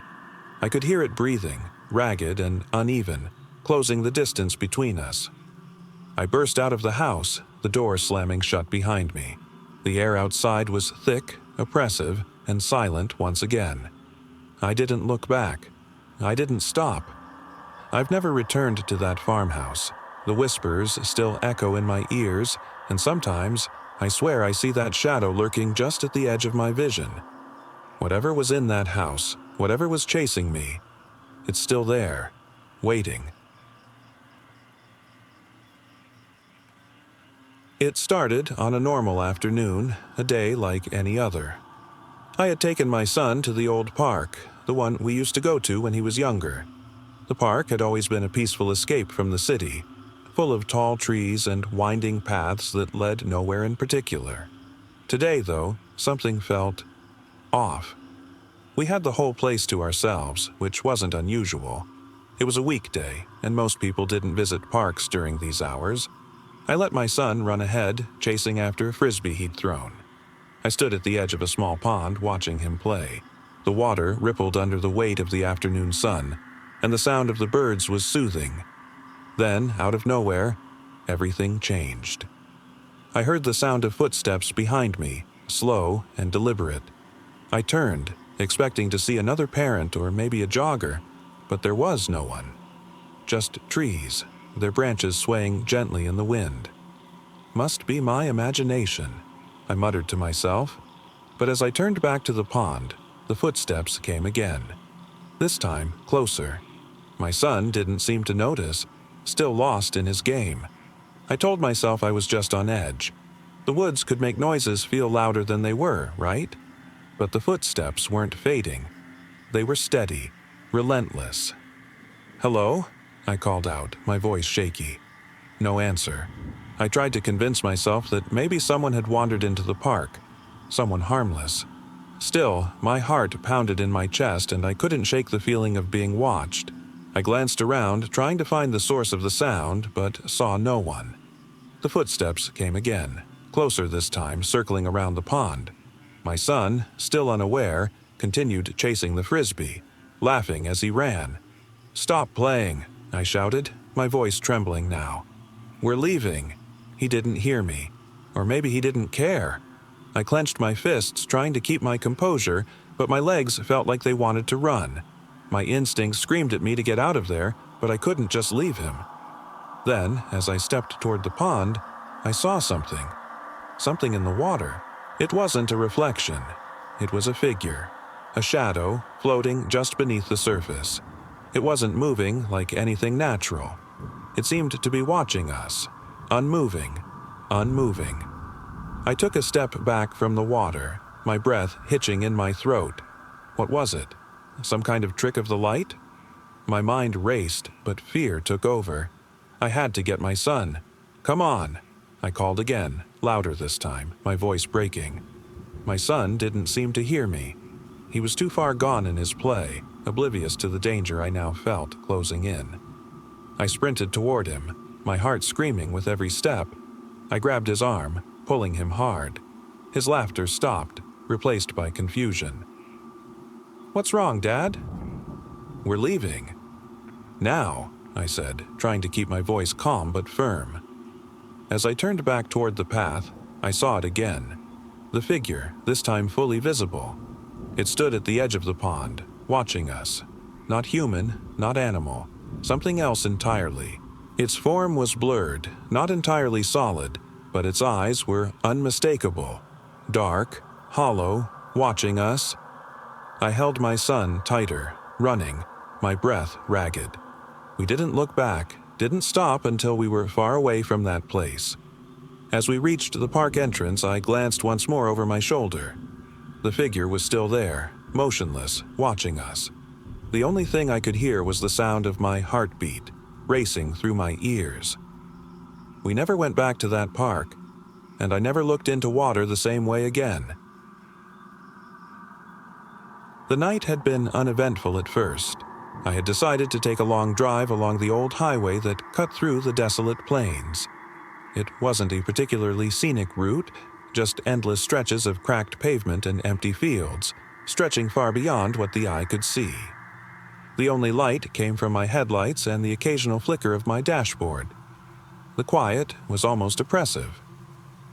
I could hear it breathing, ragged and uneven, closing the distance between us. I burst out of the house, the door slamming shut behind me. The air outside was thick, oppressive, and silent once again. I didn't look back. I didn't stop. I've never returned to that farmhouse. The whispers still echo in my ears, and sometimes I swear I see that shadow lurking just at the edge of my vision. Whatever was in that house, whatever was chasing me, it's still there, waiting. It started on a normal afternoon, a day like any other. I had taken my son to the old park, the one we used to go to when he was younger. The park had always been a peaceful escape from the city, full of tall trees and winding paths that led nowhere in particular. Today, though, something felt off. We had the whole place to ourselves, which wasn't unusual. It was a weekday, and most people didn't visit parks during these hours. I let my son run ahead, chasing after a frisbee he'd thrown. I stood at the edge of a small pond watching him play. The water rippled under the weight of the afternoon sun, and the sound of the birds was soothing. Then, out of nowhere, everything changed. I heard the sound of footsteps behind me, slow and deliberate. I turned, expecting to see another parent or maybe a jogger, but there was no one. Just trees, their branches swaying gently in the wind. Must be my imagination, I muttered to myself, but as I turned back to the pond, the footsteps came again. This time, closer. My son didn't seem to notice, still lost in his game. I told myself I was just on edge. The woods could make noises feel louder than they were, right? But the footsteps weren't fading. They were steady, relentless. "Hello?" I called out, my voice shaky. No answer. I tried to convince myself that maybe someone had wandered into the park, someone harmless. Still, my heart pounded in my chest and I couldn't shake the feeling of being watched. I glanced around, trying to find the source of the sound, but saw no one. The footsteps came again, closer this time, circling around the pond. My son, still unaware, continued chasing the frisbee, laughing as he ran. "Stop playing," I shouted, my voice trembling now. "We're leaving." He didn't hear me, or maybe he didn't care. I clenched my fists, trying to keep my composure, but my legs felt like they wanted to run. My instincts screamed at me to get out of there, but I couldn't just leave him. Then, as I stepped toward the pond, I saw something. Something in the water. It wasn't a reflection. It was a figure. A shadow, floating just beneath the surface. It wasn't moving like anything natural. It seemed to be watching us. Unmoving. Unmoving. I took a step back from the water, my breath hitching in my throat. What was it? Some kind of trick of the light? My mind raced, but fear took over. I had to get my son. "Come on," I called again, louder this time, my voice breaking. My son didn't seem to hear me. He was too far gone in his play, oblivious to the danger I now felt closing in. I sprinted toward him, my heart screaming with every step. I grabbed his arm, pulling him hard. His laughter stopped, replaced by confusion. "What's wrong, Dad?" "We're leaving." "Now," I said, trying to keep my voice calm but firm. As I turned back toward the path, I saw it again. The figure, this time fully visible. It stood at the edge of the pond, watching us. Not human, not animal, something else entirely. Its form was blurred, not entirely solid, but its eyes were unmistakable. Dark, hollow, watching us. I held my son tighter, running, my breath ragged. We didn't look back, didn't stop until we were far away from that place. As we reached the park entrance, I glanced once more over my shoulder. The figure was still there, motionless, watching us. The only thing I could hear was the sound of my heartbeat, racing through my ears. We never went back to that park, and I never looked into water the same way again. The night had been uneventful at first. I had decided to take a long drive along the old highway that cut through the desolate plains. It wasn't a particularly scenic route, just endless stretches of cracked pavement and empty fields, stretching far beyond what the eye could see. The only light came from my headlights and the occasional flicker of my dashboard. The quiet was almost oppressive.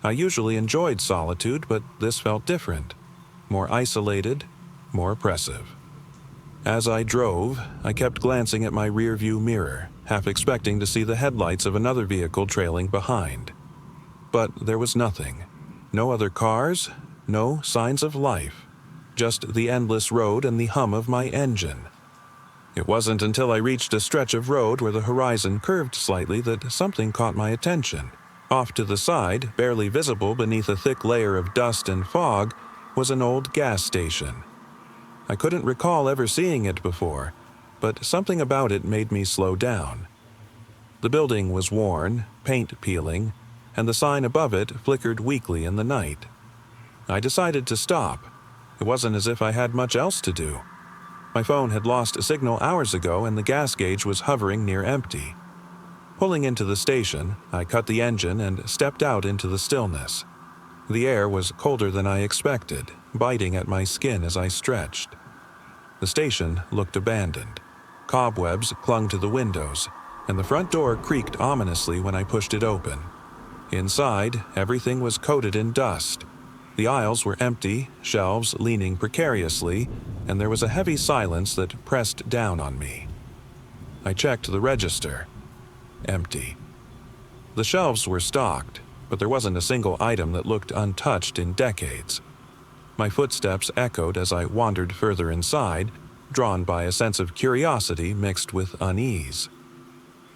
I usually enjoyed solitude, but this felt different. More isolated, more oppressive. As I drove, I kept glancing at my rearview mirror, half expecting to see the headlights of another vehicle trailing behind. But there was nothing. No other cars, no signs of life. Just the endless road and the hum of my engine. It wasn't until I reached a stretch of road where the horizon curved slightly that something caught my attention. Off to the side, barely visible beneath a thick layer of dust and fog, was an old gas station. I couldn't recall ever seeing it before, but something about it made me slow down. The building was worn, paint peeling, and the sign above it flickered weakly in the night. I decided to stop. It wasn't as if I had much else to do. My phone had lost a signal hours ago and the gas gauge was hovering near empty. Pulling into the station, I cut the engine and stepped out into the stillness. The air was colder than I expected, biting at my skin as I stretched. The station looked abandoned. Cobwebs clung to the windows, and the front door creaked ominously when I pushed it open. Inside, everything was coated in dust. The aisles were empty, shelves leaning precariously, and there was a heavy silence that pressed down on me. I checked the register. Empty. The shelves were stocked, but there wasn't a single item that looked untouched in decades. My footsteps echoed as I wandered further inside, drawn by a sense of curiosity mixed with unease.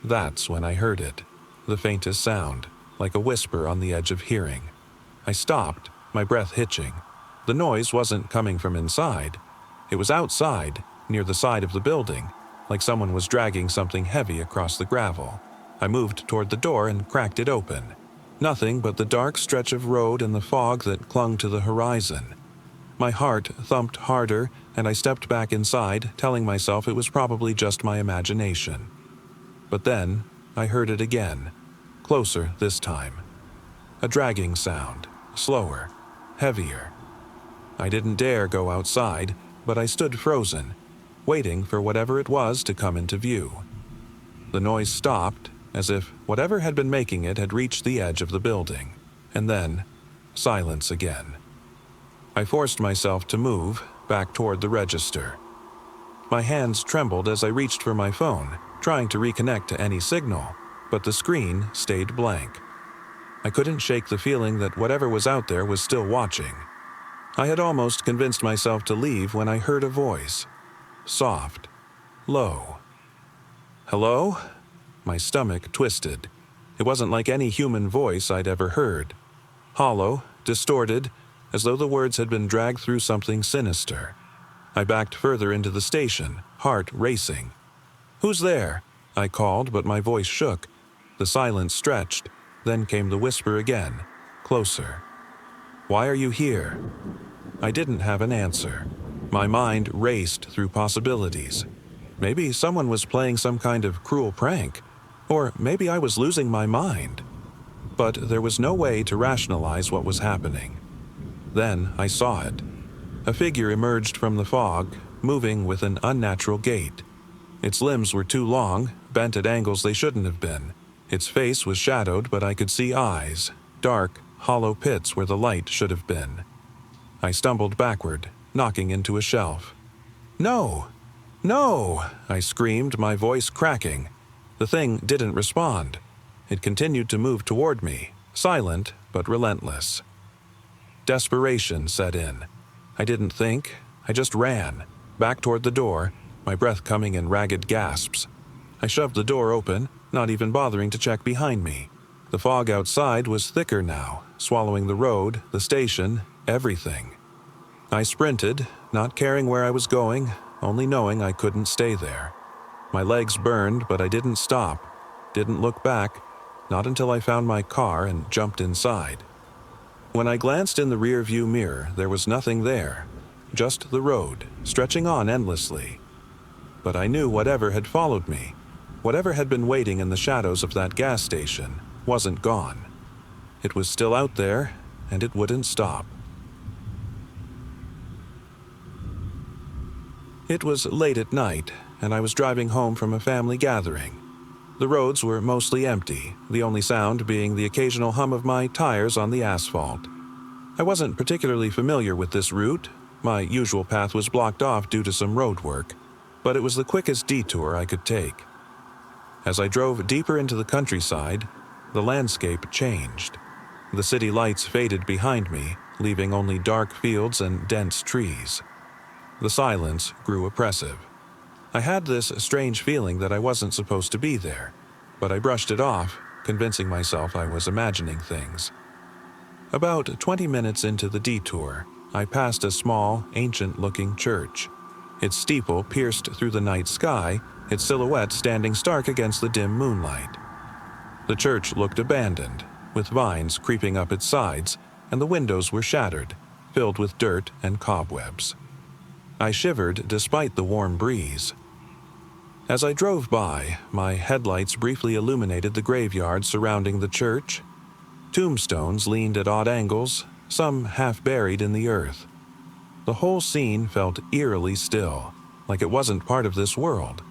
That's when I heard it, the faintest sound, like a whisper on the edge of hearing. I stopped, my breath hitching. The noise wasn't coming from inside. It was outside, near the side of the building, like someone was dragging something heavy across the gravel. I moved toward the door and cracked it open. Nothing but the dark stretch of road and the fog that clung to the horizon. My heart thumped harder, and I stepped back inside, telling myself it was probably just my imagination. But then, I heard it again, closer this time. A dragging sound, slower, heavier. I didn't dare go outside, but I stood frozen, waiting for whatever it was to come into view. The noise stopped, as if whatever had been making it had reached the edge of the building, and then, silence again. I forced myself to move, back toward the register. My hands trembled as I reached for my phone, trying to reconnect to any signal, but the screen stayed blank. I couldn't shake the feeling that whatever was out there was still watching. I had almost convinced myself to leave when I heard a voice. Soft. Low. Hello? My stomach twisted. It wasn't like any human voice I'd ever heard. Hollow, distorted, as though the words had been dragged through something sinister. I backed further into the station, heart racing. "Who's there?" I called, but my voice shook. The silence stretched, then came the whisper again, closer. "Why are you here?" I didn't have an answer. My mind raced through possibilities. Maybe someone was playing some kind of cruel prank, or maybe I was losing my mind. But there was no way to rationalize what was happening. Then I saw it. A figure emerged from the fog, moving with an unnatural gait. Its limbs were too long, bent at angles they shouldn't have been. Its face was shadowed, but I could see eyes, dark, hollow pits where the light should have been. I stumbled backward, knocking into a shelf. "No! No!" I screamed, my voice cracking. The thing didn't respond. It continued to move toward me, silent but relentless. Desperation set in. I didn't think, I just ran, back toward the door, my breath coming in ragged gasps. I shoved the door open, not even bothering to check behind me. The fog outside was thicker now, swallowing the road, the station, everything. I sprinted, not caring where I was going, only knowing I couldn't stay there. My legs burned, but I didn't stop, didn't look back, not until I found my car and jumped inside. When I glanced in the rear-view mirror, there was nothing there, just the road, stretching on endlessly. But I knew whatever had followed me, whatever had been waiting in the shadows of that gas station, wasn't gone. It was still out there, and it wouldn't stop. It was late at night, and I was driving home from a family gathering. The roads were mostly empty, the only sound being the occasional hum of my tires on the asphalt. I wasn't particularly familiar with this route. My usual path was blocked off due to some road work, but it was the quickest detour I could take. As I drove deeper into the countryside, the landscape changed. The city lights faded behind me, leaving only dark fields and dense trees. The silence grew oppressive. I had this strange feeling that I wasn't supposed to be there, but I brushed it off, convincing myself I was imagining things. About 20 minutes into the detour, I passed a small, ancient-looking church. Its steeple pierced through the night sky, its silhouette standing stark against the dim moonlight. The church looked abandoned, with vines creeping up its sides, and the windows were shattered, filled with dirt and cobwebs. I shivered despite the warm breeze. As I drove by, my headlights briefly illuminated the graveyard surrounding the church. Tombstones leaned at odd angles, some half buried in the earth. The whole scene felt eerily still, like it wasn't part of this world.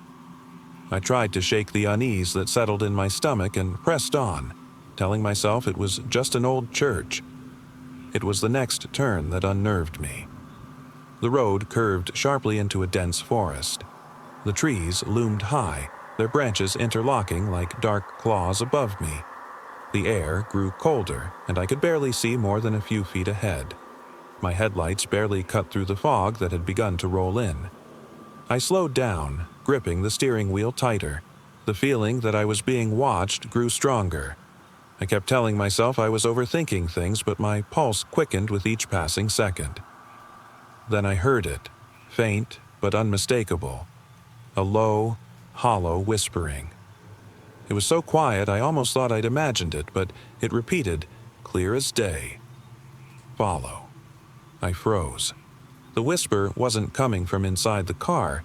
I tried to shake the unease that settled in my stomach and pressed on, telling myself it was just an old church. It was the next turn that unnerved me. The road curved sharply into a dense forest. The trees loomed high, their branches interlocking like dark claws above me. The air grew colder, and I could barely see more than a few feet ahead. My headlights barely cut through the fog that had begun to roll in. I slowed down, gripping the steering wheel tighter. The feeling that I was being watched grew stronger. I kept telling myself I was overthinking things, but my pulse quickened with each passing second. Then I heard it, faint but unmistakable. A low, hollow whispering. It was so quiet I almost thought I'd imagined it, but it repeated, clear as day. Follow. I froze. The whisper wasn't coming from inside the car.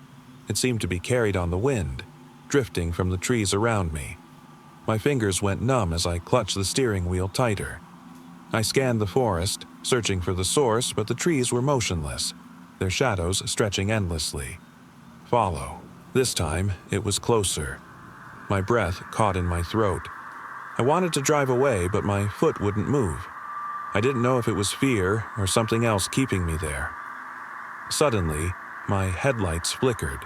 It seemed to be carried on the wind, drifting from the trees around me. My fingers went numb as I clutched the steering wheel tighter. I scanned the forest, searching for the source, but the trees were motionless, their shadows stretching endlessly. Follow. This time, it was closer. My breath caught in my throat. I wanted to drive away, but my foot wouldn't move. I didn't know if it was fear or something else keeping me there. Suddenly, my headlights flickered.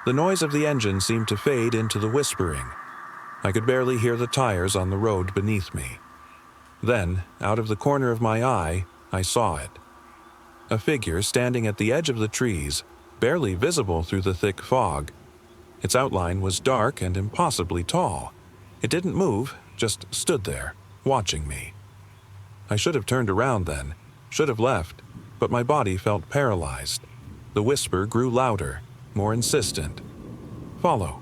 The noise of the engine seemed to fade into the whispering. I could barely hear the tires on the road beneath me. Then, out of the corner of my eye, I saw it. A figure standing at the edge of the trees, barely visible through the thick fog. Its outline was dark and impossibly tall. It didn't move, just stood there, watching me. I should have turned around then, should have left, but my body felt paralyzed. The whisper grew louder, more insistent. Follow.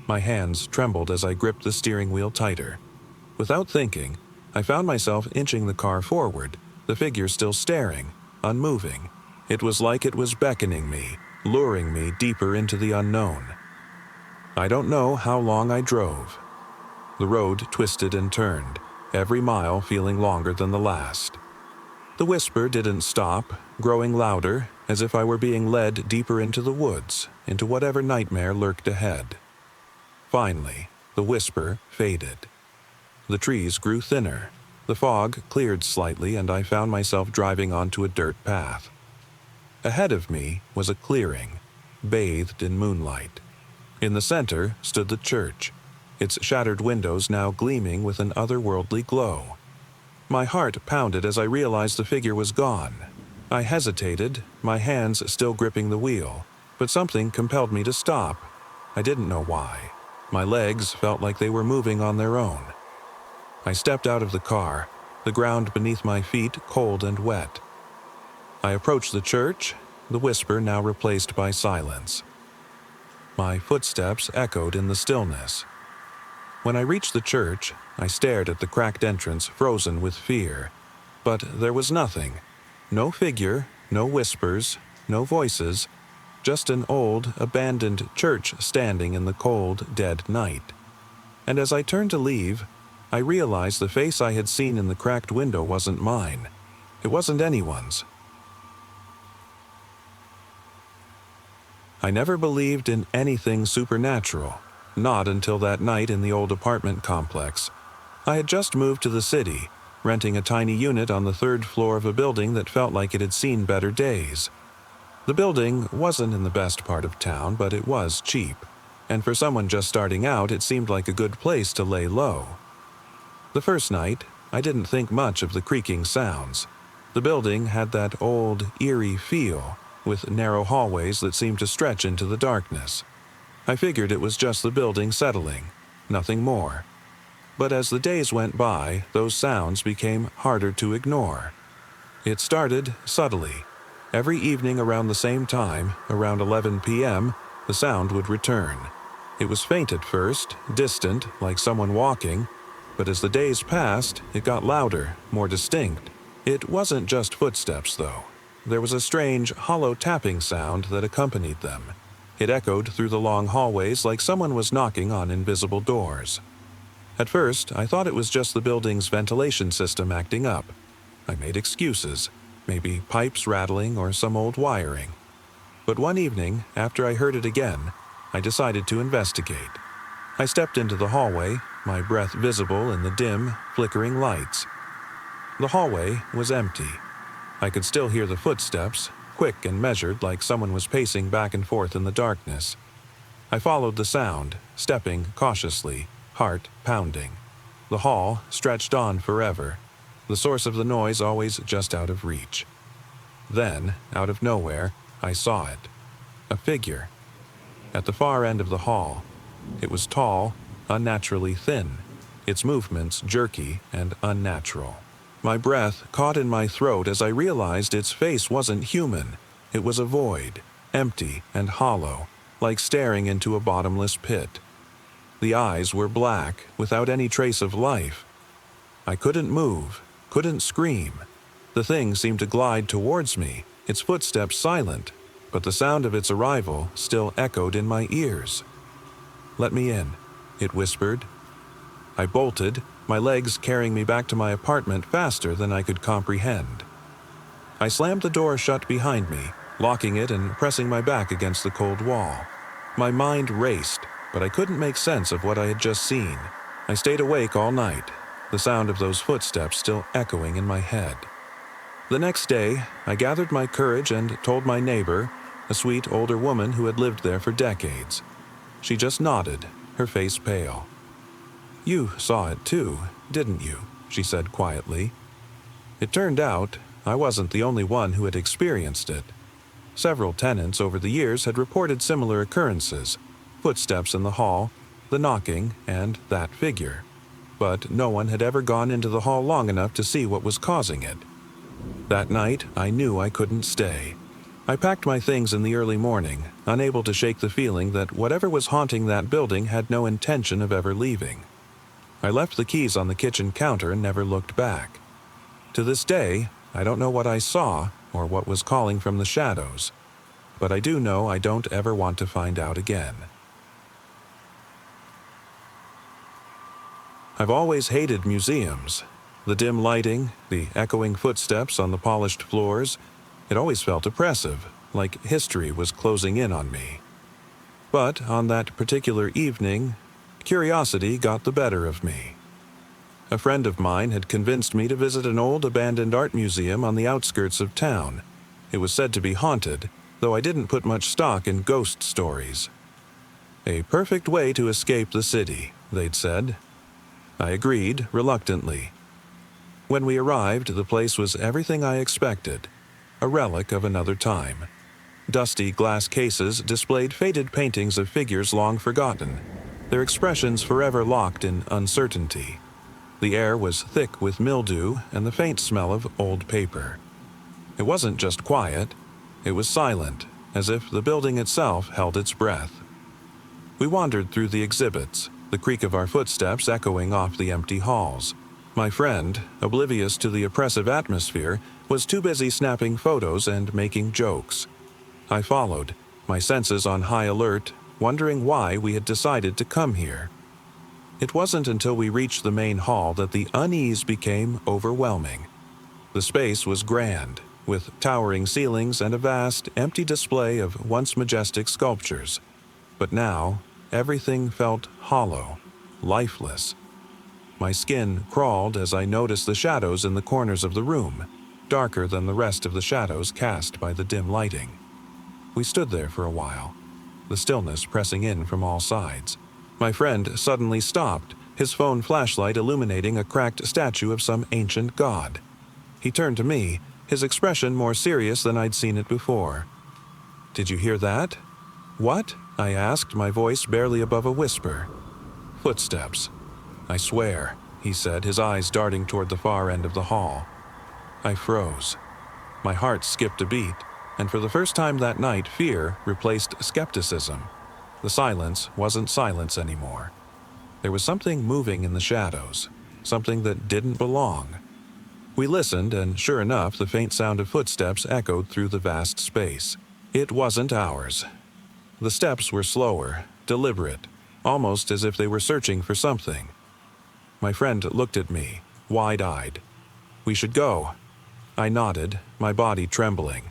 My hands trembled as I gripped the steering wheel tighter. Without thinking, I found myself inching the car forward, the figure still staring, unmoving. It was like it was beckoning me, luring me deeper into the unknown. I don't know how long I drove. The road twisted and turned, every mile feeling longer than the last. The whisper didn't stop, growing louder, as if I were being led deeper into the woods, into whatever nightmare lurked ahead. Finally, the whisper faded. The trees grew thinner. The fog cleared slightly, and I found myself driving onto a dirt path. Ahead of me was a clearing, bathed in moonlight. In the center stood the church, its shattered windows now gleaming with an otherworldly glow. My heart pounded as I realized the figure was gone. I hesitated, my hands still gripping the wheel, but something compelled me to stop. I didn't know why. My legs felt like they were moving on their own. I stepped out of the car, the ground beneath my feet cold and wet. I approached the church, the whisper now replaced by silence. My footsteps echoed in the stillness. When I reached the church, I stared at the cracked entrance, frozen with fear. But there was nothing. No figure, no whispers, no voices, just an old, abandoned church standing in the cold, dead night. And as I turned to leave, I realized the face I had seen in the cracked window wasn't mine. It wasn't anyone's. I never believed in anything supernatural, not until that night in the old apartment complex. I had just moved to the city, renting a tiny unit on the third floor of a building that felt like it had seen better days. The building wasn't in the best part of town, but it was cheap, and for someone just starting out, it seemed like a good place to lay low. The first night, I didn't think much of the creaking sounds. The building had that old, eerie feel, with narrow hallways that seemed to stretch into the darkness. I figured it was just the building settling, nothing more. But as the days went by, those sounds became harder to ignore. It started subtly. Every evening around the same time, around 11 p.m., the sound would return. It was faint at first, distant, like someone walking, but as the days passed, it got louder, more distinct. It wasn't just footsteps, though. There was a strange, hollow tapping sound that accompanied them. It echoed through the long hallways like someone was knocking on invisible doors. At first, I thought it was just the building's ventilation system acting up. I made excuses, maybe pipes rattling or some old wiring. But one evening, after I heard it again, I decided to investigate. I stepped into the hallway, my breath visible in the dim, flickering lights. The hallway was empty. I could still hear the footsteps, quick and measured like someone was pacing back and forth in the darkness. I followed the sound, stepping cautiously, heart pounding. The hall stretched on forever, the source of the noise always just out of reach. Then, out of nowhere, I saw it. A figure. At the far end of the hall. It was tall, unnaturally thin, its movements jerky and unnatural. My breath caught in my throat as I realized its face wasn't human. It was a void, empty and hollow, like staring into a bottomless pit. The eyes were black, without any trace of life. I couldn't move, couldn't scream. The thing seemed to glide towards me, its footsteps silent, but the sound of its arrival still echoed in my ears. "Let me in," it whispered. I bolted, my legs carrying me back to my apartment faster than I could comprehend. I slammed the door shut behind me, locking it and pressing my back against the cold wall. My mind raced, but I couldn't make sense of what I had just seen. I stayed awake all night, the sound of those footsteps still echoing in my head. The next day, I gathered my courage and told my neighbor, a sweet older woman who had lived there for decades. She just nodded, her face pale. "You saw it too, didn't you?" she said quietly. It turned out I wasn't the only one who had experienced it. Several tenants over the years had reported similar occurrences, footsteps in the hall, the knocking, and that figure. But no one had ever gone into the hall long enough to see what was causing it. That night, I knew I couldn't stay. I packed my things in the early morning, unable to shake the feeling that whatever was haunting that building had no intention of ever leaving. I left the keys on the kitchen counter and never looked back. To this day, I don't know what I saw or what was calling from the shadows, but I do know I don't ever want to find out again. I've always hated museums. The dim lighting, the echoing footsteps on the polished floors, it always felt oppressive, like history was closing in on me. But on that particular evening, curiosity got the better of me. A friend of mine had convinced me to visit an old abandoned art museum on the outskirts of town. It was said to be haunted, though I didn't put much stock in ghost stories. A perfect way to escape the city, they'd said. I agreed, reluctantly. When we arrived, the place was everything I expected, a relic of another time. Dusty glass cases displayed faded paintings of figures long forgotten, their expressions forever locked in uncertainty. The air was thick with mildew and the faint smell of old paper. It wasn't just quiet, it was silent, as if the building itself held its breath. We wandered through the exhibits, the creak of our footsteps echoing off the empty halls. My friend, oblivious to the oppressive atmosphere, was too busy snapping photos and making jokes. I followed, my senses on high alert, wondering why we had decided to come here. It wasn't until we reached the main hall that the unease became overwhelming. The space was grand, with towering ceilings and a vast, empty display of once majestic sculptures. But now, everything felt hollow, lifeless. My skin crawled as I noticed the shadows in the corners of the room, darker than the rest of the shadows cast by the dim lighting. We stood there for a while, the stillness pressing in from all sides. My friend suddenly stopped, his phone flashlight illuminating a cracked statue of some ancient god. He turned to me, his expression more serious than I'd seen it before. "Did you hear that?" "What?" I asked, my voice barely above a whisper. "Footsteps. I swear," he said, his eyes darting toward the far end of the hall. I froze. My heart skipped a beat, and for the first time that night, fear replaced skepticism. The silence wasn't silence anymore. There was something moving in the shadows, something that didn't belong. We listened, and sure enough, the faint sound of footsteps echoed through the vast space. It wasn't ours. The steps were slower, deliberate, almost as if they were searching for something. My friend looked at me, wide-eyed. "We should go." I nodded, my body trembling.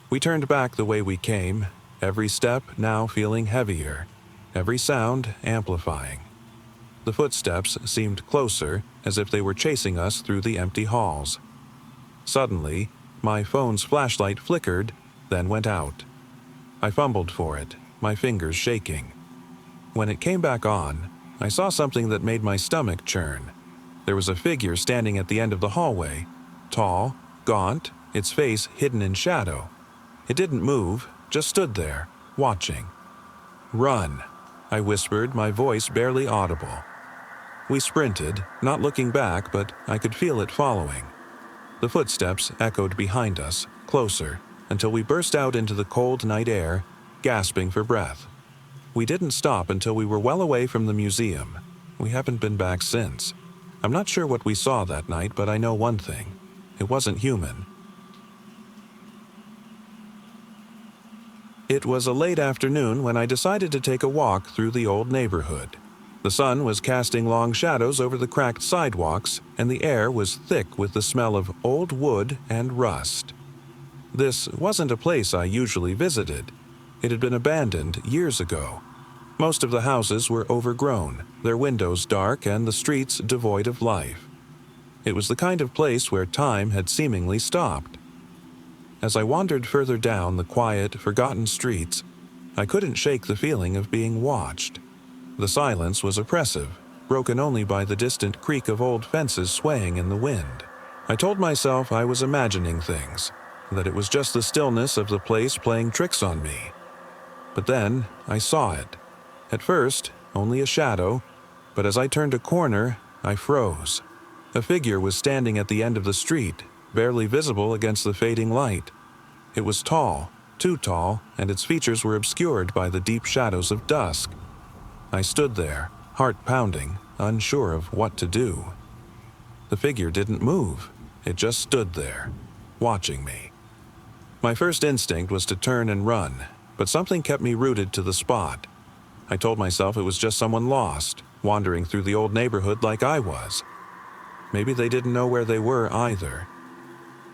We turned back the way we came, every step now feeling heavier, every sound amplifying. The footsteps seemed closer, as if they were chasing us through the empty halls. Suddenly, my phone's flashlight flickered, then went out. I fumbled for it, my fingers shaking. When it came back on, I saw something that made my stomach churn. There was a figure standing at the end of the hallway, tall, gaunt, its face hidden in shadow. It didn't move, just stood there, watching. "Run," I whispered, my voice barely audible. We sprinted, not looking back, but I could feel it following. The footsteps echoed behind us, closer, until we burst out into the cold night air, gasping for breath. We didn't stop until we were well away from the museum. We haven't been back since. I'm not sure what we saw that night, but I know one thing. It wasn't human. It was a late afternoon when I decided to take a walk through the old neighborhood. The sun was casting long shadows over the cracked sidewalks, and the air was thick with the smell of old wood and rust. This wasn't a place I usually visited. It had been abandoned years ago. Most of the houses were overgrown, their windows dark and the streets devoid of life. It was the kind of place where time had seemingly stopped. As I wandered further down the quiet, forgotten streets, I couldn't shake the feeling of being watched. The silence was oppressive, broken only by the distant creak of old fences swaying in the wind. I told myself I was imagining things, that it was just the stillness of the place playing tricks on me. But then I saw it. At first, only a shadow, but as I turned a corner, I froze. A figure was standing at the end of the street, barely visible against the fading light. It was tall, too tall, and its features were obscured by the deep shadows of dusk. I stood there, heart pounding, unsure of what to do. The figure didn't move. It just stood there, watching me. My first instinct was to turn and run, but something kept me rooted to the spot. I told myself it was just someone lost, wandering through the old neighborhood like I was. Maybe they didn't know where they were either.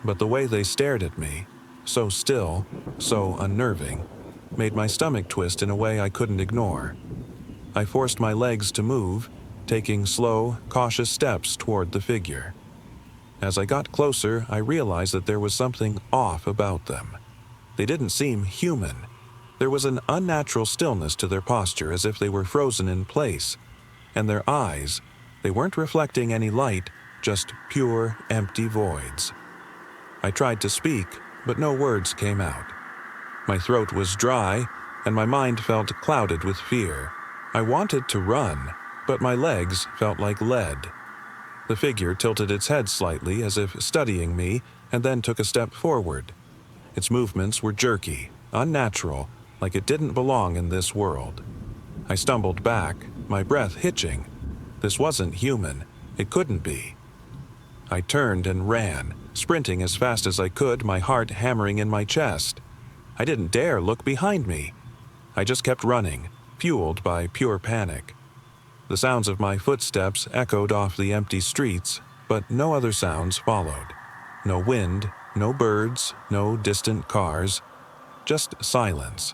But the way they stared at me, so still, so unnerving, made my stomach twist in a way I couldn't ignore. I forced my legs to move, taking slow, cautious steps toward the figure. As I got closer, I realized that there was something off about them. They didn't seem human. There was an unnatural stillness to their posture, as if they were frozen in place. And their eyes, they weren't reflecting any light, just pure, empty voids. I tried to speak, but no words came out. My throat was dry, and my mind felt clouded with fear. I wanted to run, but my legs felt like lead. The figure tilted its head slightly, as if studying me, and then took a step forward. Its movements were jerky, unnatural, like it didn't belong in this world. I stumbled back, my breath hitching. This wasn't human. It couldn't be. I turned and ran, sprinting as fast as I could, my heart hammering in my chest. I didn't dare look behind me. I just kept running, fueled by pure panic. The sounds of my footsteps echoed off the empty streets, but no other sounds followed. No wind, no birds, no distant cars, just silence.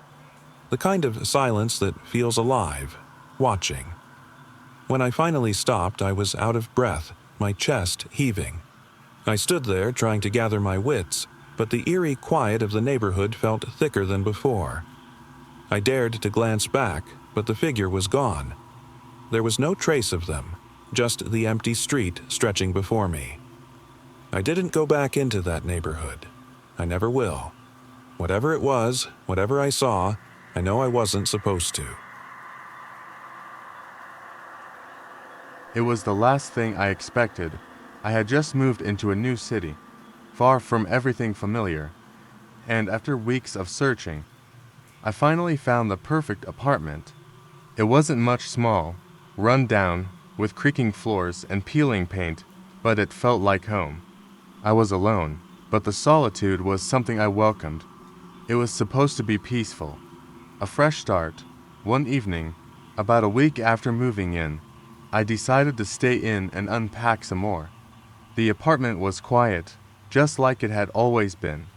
The kind of silence that feels alive, watching. When I finally stopped, I was out of breath, my chest heaving. I stood there trying to gather my wits, but the eerie quiet of the neighborhood felt thicker than before. I dared to glance back, but the figure was gone. There was no trace of them, just the empty street stretching before me. I didn't go back into that neighborhood. I never will. Whatever it was, whatever I saw, I know I wasn't supposed to. It was the last thing I expected. I had just moved into a new city. far from everything familiar, and after weeks of searching, I finally found the perfect apartment. It wasn't much small, run down, with creaking floors and peeling paint, but it felt like home. I was alone, but the solitude was something I welcomed. It was supposed to be peaceful. A fresh start. One evening, about a week after moving in, I decided to stay in and unpack some more. The apartment was quiet, just like it had always been.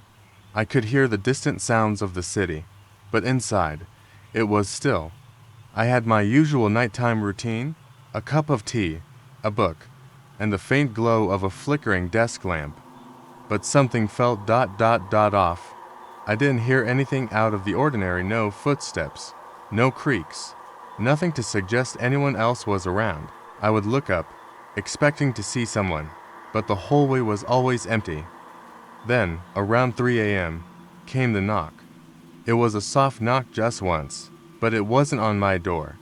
I could hear the distant sounds of the city, but inside, it was still. I had my usual nighttime routine, a cup of tea, a book, and the faint glow of a flickering desk lamp. But something felt off. I didn't hear anything out of the ordinary, no footsteps, no creaks, nothing to suggest anyone else was around. I would look up, expecting to see someone, but the hallway was always empty. Then, around 3 a.m., came the knock. It was a soft knock just once, but it wasn't on my door.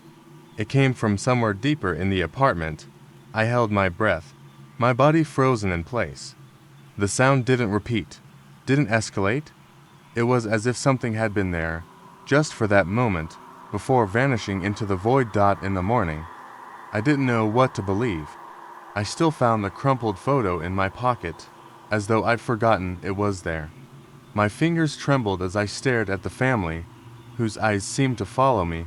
It came from somewhere deeper in the apartment. I held my breath, my body frozen in place. The sound didn't repeat, didn't escalate. It was as if something had been there, just for that moment, before vanishing into the void. In the morning, I didn't know what to believe. I still found the crumpled photo in my pocket, as though I'd forgotten it was there. My fingers trembled as I stared at the family, whose eyes seemed to follow me.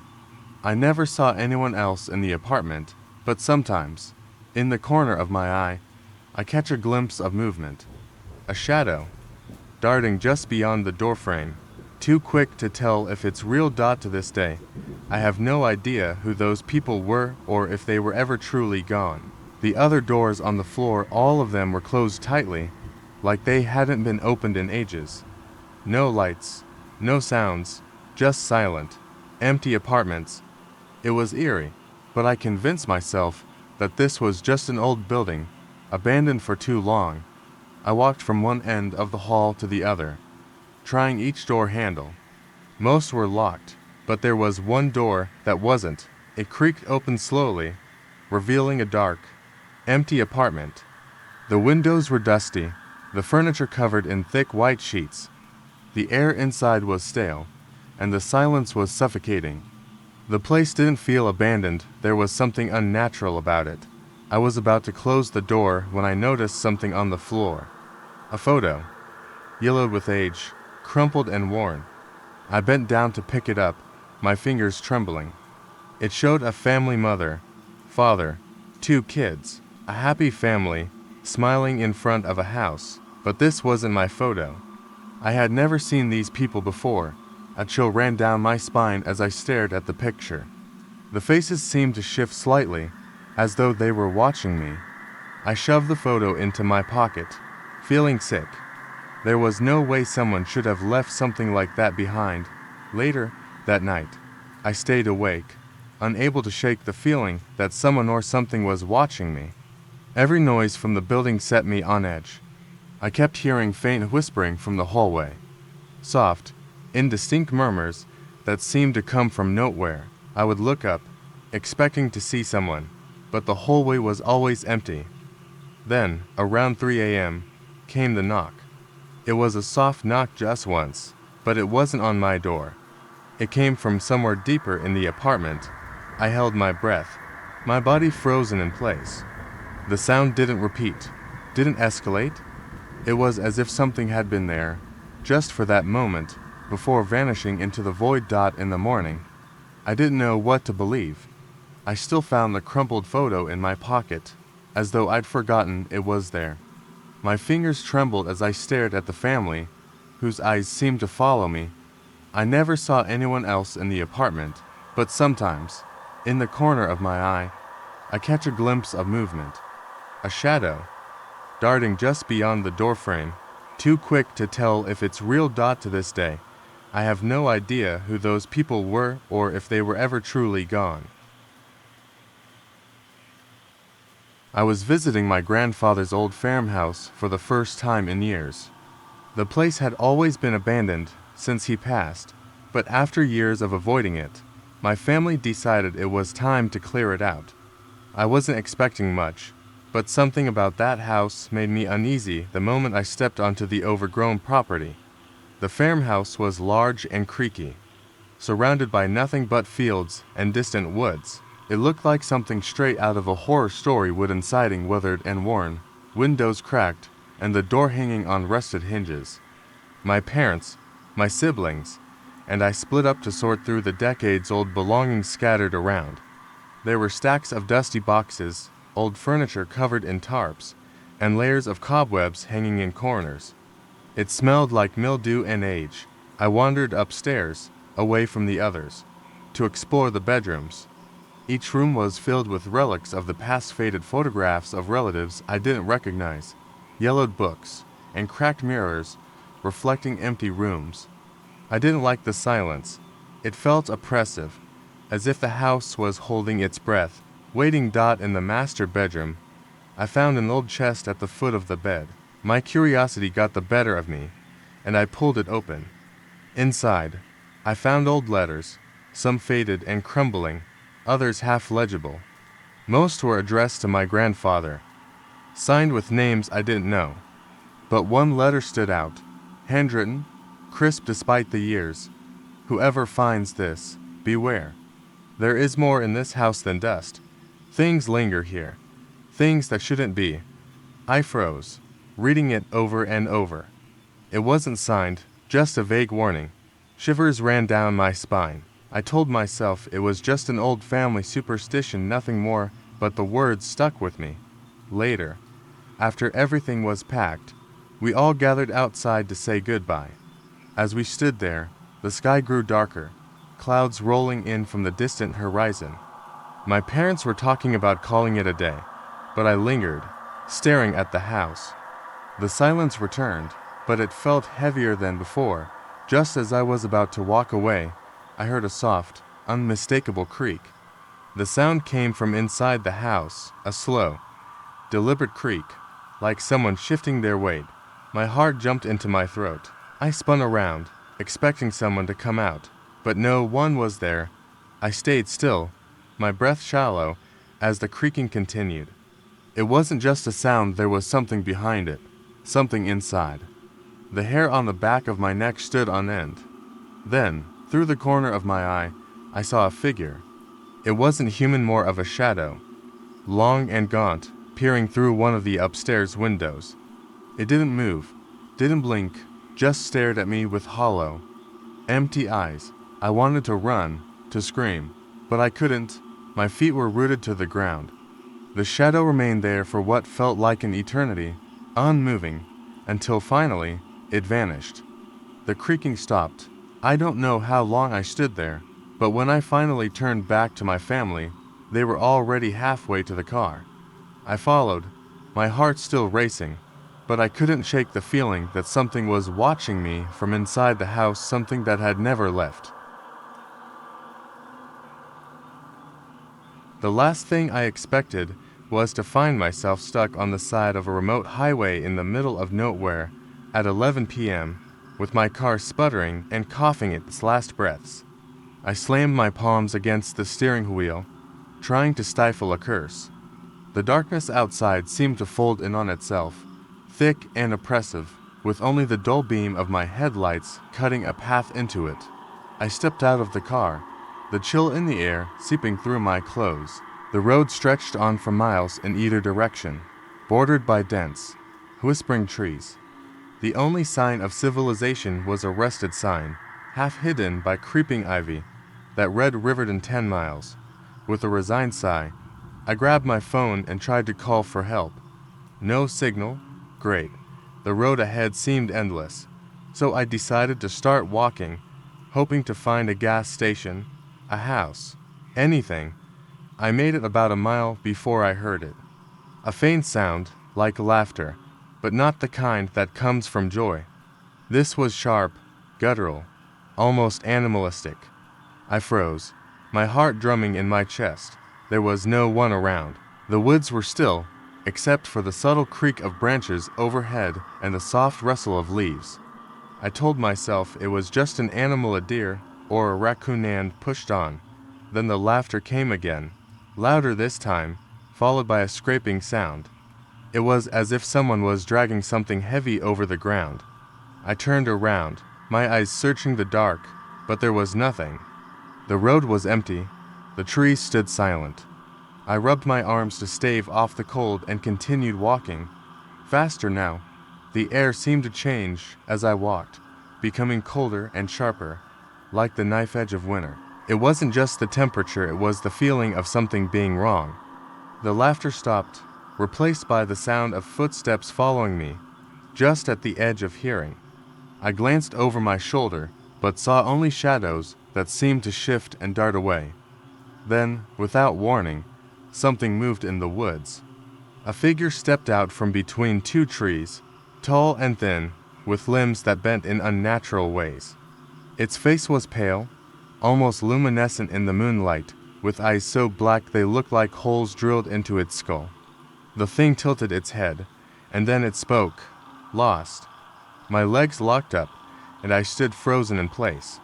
I never saw anyone else in the apartment, but sometimes, in the corner of my eye, I catch a glimpse of movement. A shadow, darting just beyond the doorframe, too quick to tell if it's real. To this day, I have no idea who those people were or if they were ever truly gone. The other doors on the floor, all of them were closed tightly, like they hadn't been opened in ages. No lights, no sounds, just silent, empty apartments. It was eerie, but I convinced myself that this was just an old building, abandoned for too long. I walked from one end of the hall to the other, trying each door handle. Most were locked, but there was one door that wasn't. It creaked open slowly, revealing a dark, empty apartment. The windows were dusty, the furniture covered in thick white sheets. The air inside was stale, and the silence was suffocating. The place didn't feel abandoned, there was something unnatural about it. I was about to close the door when I noticed something on the floor. A photo, yellowed with age, crumpled and worn. I bent down to pick it up, my fingers trembling. It showed a family, mother, father, 2 kids, a happy family, smiling in front of a house. But this wasn't my photo. I had never seen these people before. A chill ran down my spine as I stared at the picture. The faces seemed to shift slightly, as though they were watching me. I shoved the photo into my pocket, feeling sick. There was no way someone should have left something like that behind. Later that night, I stayed awake, unable to shake the feeling that someone or something was watching me. Every noise from the building set me on edge. I kept hearing faint whispering from the hallway, soft, indistinct murmurs that seemed to come from nowhere. I would look up, expecting to see someone, but the hallway was always empty. Then, around 3 a.m., came the knock. It was a soft knock just once, but it wasn't on my door. It came from somewhere deeper in the apartment. I held my breath, my body frozen in place. The sound didn't repeat, didn't escalate. It was as if something had been there, just for that moment, before vanishing into the void. In the morning, I didn't know what to believe. I still found the crumpled photo in my pocket, as though I'd forgotten it was there. My fingers trembled as I stared at the family, whose eyes seemed to follow me. I never saw anyone else in the apartment, but sometimes, in the corner of my eye, I catch a glimpse of movement. A shadow, darting just beyond the doorframe, too quick to tell if it's real. To this day, I have no idea who those people were or if they were ever truly gone. I was visiting my grandfather's old farmhouse for the first time in years. The place had always been abandoned since he passed, but after years of avoiding it, my family decided it was time to clear it out. I wasn't expecting much, but something about that house made me uneasy the moment I stepped onto the overgrown property. The farmhouse was large and creaky, surrounded by nothing but fields and distant woods. It looked like something straight out of a horror story, wooden siding weathered and worn, windows cracked, and the door hanging on rusted hinges. My parents, my siblings, and I split up to sort through the decades-old belongings scattered around. There were stacks of dusty boxes, old furniture covered in tarps, and layers of cobwebs hanging in corners. It smelled like mildew and age. I wandered upstairs, away from the others, to explore the bedrooms. Each room was filled with relics of the past, faded photographs of relatives I didn't recognize, yellowed books, and cracked mirrors reflecting empty rooms. I didn't like the silence. It felt oppressive, as if the house was holding its breath. Waiting. In the master bedroom, I found an old chest at the foot of the bed. My curiosity got the better of me, and I pulled it open. Inside, I found old letters, some faded and crumbling, others half legible. Most were addressed to my grandfather, signed with names I didn't know. But one letter stood out, handwritten, crisp despite the years. Whoever finds this, beware. There is more in this house than dust. Things linger here, things that shouldn't be. I froze, reading it over and over. It wasn't signed, just a vague warning. Shivers ran down my spine. I told myself it was just an old family superstition, nothing more, but the words stuck with me. Later, after everything was packed, we all gathered outside to say goodbye. As we stood there, the sky grew darker, clouds rolling in from the distant horizon. My parents were talking about calling it a day, but I lingered, staring at the house. The silence returned, but it felt heavier than before. Just as I was about to walk away, I heard a soft, unmistakable creak. The sound came from inside the house, a slow, deliberate creak, like someone shifting their weight. My heart jumped into my throat. I spun around, expecting someone to come out, but no one was there. I stayed still, my breath shallow, as the creaking continued. It wasn't just a sound, there was something behind it, something inside. The hair on the back of my neck stood on end. Then, through the corner of my eye, I saw a figure. It wasn't human, more of a shadow, long and gaunt, peering through one of the upstairs windows. It didn't move, didn't blink, just stared at me with hollow, empty eyes. I wanted to run, to scream, but I couldn't. My feet were rooted to the ground. The shadow remained there for what felt like an eternity, unmoving, until finally, it vanished. The creaking stopped. I don't know how long I stood there, but when I finally turned back to my family, they were already halfway to the car. I followed, my heart still racing, but I couldn't shake the feeling that something was watching me from inside the house, something that had never left. The last thing I expected was to find myself stuck on the side of a remote highway in the middle of nowhere at 11 p.m., with my car sputtering and coughing its last breaths. I slammed my palms against the steering wheel, trying to stifle a curse. The darkness outside seemed to fold in on itself, thick and oppressive, with only the dull beam of my headlights cutting a path into it. I stepped out of the car, the chill in the air seeping through my clothes. The road stretched on for miles in either direction, bordered by dense, whispering trees. The only sign of civilization was a rusted sign, half hidden by creeping ivy, that read Riverton 10 miles. With a resigned sigh, I grabbed my phone and tried to call for help. No signal. Great. The road ahead seemed endless, so I decided to start walking, hoping to find a gas station, a house, anything. I made it about a mile before I heard it. A faint sound, like laughter, but not the kind that comes from joy. This was sharp, guttural, almost animalistic. I froze, my heart drumming in my chest. There was no one around. The woods were still, except for the subtle creak of branches overhead and the soft rustle of leaves. I told myself it was just an animal, a deer or a raccoon, and pushed on. Then the laughter came again, louder this time, followed by a scraping sound. It was as if someone was dragging something heavy over the ground. I turned around, my eyes searching the dark, but there was nothing. The road was empty. The trees stood silent. I rubbed my arms to stave off the cold and continued walking. Faster now. The air seemed to change as I walked, becoming colder and sharper, like the knife edge of winter. It wasn't just the temperature, it was the feeling of something being wrong. The laughter stopped, replaced by the sound of footsteps following me, just at the edge of hearing. I glanced over my shoulder, but saw only shadows that seemed to shift and dart away. Then, without warning, something moved in the woods. A figure stepped out from between two trees, tall and thin, with limbs that bent in unnatural ways. Its face was pale, almost luminescent in the moonlight, with eyes so black they looked like holes drilled into its skull. The thing tilted its head, and then it spoke, lost. My legs locked up, and I stood frozen in place.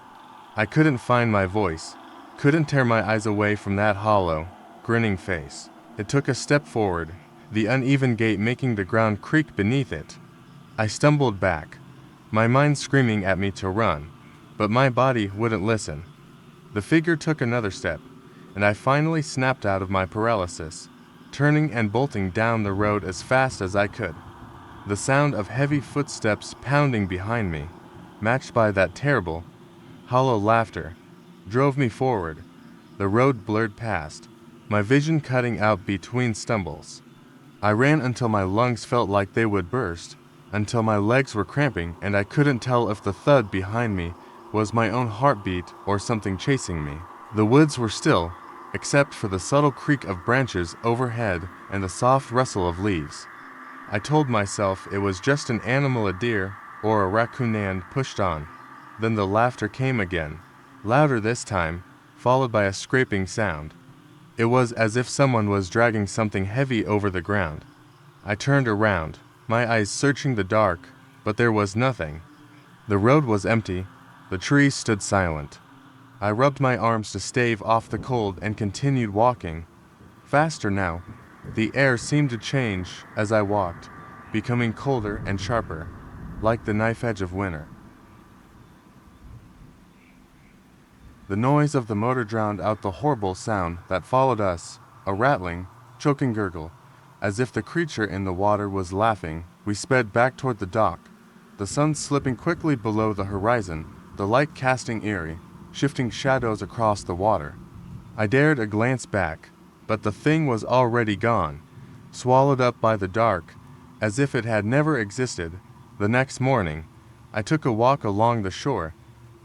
I couldn't find my voice, couldn't tear my eyes away from that hollow, grinning face. It took a step forward, the uneven gait making the ground creak beneath it. I stumbled back, my mind screaming at me to run, but my body wouldn't listen. The figure took another step, and I finally snapped out of my paralysis, turning and bolting down the road as fast as I could. The sound of heavy footsteps pounding behind me, matched by that terrible, hollow laughter, drove me forward. The road blurred past, my vision cutting out between stumbles. I ran until my lungs felt like they would burst, until my legs were cramping and I couldn't tell if the thud behind me was my own heartbeat or something chasing me. The woods were still, except for the subtle creak of branches overhead and the soft rustle of leaves. I told myself it was just an animal, a deer or a raccoon, and pushed on. Then the laughter came again, louder this time, followed by a scraping sound. It was as if someone was dragging something heavy over the ground. I turned around, my eyes searching the dark, but there was nothing. The road was empty. The trees stood silent. I rubbed my arms to stave off the cold and continued walking. Faster now. The air seemed to change as I walked, becoming colder and sharper, like the knife edge of winter. The noise of the motor drowned out the horrible sound that followed us, a rattling, choking gurgle. As if the creature in the water was laughing, we sped back toward the dock, the sun slipping quickly below the horizon, the light casting eerie, shifting shadows across the water. I dared a glance back, but the thing was already gone, swallowed up by the dark, as if it had never existed. The next morning, I took a walk along the shore,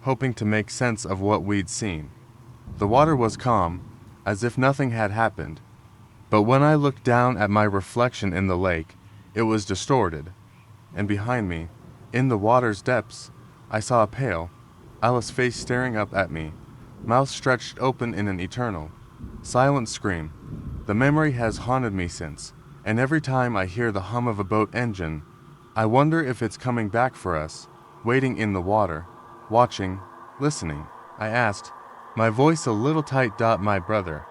hoping to make sense of what we'd seen. The water was calm, as if nothing had happened, but when I looked down at my reflection in the lake, it was distorted, and behind me, in the water's depths, I saw a pale, eyeless face staring up at me, mouth stretched open in an eternal, silent scream. The memory has haunted me since, and every time I hear the hum of a boat engine, I wonder if it's coming back for us, waiting in the water, watching, listening. I asked, my voice a little tight. My brother,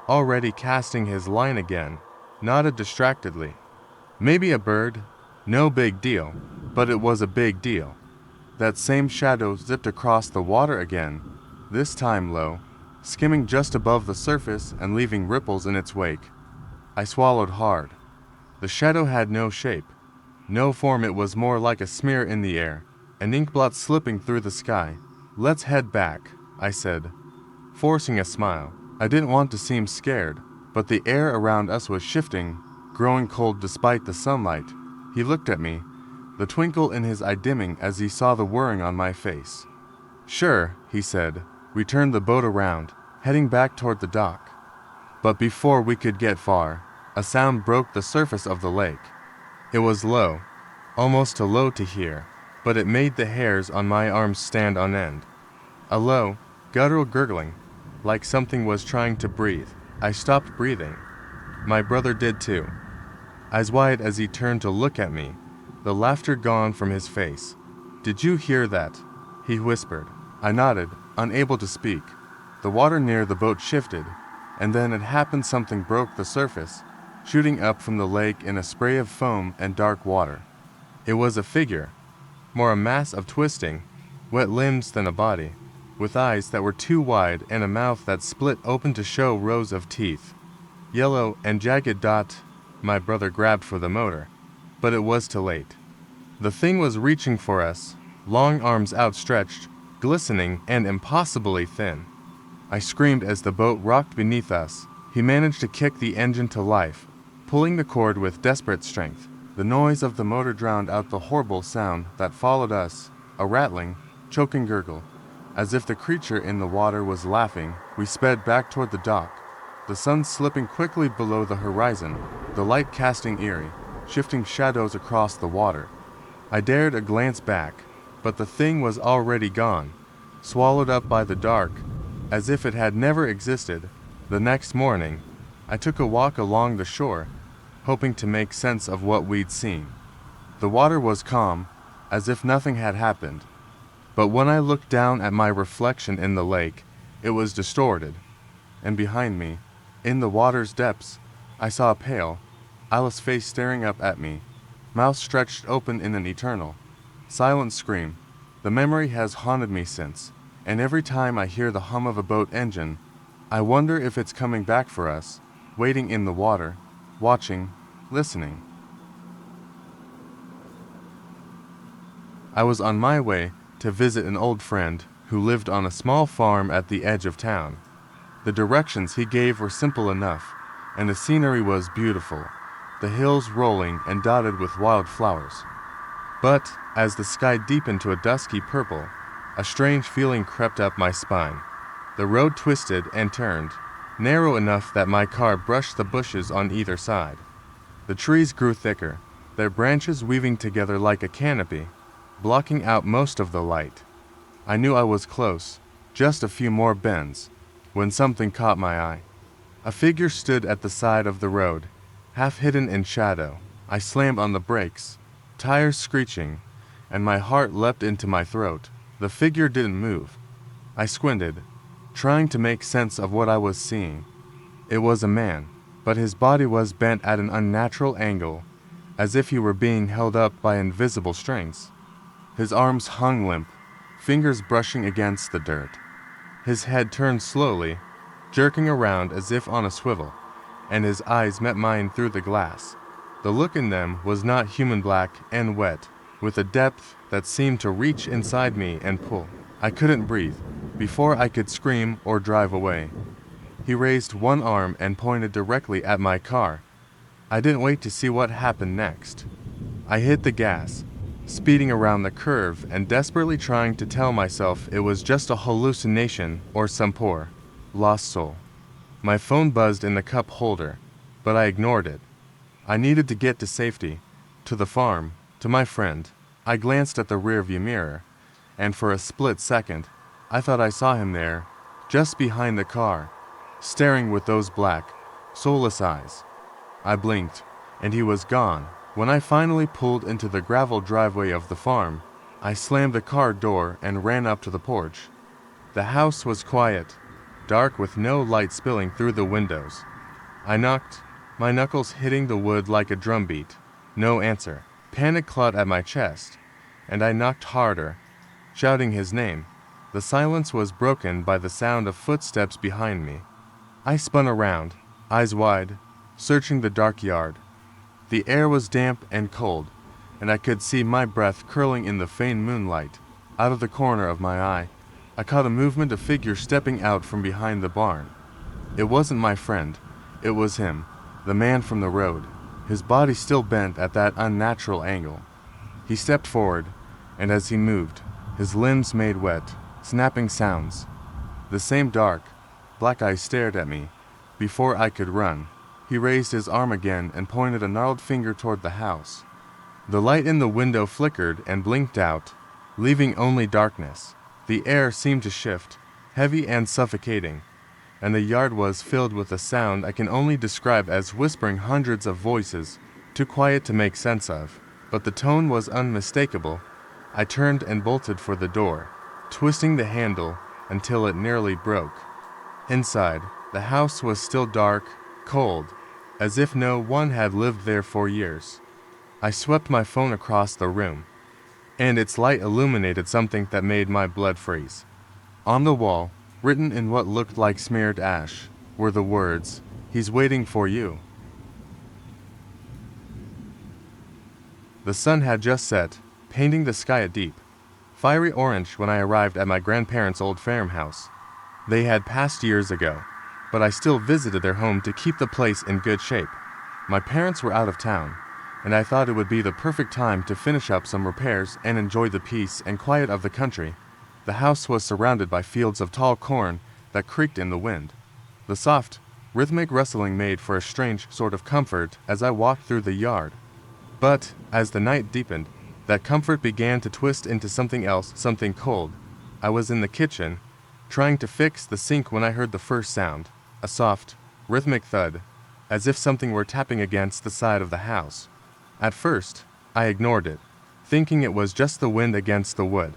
already casting his line again, nodded distractedly. Maybe a bird, no big deal, but it was a big deal. That same shadow zipped across the water again, this time low, skimming just above the surface and leaving ripples in its wake. I swallowed hard. The shadow had no shape, no form. It was more like a smear in the air, an ink blot slipping through the sky. Let's head back, I said, forcing a smile. I didn't want to seem scared, but the air around us was shifting, growing cold despite the sunlight. He looked at me, the twinkle in his eye dimming as he saw the worrying on my face. Sure, he said. We turned the boat around, heading back toward the dock. But before we could get far, a sound broke the surface of the lake. It was low, almost too low to hear, but it made the hairs on my arms stand on end. A low, guttural gurgling, like something was trying to breathe. I stopped breathing. My brother did too, eyes wide as he turned to look at me, the laughter gone from his face. Did you hear that? He whispered. I nodded, unable to speak. The water near the boat shifted, and then it happened. Something broke the surface, shooting up from the lake in a spray of foam and dark water. It was a figure, more a mass of twisting, wet limbs than a body, with eyes that were too wide and a mouth that split open to show rows of teeth. Yellow and jagged dot. My brother grabbed for the motor, but it was too late. The thing was reaching for us, long arms outstretched, glistening and impossibly thin. I screamed as the boat rocked beneath us. He managed to kick the engine to life, pulling the cord with desperate strength. The noise of the motor drowned out the horrible sound that followed us, a rattling, choking gurgle. As if the creature in the water was laughing, we sped back toward the dock, the sun slipping quickly below the horizon, the light casting eerie, shifting shadows across the water. I dared a glance back, but the thing was already gone, swallowed up by the dark, as if it had never existed. The next morning, I took a walk along the shore, hoping to make sense of what we'd seen. The water was calm, as if nothing had happened. But when I looked down at my reflection in the lake, it was distorted. And behind me, in the water's depths, I saw a pale, eyeless face staring up at me, mouth stretched open in an eternal, silent scream. The memory has haunted me since, and every time I hear the hum of a boat engine, I wonder if it's coming back for us, waiting in the water, watching, listening. I was on my way to visit an old friend who lived on a small farm at the edge of town. The directions he gave were simple enough, and the scenery was beautiful, the hills rolling and dotted with wild flowers. But as the sky deepened to a dusky purple, a strange feeling crept up my spine. The road twisted and turned, narrow enough that my car brushed the bushes on either side. The trees grew thicker, their branches weaving together like a canopy, blocking out most of the light. I knew I was close, just a few more bends, when something caught my eye. A figure stood at the side of the road, half hidden in shadow. I slammed on the brakes, tires screeching, and my heart leapt into my throat. The figure didn't move. I squinted, trying to make sense of what I was seeing. It was a man, but his body was bent at an unnatural angle, as if he were being held up by invisible strings. His arms hung limp, fingers brushing against the dirt. His head turned slowly, jerking around as if on a swivel, and his eyes met mine through the glass. The look in them was not human, black and wet, with a depth that seemed to reach inside me and pull. I couldn't breathe before I could scream or drive away. He raised one arm and pointed directly at my car. I didn't wait to see what happened next. I hit the gas, speeding around the curve and desperately trying to tell myself it was just a hallucination or some poor, lost soul. My phone buzzed in the cup holder, but I ignored it. I needed to get to safety, to the farm, to my friend. I glanced at the rearview mirror, and for a split second, I thought I saw him there, just behind the car, staring with those black, soulless eyes. I blinked, and he was gone. When I finally pulled into the gravel driveway of the farm, I slammed the car door and ran up to the porch. The house was quiet, dark with no light spilling through the windows. I knocked, my knuckles hitting the wood like a drumbeat. No answer. Panic clawed at my chest, and I knocked harder, shouting his name. The silence was broken by the sound of footsteps behind me. I spun around, eyes wide, searching the dark yard. The air was damp and cold, and I could see my breath curling in the faint moonlight. Out of the corner of my eye, I caught a movement of figures stepping out from behind the barn. It wasn't my friend. It was him, the man from the road, his body still bent at that unnatural angle. He stepped forward, and as he moved, his limbs made wet, snapping sounds. The same dark, black eyes stared at me. Before I could run, he raised his arm again and pointed a gnarled finger toward the house. The light in the window flickered and blinked out, leaving only darkness. The air seemed to shift, heavy and suffocating, and the yard was filled with a sound I can only describe as whispering hundreds of voices, too quiet to make sense of. But the tone was unmistakable. I turned and bolted for the door, twisting the handle until it nearly broke. Inside, the house was still dark, cold, as if no one had lived there for years. I swept my phone across the room, and its light illuminated something that made my blood freeze. On the wall, written in what looked like smeared ash, were the words, "He's waiting for you." The sun had just set, painting the sky a deep, fiery orange when I arrived at my grandparents' old farmhouse. They had passed years ago, but I still visited their home to keep the place in good shape. My parents were out of town, and I thought it would be the perfect time to finish up some repairs and enjoy the peace and quiet of the country. The house was surrounded by fields of tall corn that creaked in the wind. The soft, rhythmic rustling made for a strange sort of comfort as I walked through the yard. But, as the night deepened, that comfort began to twist into something else, something cold. I was in the kitchen, trying to fix the sink when I heard the first sound, a soft, rhythmic thud, as if something were tapping against the side of the house. At first, I ignored it, thinking it was just the wind against the wood.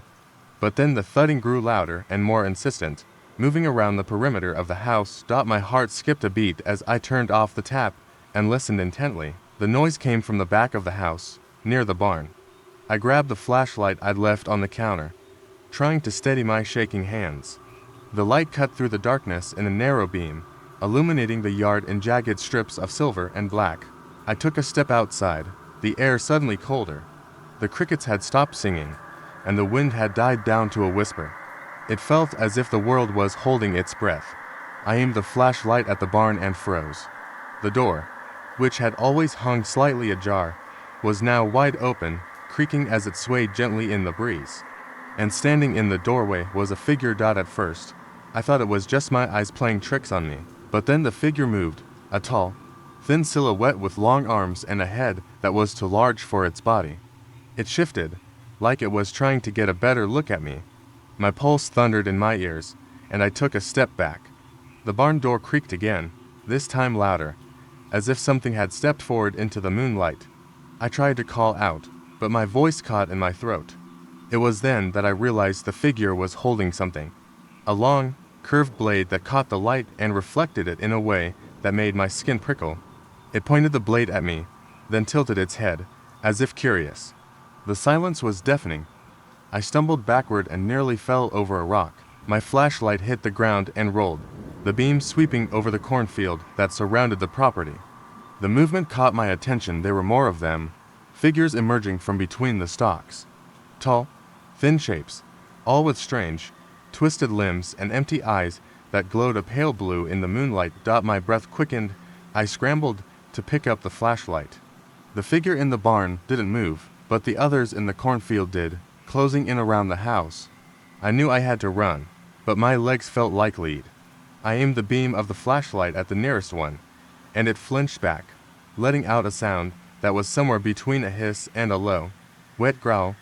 But then the thudding grew louder and more insistent, moving around the perimeter of the house. My heart skipped a beat as I turned off the tap and listened intently. The noise came from the back of the house, near the barn. I grabbed the flashlight I'd left on the counter, trying to steady my shaking hands. The light cut through the darkness in a narrow beam, illuminating the yard in jagged strips of silver and black. I took a step outside, the air suddenly colder. The crickets had stopped singing, and the wind had died down to a whisper. It felt as if the world was holding its breath. I aimed the flashlight at the barn and froze. The door, which had always hung slightly ajar, was now wide open, creaking as it swayed gently in the breeze. And standing in the doorway was a figure. At first, I thought it was just my eyes playing tricks on me. But then the figure moved, a tall, thin silhouette with long arms and a head that was too large for its body. It shifted, like it was trying to get a better look at me. My pulse thundered in my ears, and I took a step back. The barn door creaked again, this time louder, as if something had stepped forward into the moonlight. I tried to call out, but my voice caught in my throat. It was then that I realized the figure was holding something. A long, curved blade that caught the light and reflected it in a way that made my skin prickle. It pointed the blade at me, then tilted its head, as if curious. The silence was deafening. I stumbled backward and nearly fell over a rock. My flashlight hit the ground and rolled, the beam sweeping over the cornfield that surrounded the property. The movement caught my attention. There were more of them, figures emerging from between the stalks. Tall, thin shapes, all with strange, twisted limbs and empty eyes that glowed a pale blue in the moonlight. My breath quickened. I scrambled to pick up the flashlight. The figure in the barn didn't move, but the others in the cornfield did, closing in around the house. I knew I had to run, but my legs felt like lead. I aimed the beam of the flashlight at the nearest one, and it flinched back, letting out a sound that was somewhere between a hiss and a low, wet growl.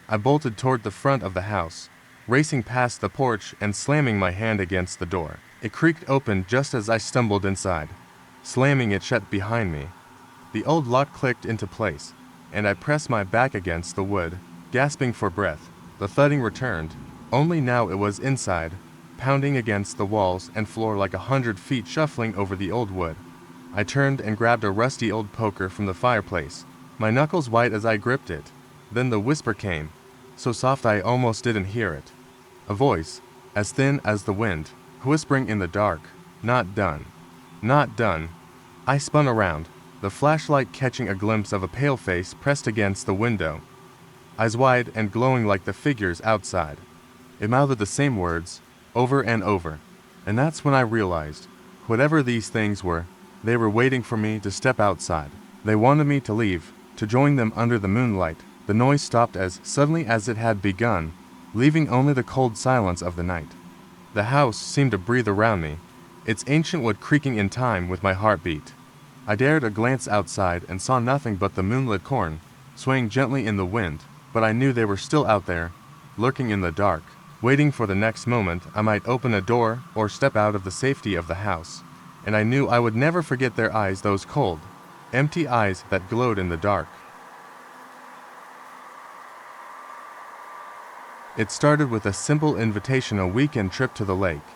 I bolted toward the front of the house, racing past the porch and slamming my hand against the door. It creaked open just as I stumbled inside, slamming it shut behind me. The old lock clicked into place, and I pressed my back against the wood, gasping for breath. The thudding returned, only now it was inside, pounding against the walls and floor like 100 feet, shuffling over the old wood. I turned and grabbed a rusty old poker from the fireplace, my knuckles white as I gripped it. Then the whisper came, so soft I almost didn't hear it. A voice, as thin as the wind, whispering in the dark, "Not done. Not done." I spun around, the flashlight catching a glimpse of a pale face pressed against the window, eyes wide and glowing like the figures outside. It mouthed the same words, over and over. And that's when I realized, whatever these things were, they were waiting for me to step outside. They wanted me to leave, to join them under the moonlight. The noise stopped as suddenly as it had begun, leaving only the cold silence of the night. The house seemed to breathe around me, its ancient wood creaking in time with my heartbeat. I dared a glance outside and saw nothing but the moonlit corn, swaying gently in the wind, but I knew they were still out there, lurking in the dark, waiting for the next moment I might open a door or step out of the safety of the house. And I knew I would never forget their eyes, those cold, empty eyes that glowed in the dark. It started with a simple invitation, a weekend trip to the lake.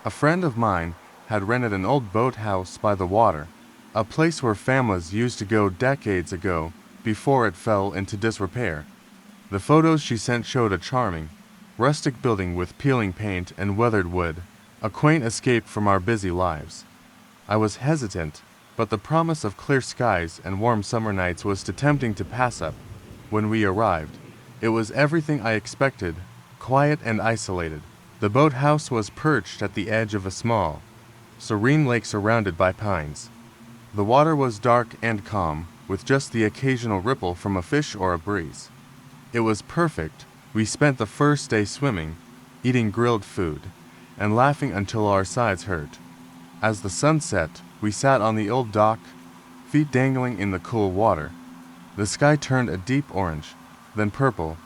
A friend of mine had rented an old boathouse by the water, a place where families used to go decades ago before it fell into disrepair. The photos she sent showed a charming, rustic building with peeling paint and weathered wood, a quaint escape from our busy lives. I was hesitant, but the promise of clear skies and warm summer nights was too tempting to pass up. When we arrived, it was everything I expected, quiet and isolated. The boathouse was perched at the edge of a small, serene lake surrounded by pines. The water was dark and calm, with just the occasional ripple from a fish or a breeze. It was perfect. We spent the first day swimming, eating grilled food, and laughing until our sides hurt. As the sun set, we sat on the old dock, feet dangling in the cool water. The sky turned a deep orange, then purple,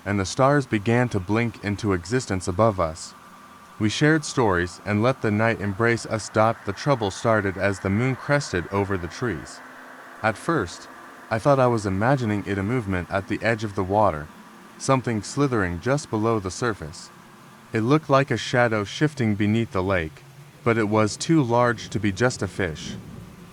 and the stars began to blink into existence above us. We shared stories and let the night embrace us. The trouble started as the moon crested over the trees. At first, I thought I was imagining it a movement at the edge of the water, something slithering just below the surface. It looked like a shadow shifting beneath the lake, but it was too large to be just a fish.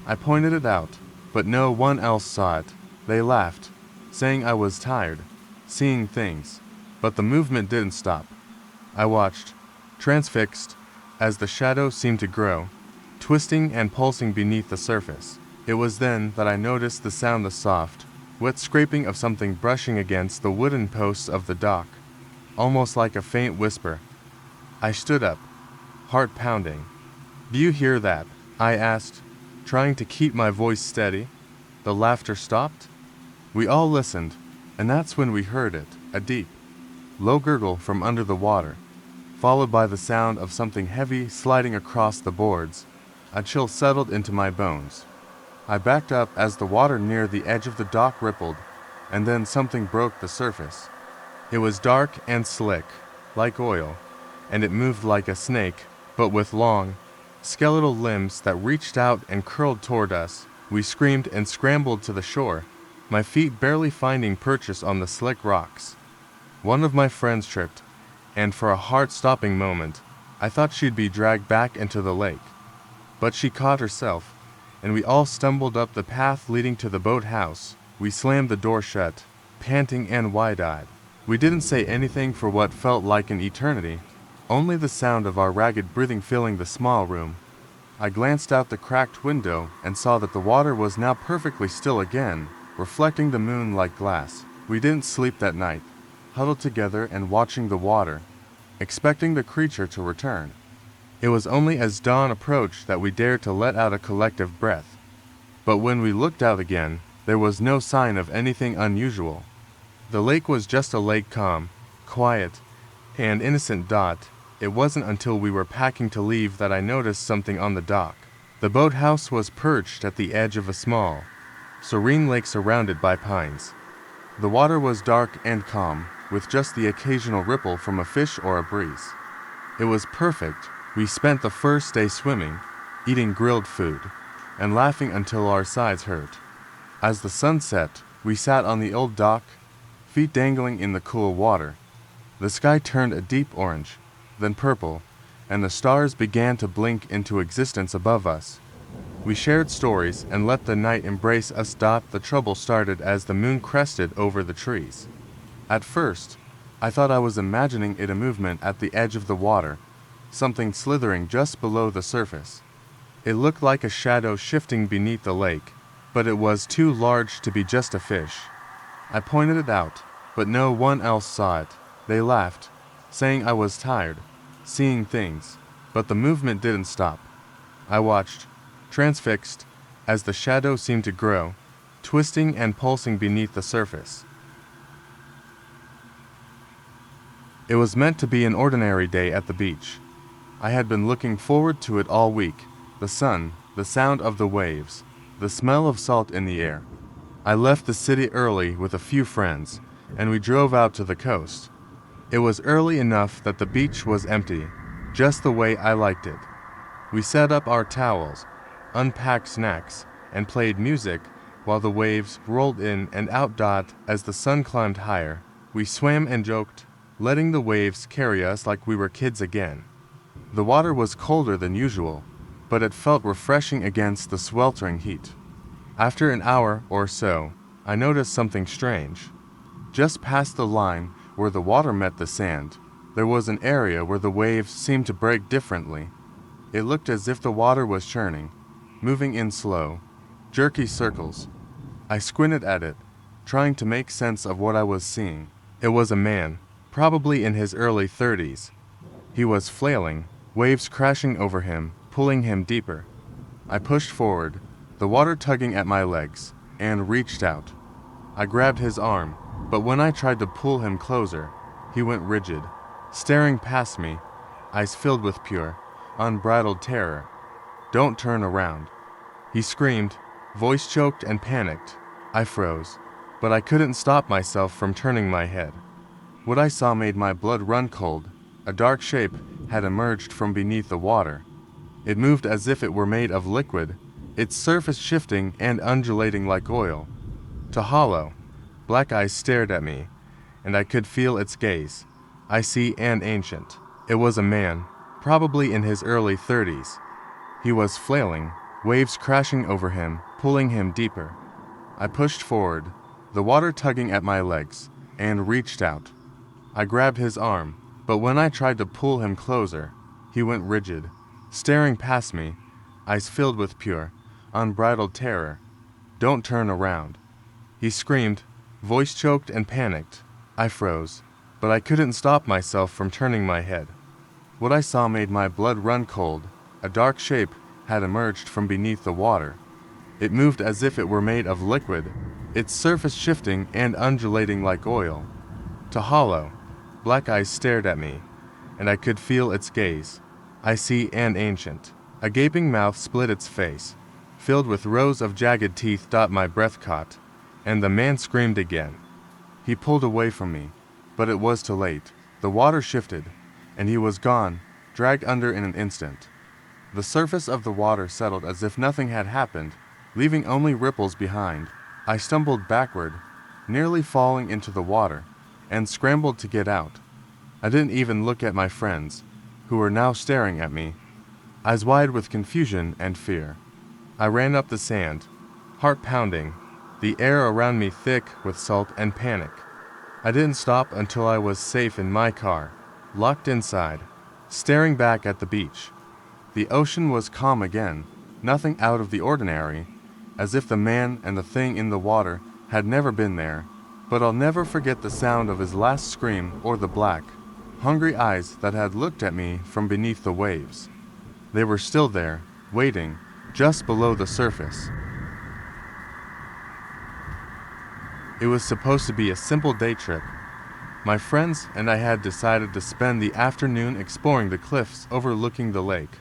I pointed it out, but no one else saw it. They laughed, saying I was tired, seeing things, but the movement didn't stop. I watched, transfixed, as the shadow seemed to grow, twisting and pulsing beneath the surface. It was then that I noticed the sound, the soft, wet scraping of something brushing against the wooden posts of the dock, almost like a faint whisper. I stood up, heart pounding. "Do you hear that?" I asked, trying to keep my voice steady. The laughter stopped. We all listened, and that's when we heard it, a deep, low gurgle from under the water, followed by the sound of something heavy sliding across the boards. A chill settled into my bones. I backed up as the water near the edge of the dock rippled, and then something broke the surface. It was dark and slick, like oil, and it moved like a snake, but with long, skeletal limbs that reached out and curled toward us. We screamed and scrambled to the shore, my feet barely finding purchase on the slick rocks. One of my friends tripped, and for a heart-stopping moment, I thought she'd be dragged back into the lake. But she caught herself, and we all stumbled up the path leading to the boathouse. We slammed the door shut, panting and wide-eyed. We didn't say anything for what felt like an eternity, only the sound of our ragged breathing filling the small room. I glanced out the cracked window and saw that the water was now perfectly still again, reflecting the moon like glass. We didn't sleep that night, huddled together and watching the water, expecting the creature to return. It was only as dawn approached that we dared to let out a collective breath. But when we looked out again, there was no sign of anything unusual. The lake was just a lake, calm, quiet, and innocent. It wasn't until we were packing to leave that I noticed something on the dock. The boathouse was perched at the edge of a small, serene lake surrounded by pines. The water was dark and calm, with just the occasional ripple from a fish or a breeze. It was perfect. We spent the first day swimming, eating grilled food, and laughing until our sides hurt. As the sun set, we sat on the old dock, feet dangling in the cool water. The sky turned a deep orange, then purple, and the stars began to blink into existence above us. We shared stories and let the night embrace us. The trouble started as the moon crested over the trees. At first, I thought I was imagining it a movement at the edge of the water, something slithering just below the surface. It looked like a shadow shifting beneath the lake, but it was too large to be just a fish. I pointed it out, but no one else saw it. They laughed, saying I was tired, seeing things, but the movement didn't stop. I watched, transfixed, as the shadow seemed to grow, twisting and pulsing beneath the surface. It was meant to be an ordinary day at the beach. I had been looking forward to it all week. The sun, the sound of the waves, the smell of salt in the air. I left the city early with a few friends, and we drove out to the coast. It was early enough that the beach was empty, just the way I liked it. We set up our towels, unpacked snacks, and played music while the waves rolled in and out. As the sun climbed higher, we swam and joked, letting the waves carry us like we were kids again. The water was colder than usual, but it felt refreshing against the sweltering heat. After an hour or so, I noticed something strange. Just past the line where the water met the sand, there was an area where the waves seemed to break differently. It looked as if the water was churning, moving in slow, jerky circles. I squinted at it, trying to make sense of what I was seeing. It was a man, probably in his early 30s. He was flailing, waves crashing over him, pulling him deeper. I pushed forward, the water tugging at my legs, and reached out. I grabbed his arm, but when I tried to pull him closer, he went rigid, staring past me, eyes filled with pure, unbridled terror. "Don't turn around," he screamed, voice choked and panicked. I froze, but I couldn't stop myself from turning my head. What I saw made my blood run cold. A dark shape had emerged from beneath the water. It moved as if it were made of liquid, its surface shifting and undulating like oil. To hollow, black eyes stared at me, and I could feel its gaze, icy and ancient. It was a man, probably in his early 30s. He was flailing, waves crashing over him, pulling him deeper. I pushed forward, the water tugging at my legs, and reached out. I grabbed his arm, but when I tried to pull him closer, he went rigid, staring past me, eyes filled with pure, unbridled terror. "Don't turn around," he screamed, voice choked and panicked. I froze, but I couldn't stop myself from turning my head. What I saw made my blood run cold. A dark shape had emerged from beneath the water. It moved as if it were made of liquid, its surface shifting and undulating like oil. To hollow, black eyes stared at me, and I could feel its gaze, icy and ancient. A gaping mouth split its face, filled with rows of jagged teeth. My breath caught, and the man screamed again. He pulled away from me, but it was too late. The water shifted, and he was gone, dragged under in an instant. The surface of the water settled as if nothing had happened, leaving only ripples behind. I stumbled backward, nearly falling into the water, and scrambled to get out. I didn't even look at my friends, who were now staring at me, eyes wide with confusion and fear. I ran up the sand, heart pounding, the air around me thick with salt and panic. I didn't stop until I was safe in my car, locked inside, staring back at the beach. The ocean was calm again, nothing out of the ordinary, as if the man and the thing in the water had never been there. But I'll never forget the sound of his last scream or the black, hungry eyes that had looked at me from beneath the waves. They were still there, waiting, just below the surface. It was supposed to be a simple day trip. My friends and I had decided to spend the afternoon exploring the cliffs overlooking the lake,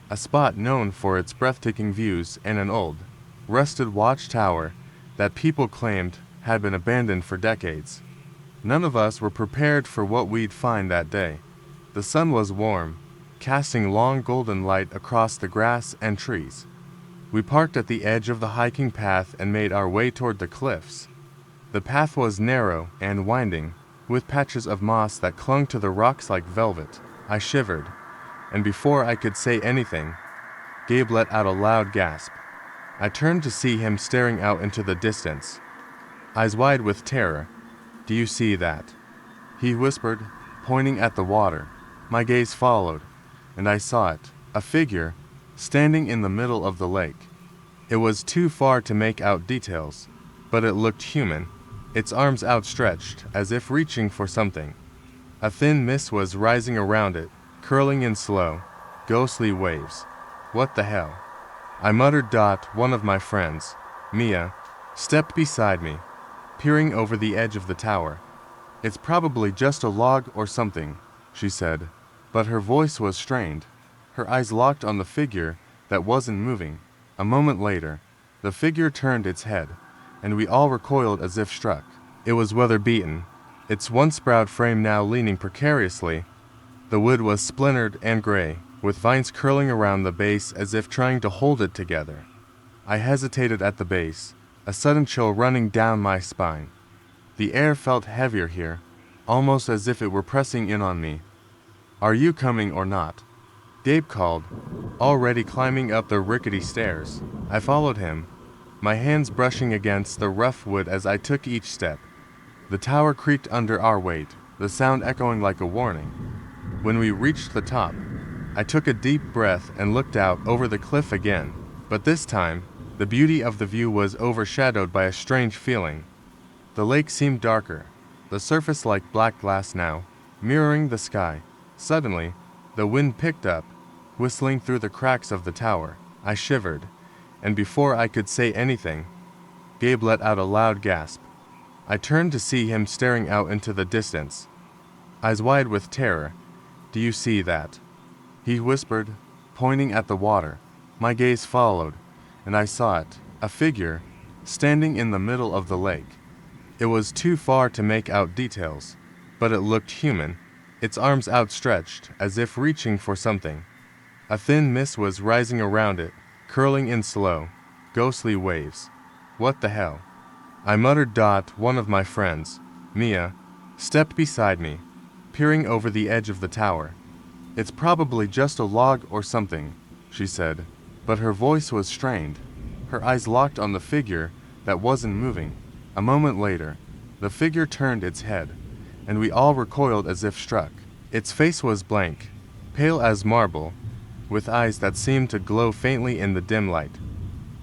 a spot known for its breathtaking views and an old, rusted watchtower that people claimed had been abandoned for decades. None of us were prepared for what we'd find that day. The sun was warm, casting long golden light across the grass and trees. We parked at the edge of the hiking path and made our way toward the cliffs. The path was narrow and winding, with patches of moss that clung to the rocks like velvet. I shivered, and before I could say anything, Gabe let out a loud gasp. I turned to see him staring out into the distance, eyes wide with terror. "Do you see that?" he whispered, pointing at the water. My gaze followed, and I saw it, a figure, standing in the middle of the lake. It was too far to make out details, but it looked human, its arms outstretched, as if reaching for something. A thin mist was rising around it, curling in slow, ghostly waves. "What the hell?" I muttered. One of my friends, Mia, stepped beside me, peering over the edge of the tower. "It's probably just a log or something," she said, but her voice was strained. Her eyes locked on the figure that wasn't moving. A moment later, the figure turned its head, and we all recoiled as if struck. It was weather-beaten, its once proud frame now leaning precariously. The wood was splintered and gray, with vines curling around the base as if trying to hold it together. I hesitated at the base, a sudden chill running down my spine. The air felt heavier here, almost as if it were pressing in on me. "Are you coming or not?" Gabe called, already climbing up the rickety stairs. I followed him, my hands brushing against the rough wood as I took each step. The tower creaked under our weight, the sound echoing like a warning. When we reached the top, I took a deep breath and looked out over the cliff again, but this time, the beauty of the view was overshadowed by a strange feeling. The lake seemed darker, the surface like black glass now, mirroring the sky. Suddenly, the wind picked up, whistling through the cracks of the tower. I shivered, and before I could say anything, Gabe let out a loud gasp. I turned to see him staring out into the distance, eyes wide with terror. "Do you see that?" he whispered, pointing at the water. My gaze followed, and I saw it, a figure, standing in the middle of the lake. It was too far to make out details, but it looked human, its arms outstretched, as if reaching for something. A thin mist was rising around it, curling in slow, ghostly waves. "What the hell?" I muttered. One of my friends, Mia, stepped beside me, peering over the edge of the tower. "It's probably just a log or something," she said, but her voice was strained. Her eyes locked on the figure that wasn't moving. A moment later, the figure turned its head, and we all recoiled as if struck. Its face was blank, pale as marble, with eyes that seemed to glow faintly in the dim light.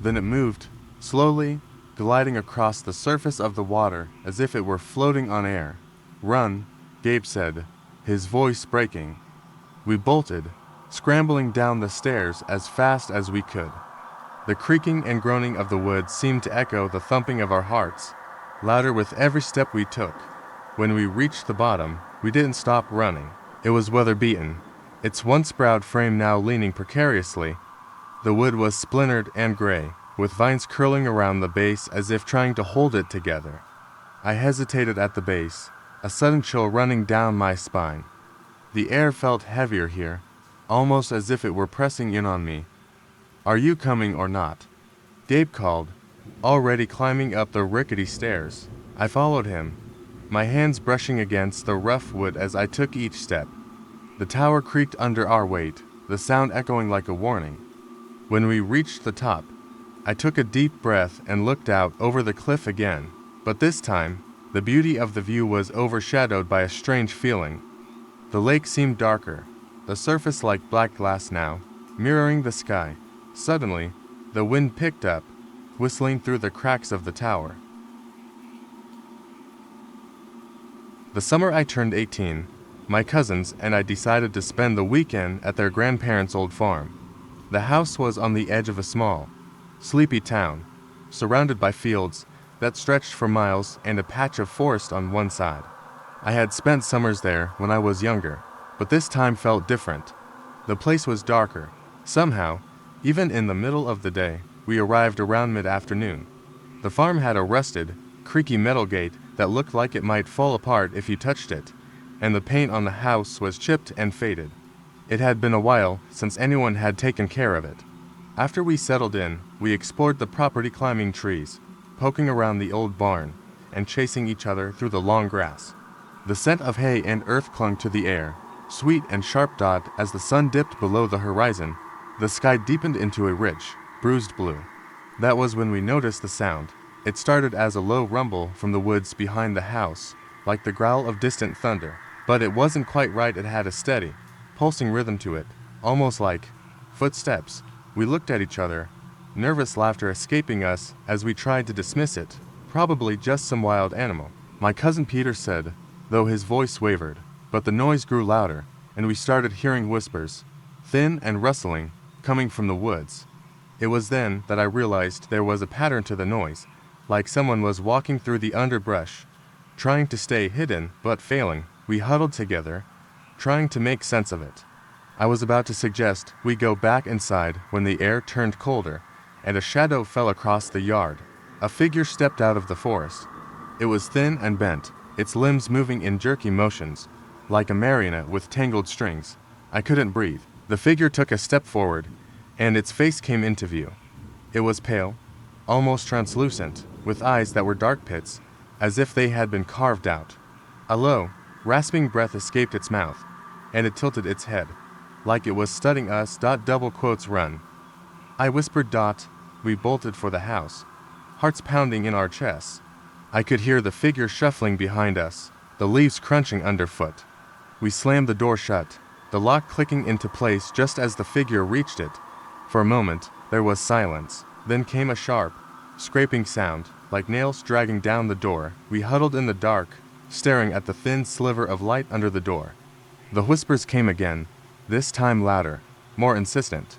Then it moved, slowly, gliding across the surface of the water as if it were floating on air. "Run," Gabe said, his voice breaking. We bolted, scrambling down the stairs as fast as we could. The creaking and groaning of the wood seemed to echo the thumping of our hearts, louder with every step we took. When we reached the bottom, we didn't stop running. It was weather-beaten, its once proud frame now leaning precariously. The wood was splintered and gray, with vines curling around the base as if trying to hold it together. I hesitated at the base, a sudden chill running down my spine. The air felt heavier here, almost as if it were pressing in on me. "Are you coming or not?" Gabe called, already climbing up the rickety stairs. I followed him, my hands brushing against the rough wood as I took each step. The tower creaked under our weight, the sound echoing like a warning. When we reached the top, I took a deep breath and looked out over the cliff again, but this time, the beauty of the view was overshadowed by a strange feeling. The lake seemed darker, the surface like black glass now, mirroring the sky. Suddenly, the wind picked up, whistling through the cracks of the tower. The summer I turned 18, my cousins and I decided to spend the weekend at their grandparents' old farm. The house was on the edge of a small, sleepy town, surrounded by fields that stretched for miles and a patch of forest on one side. I had spent summers there when I was younger, but this time felt different. The place was darker. Somehow, even in the middle of the day, we arrived around mid-afternoon. The farm had a rusted, creaky metal gate that looked like it might fall apart if you touched it, and the paint on the house was chipped and faded. It had been a while since anyone had taken care of it. After we settled in, we explored the property, climbing trees, poking around the old barn, and chasing each other through the long grass. The scent of hay and earth clung to the air, sweet and sharp. As the sun dipped below the horizon, the sky deepened into a rich, bruised blue. That was when we noticed the sound. It started as a low rumble from the woods behind the house, like the growl of distant thunder. But it wasn't quite right. It had a steady, pulsing rhythm to it, almost like footsteps. We looked at each other, nervous laughter escaping us as we tried to dismiss it. Probably just some wild animal, my cousin Peter said, though his voice wavered. But the noise grew louder, and we started hearing whispers, thin and rustling, coming from the woods. It was then that I realized there was a pattern to the noise, like someone was walking through the underbrush, trying to stay hidden but failing. We huddled together, trying to make sense of it. I was about to suggest we go back inside when the air turned colder, and a shadow fell across the yard. A figure stepped out of the forest. It was thin and bent, its limbs moving in jerky motions, like a marionette with tangled strings. I couldn't breathe. The figure took a step forward, and its face came into view. It was pale, almost translucent, with eyes that were dark pits, as if they had been carved out. A low, rasping breath escaped its mouth, and it tilted its head, like it was studying us. Double quotes run. I whispered. We bolted for the house, hearts pounding in our chests. I could hear the figure shuffling behind us, the leaves crunching underfoot. We slammed the door shut, the lock clicking into place just as the figure reached it. For a moment, there was silence. Then came a sharp, scraping sound, like nails dragging down the door. We huddled in the dark, staring at the thin sliver of light under the door. The whispers came again, this time louder, more insistent.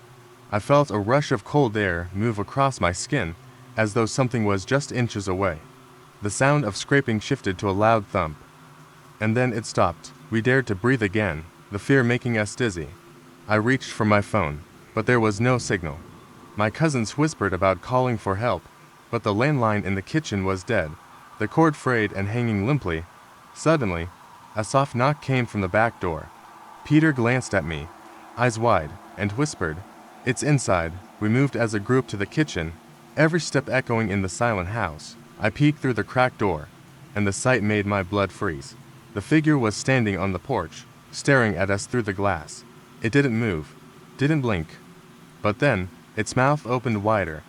I felt a rush of cold air move across my skin, as though something was just inches away. The sound of scraping shifted to a loud thump. And then it stopped. We dared to breathe again, the fear making us dizzy. I reached for my phone, but there was no signal. My cousins whispered about calling for help, but the landline in the kitchen was dead, the cord frayed and hanging limply. Suddenly, a soft knock came from the back door. Peter glanced at me, eyes wide, and whispered, "It's inside." We moved as a group to the kitchen, every step echoing in the silent house. I peeked through the cracked door, and the sight made my blood freeze. The figure was standing on the porch, staring at us through the glass. It didn't move, didn't blink. But then, its mouth opened wider,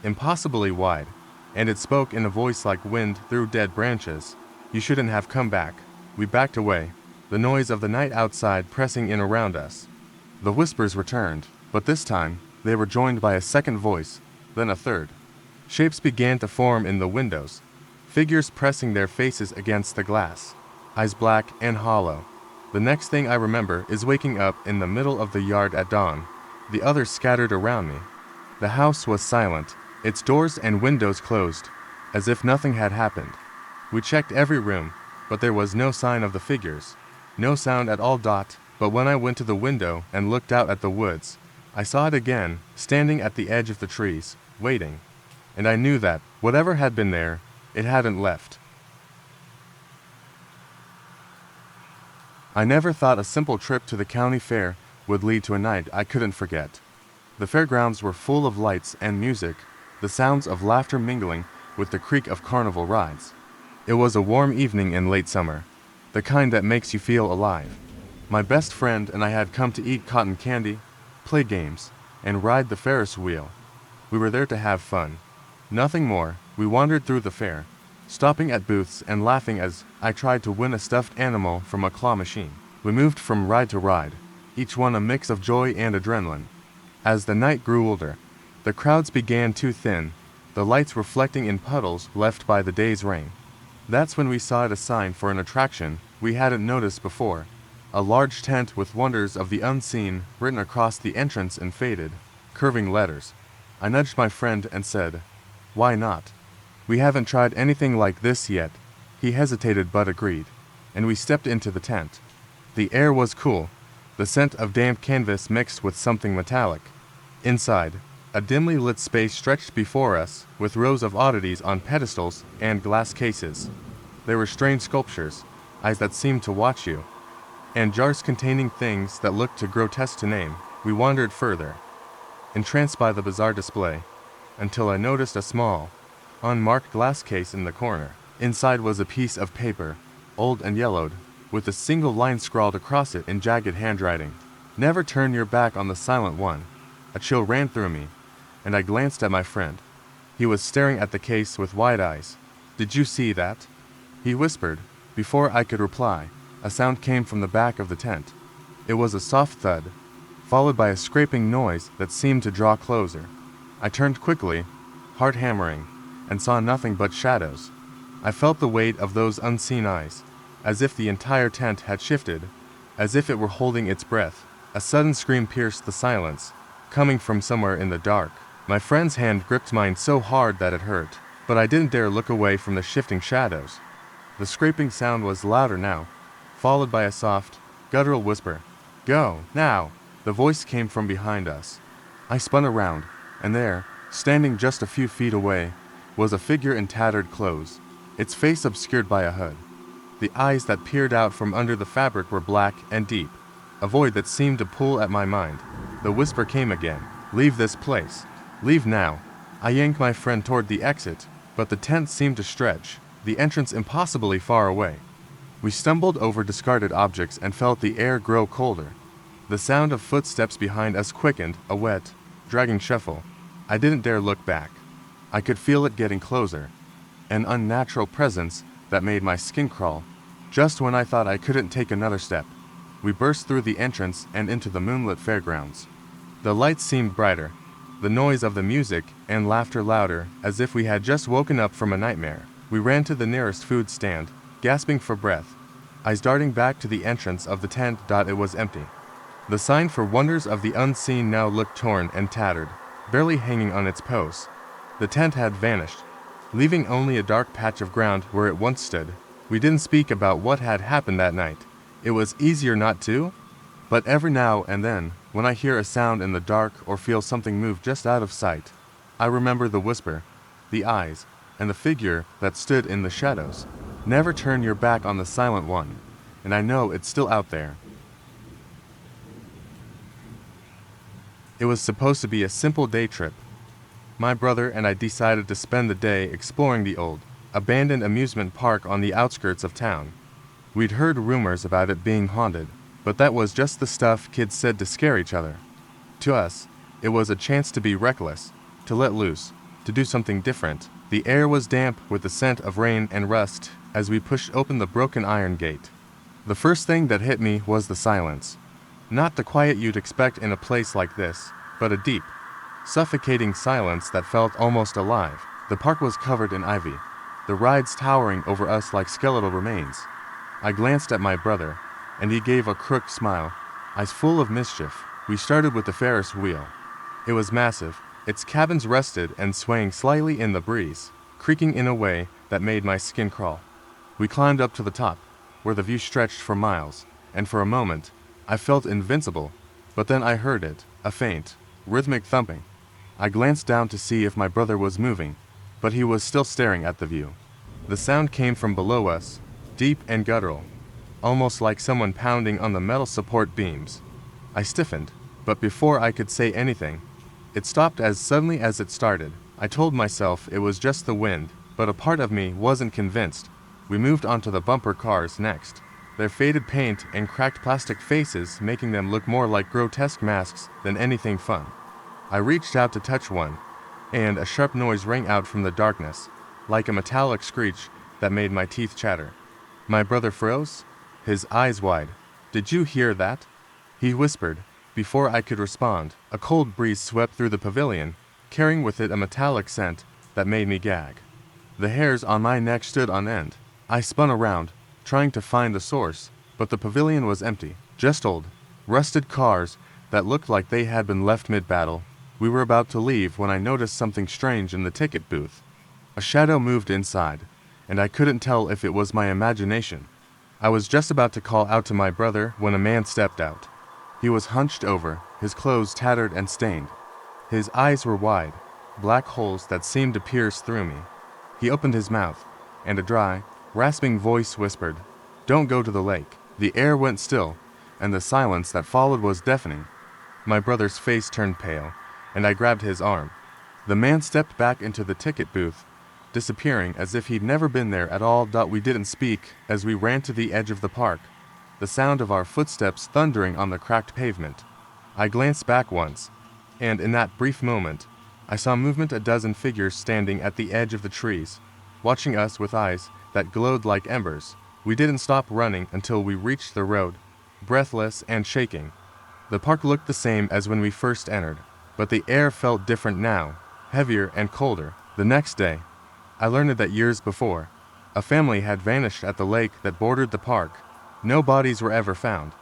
impossibly wide, and it spoke in a voice like wind through dead branches. "You shouldn't have come back." We backed away, the noise of the night outside pressing in around us. The whispers returned, but this time, they were joined by a second voice, then a third. Shapes began to form in the windows, figures pressing their faces against the glass, eyes black and hollow. The next thing I remember is waking up in the middle of the yard at dawn, the others scattered around me. The house was silent, its doors and windows closed, as if nothing had happened. We checked every room, but there was no sign of the figures, no sound at all. But when I went to the window and looked out at the woods, I saw it again, standing at the edge of the trees, waiting. And I knew that, whatever had been there, it hadn't left. I never thought a simple trip to the county fair would lead to a night I couldn't forget. The fairgrounds were full of lights and music, the sounds of laughter mingling with the creak of carnival rides. It was a warm evening in late summer, the kind that makes you feel alive. My best friend and I had come to eat cotton candy, play games, and ride the Ferris wheel. We were there to have fun. Nothing more. We wandered through the fair, stopping at booths and laughing as I tried to win a stuffed animal from a claw machine. We moved from ride to ride, each one a mix of joy and adrenaline. As the night grew older, the crowds began to thin, the lights reflecting in puddles left by the day's rain. That's when we saw a sign for an attraction we hadn't noticed before, a large tent with wonders of the unseen written across the entrance in faded, curving letters. I nudged my friend and said, "Why not? We haven't tried anything like this yet." He hesitated but agreed, and we stepped into the tent. The air was cool, the scent of damp canvas mixed with something metallic. Inside, a dimly lit space stretched before us, with rows of oddities on pedestals and glass cases. There were strange sculptures, eyes that seemed to watch you, and jars containing things that looked too grotesque to name. We wandered further, entranced by the bizarre display, until I noticed a small, unmarked glass case in the corner. Inside was a piece of paper, old and yellowed, with a single line scrawled across it in jagged handwriting. "Never turn your back on the silent one." A chill ran through me, and I glanced at my friend. He was staring at the case with wide eyes. "Did you see that?" he whispered. Before I could reply, a sound came from the back of the tent. It was a soft thud, followed by a scraping noise that seemed to draw closer. I turned quickly, heart hammering, and saw nothing but shadows. I felt the weight of those unseen eyes, as if the entire tent had shifted, as if it were holding its breath. A sudden scream pierced the silence, coming from somewhere in the dark. My friend's hand gripped mine so hard that it hurt, but I didn't dare look away from the shifting shadows. The scraping sound was louder now, followed by a soft, guttural whisper. "Go, now!" The voice came from behind us. I spun around, and there, standing just a few feet away, was a figure in tattered clothes, its face obscured by a hood. The eyes that peered out from under the fabric were black and deep, a void that seemed to pull at my mind. The whisper came again. "Leave this place. Leave now." I yanked my friend toward the exit, but the tent seemed to stretch, the entrance impossibly far away. We stumbled over discarded objects and felt the air grow colder. The sound of footsteps behind us quickened, a wet, dragging shuffle. I didn't dare look back. I could feel it getting closer, an unnatural presence that made my skin crawl. Just when I thought I couldn't take another step, we burst through the entrance and into the moonlit fairgrounds. The lights seemed brighter, the noise of the music and laughter louder, as if we had just woken up from a nightmare. We ran to the nearest food stand, gasping for breath, eyes darting back to the entrance of the tent. It was empty. The sign for Wonders of the Unseen now looked torn and tattered, barely hanging on its posts. The tent had vanished, leaving only a dark patch of ground where it once stood. We didn't speak about what had happened that night. It was easier not to, but every now and then, when I hear a sound in the dark or feel something move just out of sight, I remember the whisper, the eyes, and the figure that stood in the shadows. Never turn your back on the silent one, and I know it's still out there. It was supposed to be a simple day trip. My brother and I decided to spend the day exploring the old, abandoned amusement park on the outskirts of town. We'd heard rumors about it being haunted, but that was just the stuff kids said to scare each other. To us, it was a chance to be reckless, to let loose, to do something different. The air was damp with the scent of rain and rust as we pushed open the broken iron gate. The first thing that hit me was the silence. Not the quiet you'd expect in a place like this, but a deep, suffocating silence that felt almost alive. The park was covered in ivy, the rides towering over us like skeletal remains. I glanced at my brother, and he gave a crooked smile, eyes full of mischief. We started with the Ferris wheel. It was massive, its cabins rested and swaying slightly in the breeze, creaking in a way that made my skin crawl. We climbed up to the top, where the view stretched for miles, and for a moment, I felt invincible, but then I heard it, a faint, rhythmic thumping. I glanced down to see if my brother was moving, but he was still staring at the view. The sound came from below us, deep and guttural, almost like someone pounding on the metal support beams. I stiffened, but before I could say anything, it stopped as suddenly as it started. I told myself it was just the wind, but a part of me wasn't convinced. We moved onto the bumper cars next, their faded paint and cracked plastic faces making them look more like grotesque masks than anything fun. I reached out to touch one, and a sharp noise rang out from the darkness, like a metallic screech that made my teeth chatter. My brother froze, his eyes wide. "Did you hear that?" he whispered. Before I could respond, a cold breeze swept through the pavilion, carrying with it a metallic scent that made me gag. The hairs on my neck stood on end. I spun around, trying to find the source, but the pavilion was empty. Just old, rusted cars that looked like they had been left mid-battle. We were about to leave when I noticed something strange in the ticket booth. A shadow moved inside, and I couldn't tell if it was my imagination. I was just about to call out to my brother when a man stepped out. He was hunched over, his clothes tattered and stained. His eyes were wide, black holes that seemed to pierce through me. He opened his mouth, and a dry, rasping voice whispered, "Don't go to the lake." The air went still, and the silence that followed was deafening. My brother's face turned pale, and I grabbed his arm. The man stepped back into the ticket booth, disappearing as if he'd never been there at all. We didn't speak as we ran to the edge of the park, the sound of our footsteps thundering on the cracked pavement. I glanced back once, and in that brief moment, I saw movement, a dozen figures standing at the edge of the trees, watching us with eyes that glowed like embers. We didn't stop running until we reached the road, breathless and shaking. The park looked the same as when we first entered, but the air felt different now, heavier and colder. The next day, I learned that years before, a family had vanished at the lake that bordered the park. No bodies were ever found.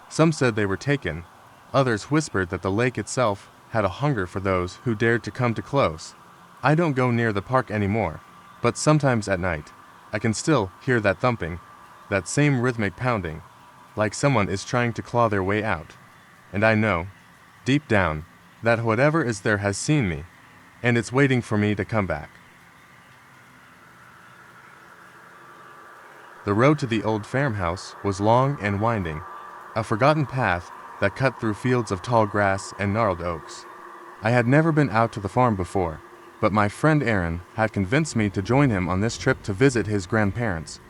Some said they were taken. Others whispered that the lake itself had a hunger for those who dared to come too close. I don't go near the park anymore, but sometimes at night, I can still hear that thumping, that same rhythmic pounding, like someone is trying to claw their way out. And I know, deep down, that whatever is there has seen me, and it's waiting for me to come back. The road to the old farmhouse was long and winding, a forgotten path that cut through fields of tall grass and gnarled oaks. I had never been out to the farm before, but my friend Aaron had convinced me to join him on this trip to visit his grandparents.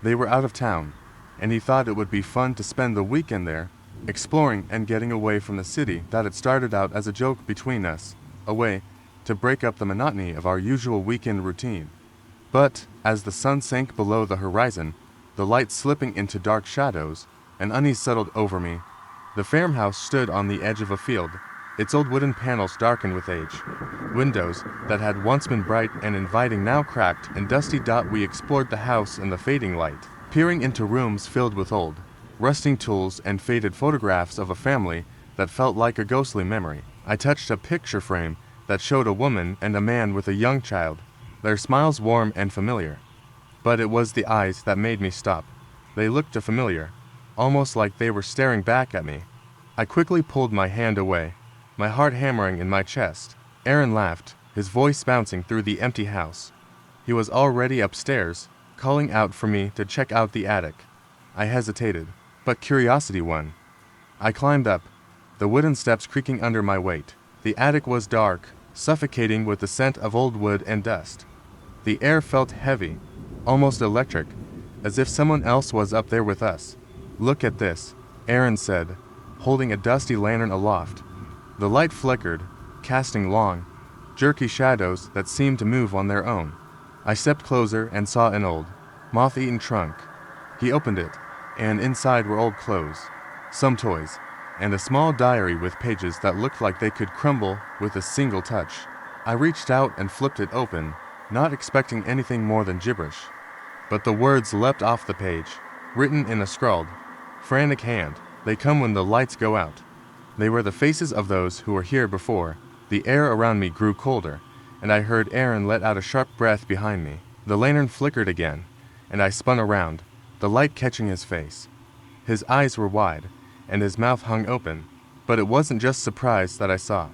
They were out of town, and he thought it would be fun to spend the weekend there exploring and getting away from the city that had started out as a joke between us, a way to break up the monotony of our usual weekend routine. But, as the sun sank below the horizon, the light slipping into dark shadows, an unease settled over me. The farmhouse stood on the edge of a field, its old wooden panels darkened with age. Windows that had once been bright and inviting now cracked and dusty. We explored the house in the fading light, peering into rooms filled with old, rusting tools and faded photographs of a family that felt like a ghostly memory. I touched a picture frame that showed a woman and a man with a young child, their smiles warm and familiar. But it was the eyes that made me stop. They looked familiar, almost like they were staring back at me. I quickly pulled my hand away, my heart hammering in my chest. Aaron laughed, his voice bouncing through the empty house. He was already upstairs, calling out for me to check out the attic. I hesitated, but curiosity won. I climbed up, the wooden steps creaking under my weight. The attic was dark, suffocating with the scent of old wood and dust. The air felt heavy, almost electric, as if someone else was up there with us. "Look at this," Aaron said, holding a dusty lantern aloft. The light flickered, casting long, jerky shadows that seemed to move on their own. I stepped closer and saw an old, moth-eaten trunk. He opened it, and inside were old clothes, some toys, and a small diary with pages that looked like they could crumble with a single touch. I reached out and flipped it open, not expecting anything more than gibberish. But the words leapt off the page, written in a scrawled, frantic hand. "They come when the lights go out." They were the faces of those who were here before. The air around me grew colder, and I heard Aaron let out a sharp breath behind me. The lantern flickered again, and I spun around, the light catching his face. His eyes were wide, and his mouth hung open, but it wasn't just surprise that I saw.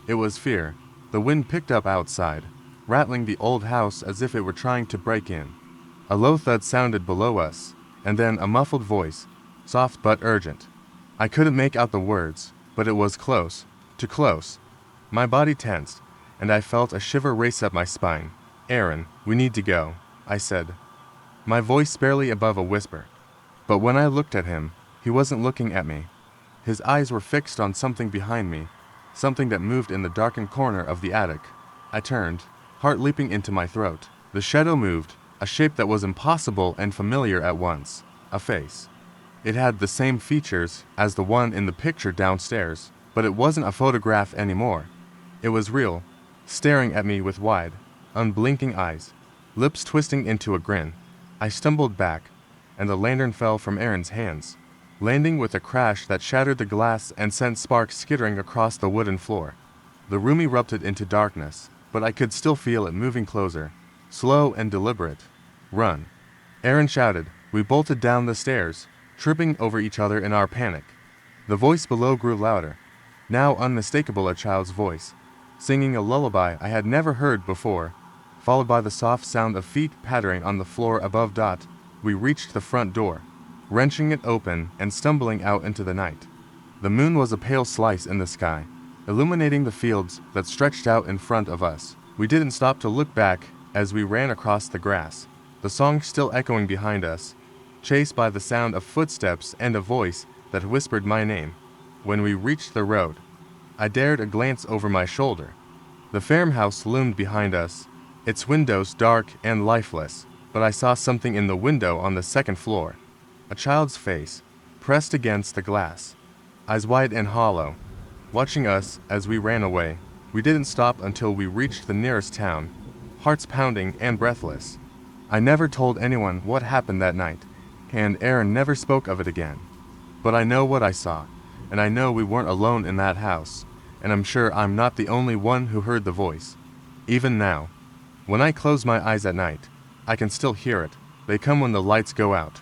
It was fear. The wind picked up outside, rattling the old house as if it were trying to break in. A low thud sounded below us, and then a muffled voice, soft but urgent. I couldn't make out the words, but it was close, too close. My body tensed, and I felt a shiver race up my spine. "Aaron, we need to go," I said, my voice barely above a whisper. But when I looked at him, he wasn't looking at me. His eyes were fixed on something behind me, something that moved in the darkened corner of the attic. I turned, heart leaping into my throat. The shadow moved, a shape that was impossible and familiar at once, a face. It had the same features as the one in the picture downstairs, but it wasn't a photograph anymore. It was real, staring at me with wide, unblinking eyes, lips twisting into a grin. I stumbled back, and the lantern fell from Aaron's hands, landing with a crash that shattered the glass and sent sparks skittering across the wooden floor. The room erupted into darkness, but I could still feel it moving closer, slow and deliberate. "Run!" Aaron shouted. We bolted down the stairs, tripping over each other in our panic. The voice below grew louder, now unmistakable a child's voice, singing a lullaby I had never heard before, followed by the soft sound of feet pattering on the floor above. We reached the front door, wrenching it open and stumbling out into the night. The moon was a pale slice in the sky, illuminating the fields that stretched out in front of us. We didn't stop to look back as we ran across the grass, the song still echoing behind us, chased by the sound of footsteps and a voice that whispered my name. When we reached the road, I dared a glance over my shoulder. The farmhouse loomed behind us, its windows dark and lifeless, but I saw something in the window on the second floor. A child's face, pressed against the glass, eyes wide and hollow, watching us as we ran away. We didn't stop until we reached the nearest town, hearts pounding and breathless. I never told anyone what happened that night, and Aaron never spoke of it again. But I know what I saw, and I know we weren't alone in that house, and I'm sure I'm not the only one who heard the voice. Even now, when I close my eyes at night, I can still hear it. They come when the lights go out.